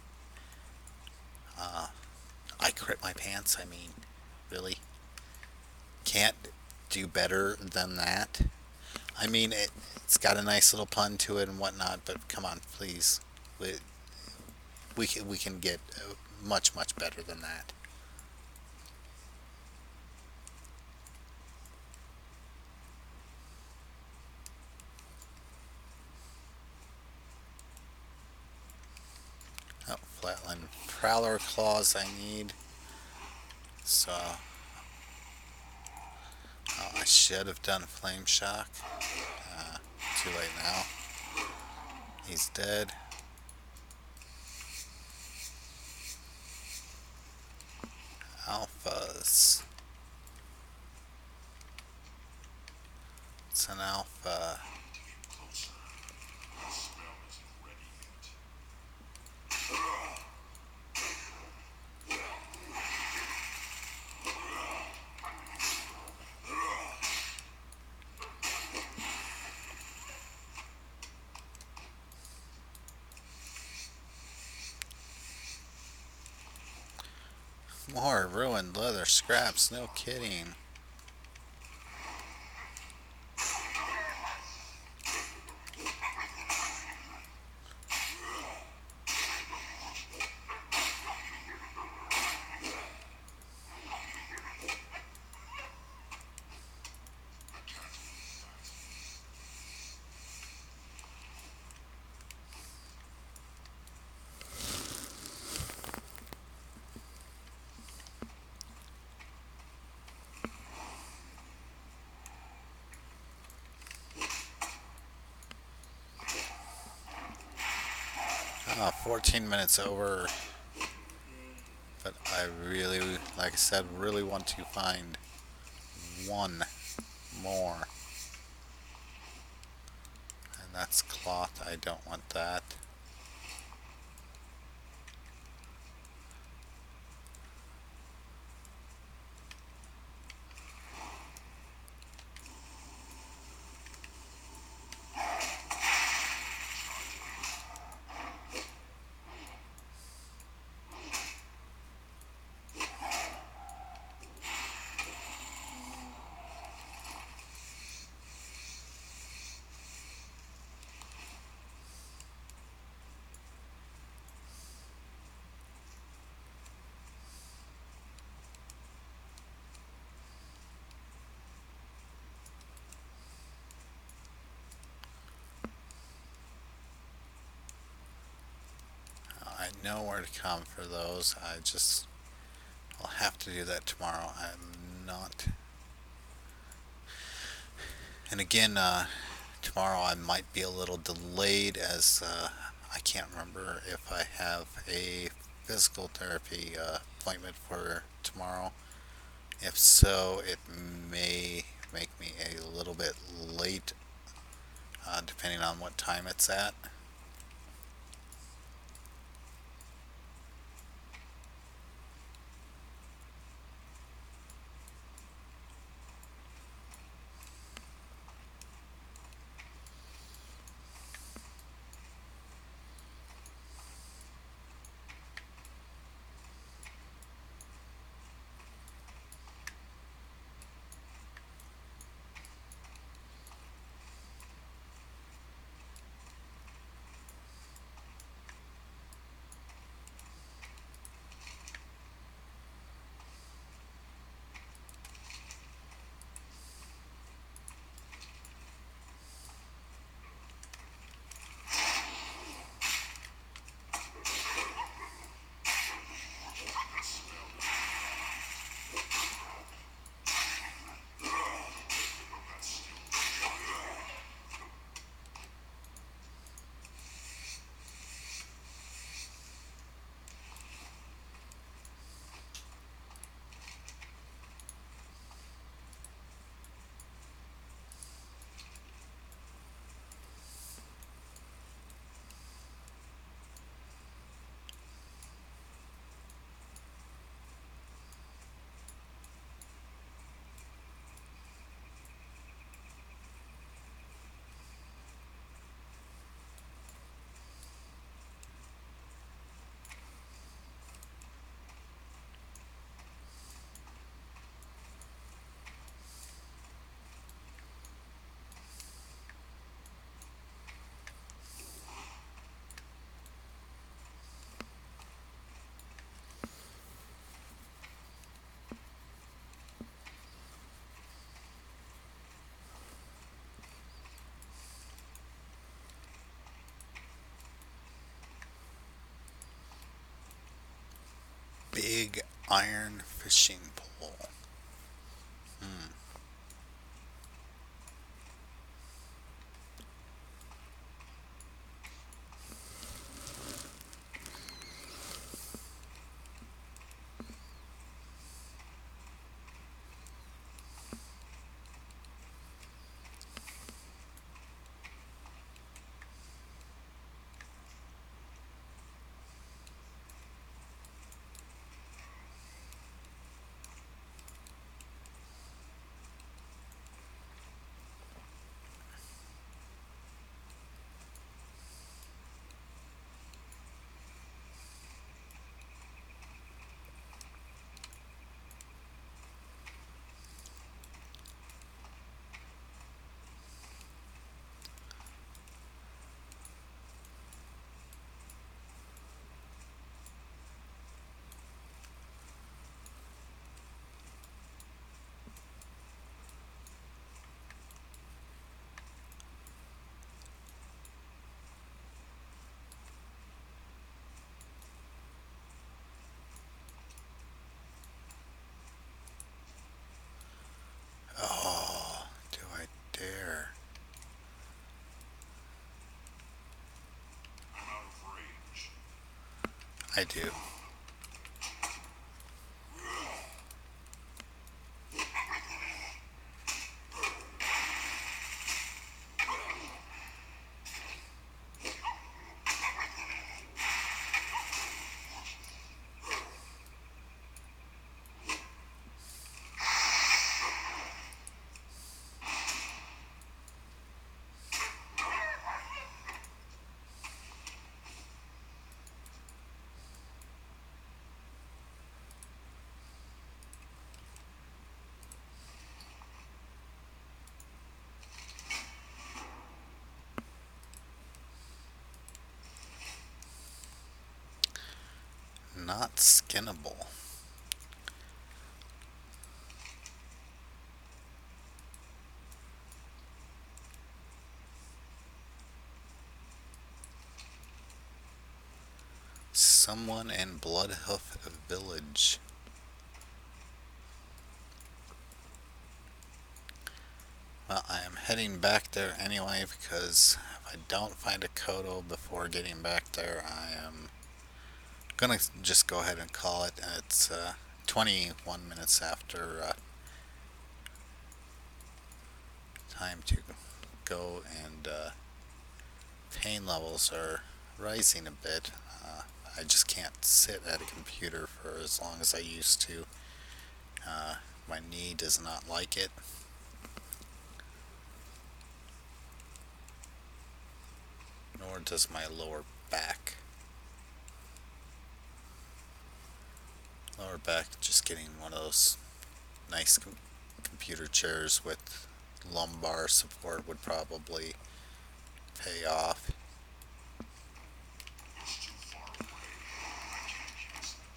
I crit my pants. I mean, really? Can't do better than that? I mean, it's got a nice little pun to it and whatnot, but come on, please. We can get much, much better than that. Oh, flatline prowler claws I need. So, I should have done flame shock. Too late now. He's dead. Alphas. It's an alpha. Closer. The spell isn't ready yet. More ruined leather scraps, no kidding. Ah, 14 minutes over. But I really, like I said, really want to find one more. And that's cloth. I don't want that. I know where to come for those. I'll have to do that tomorrow. I'm not. And again, tomorrow I might be a little delayed as I can't remember if I have a physical therapy appointment for tomorrow. If so, it may make me a little bit late, depending on what time it's at. big iron fishing pole. Hmm. Oh, do I dare? I'm out of range. I do. Not skinnable. Someone in Bloodhoof Village. Well, I am heading back there anyway because if I don't find a Kodo before getting back there, I am gonna just go ahead and call it. It's 21 minutes after time to go, and pain levels are rising a bit. I just can't sit at a computer for as long as I used to. My knee does not like it. Nor does my lower back. Lower back, just getting one of those nice computer chairs with lumbar support would probably pay off. It's too far away. I can't use it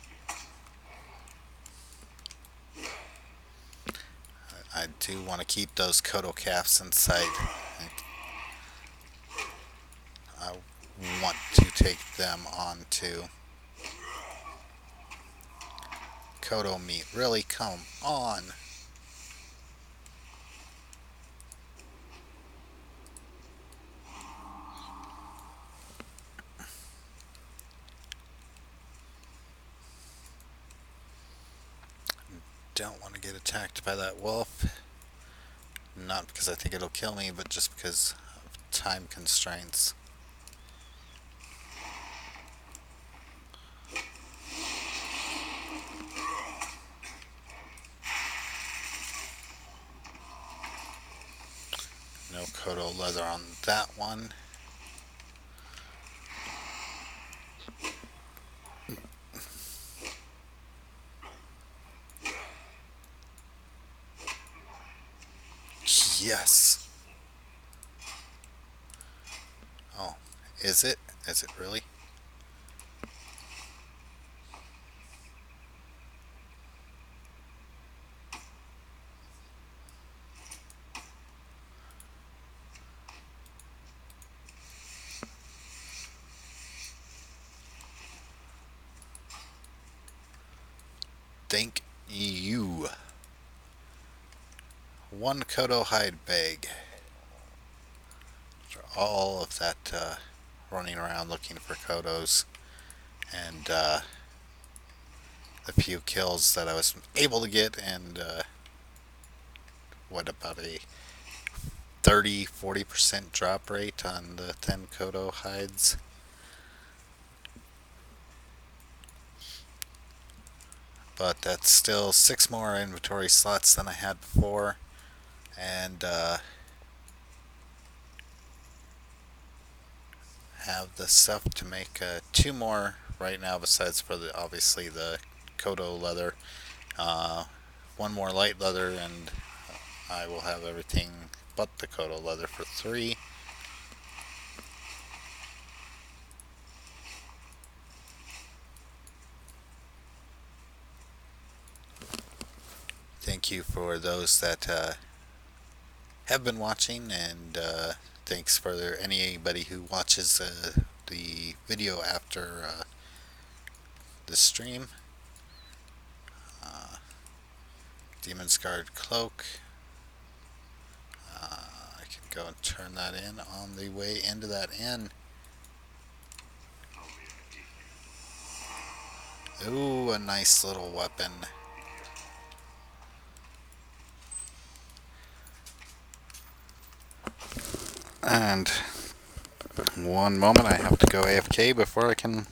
yet. I do want to keep those Kodo calves in sight. I want to take them on to Kodo meat. Really, come on. Don't want to get attacked by that wolf. Not because I think it'll kill me, but just because of time constraints. No Kodo leather on that one. Yes. Oh, is it? Is it really? Thank you. One Kodo hide bag. After all of that running around looking for Kodos and the few kills that I was able to get, and what about a 30-40% drop rate on the 10 Kodo hides. But that's still 6 more inventory slots than I had before, and have the stuff to make 2 more right now, besides for the obviously the Kodo leather. Uh, 1 more light leather, and I will have everything but the Kodo leather for 3. Thank you for those that have been watching, and thanks for anybody who watches the video after the stream. Demon Scarred Cloak. I can go and turn that in on the way into that inn. Ooh, a nice little weapon. And one moment, I have to go AFK before I can.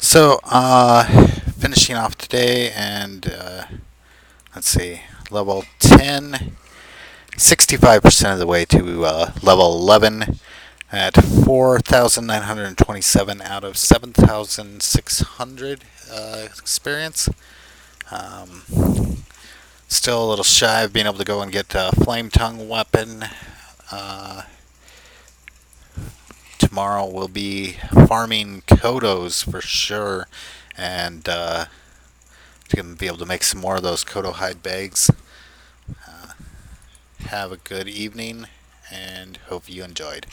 So, finishing off today, and let's see, level 10, 65% of the way to level 11 at 4,927 out of 7,600 experience. Um, Still a little shy of being able to go and get a flame tongue weapon. Tomorrow we'll be farming Kodos for sure, and to be able to make some more of those Kodo hide bags. Have a good evening, and hope you enjoyed.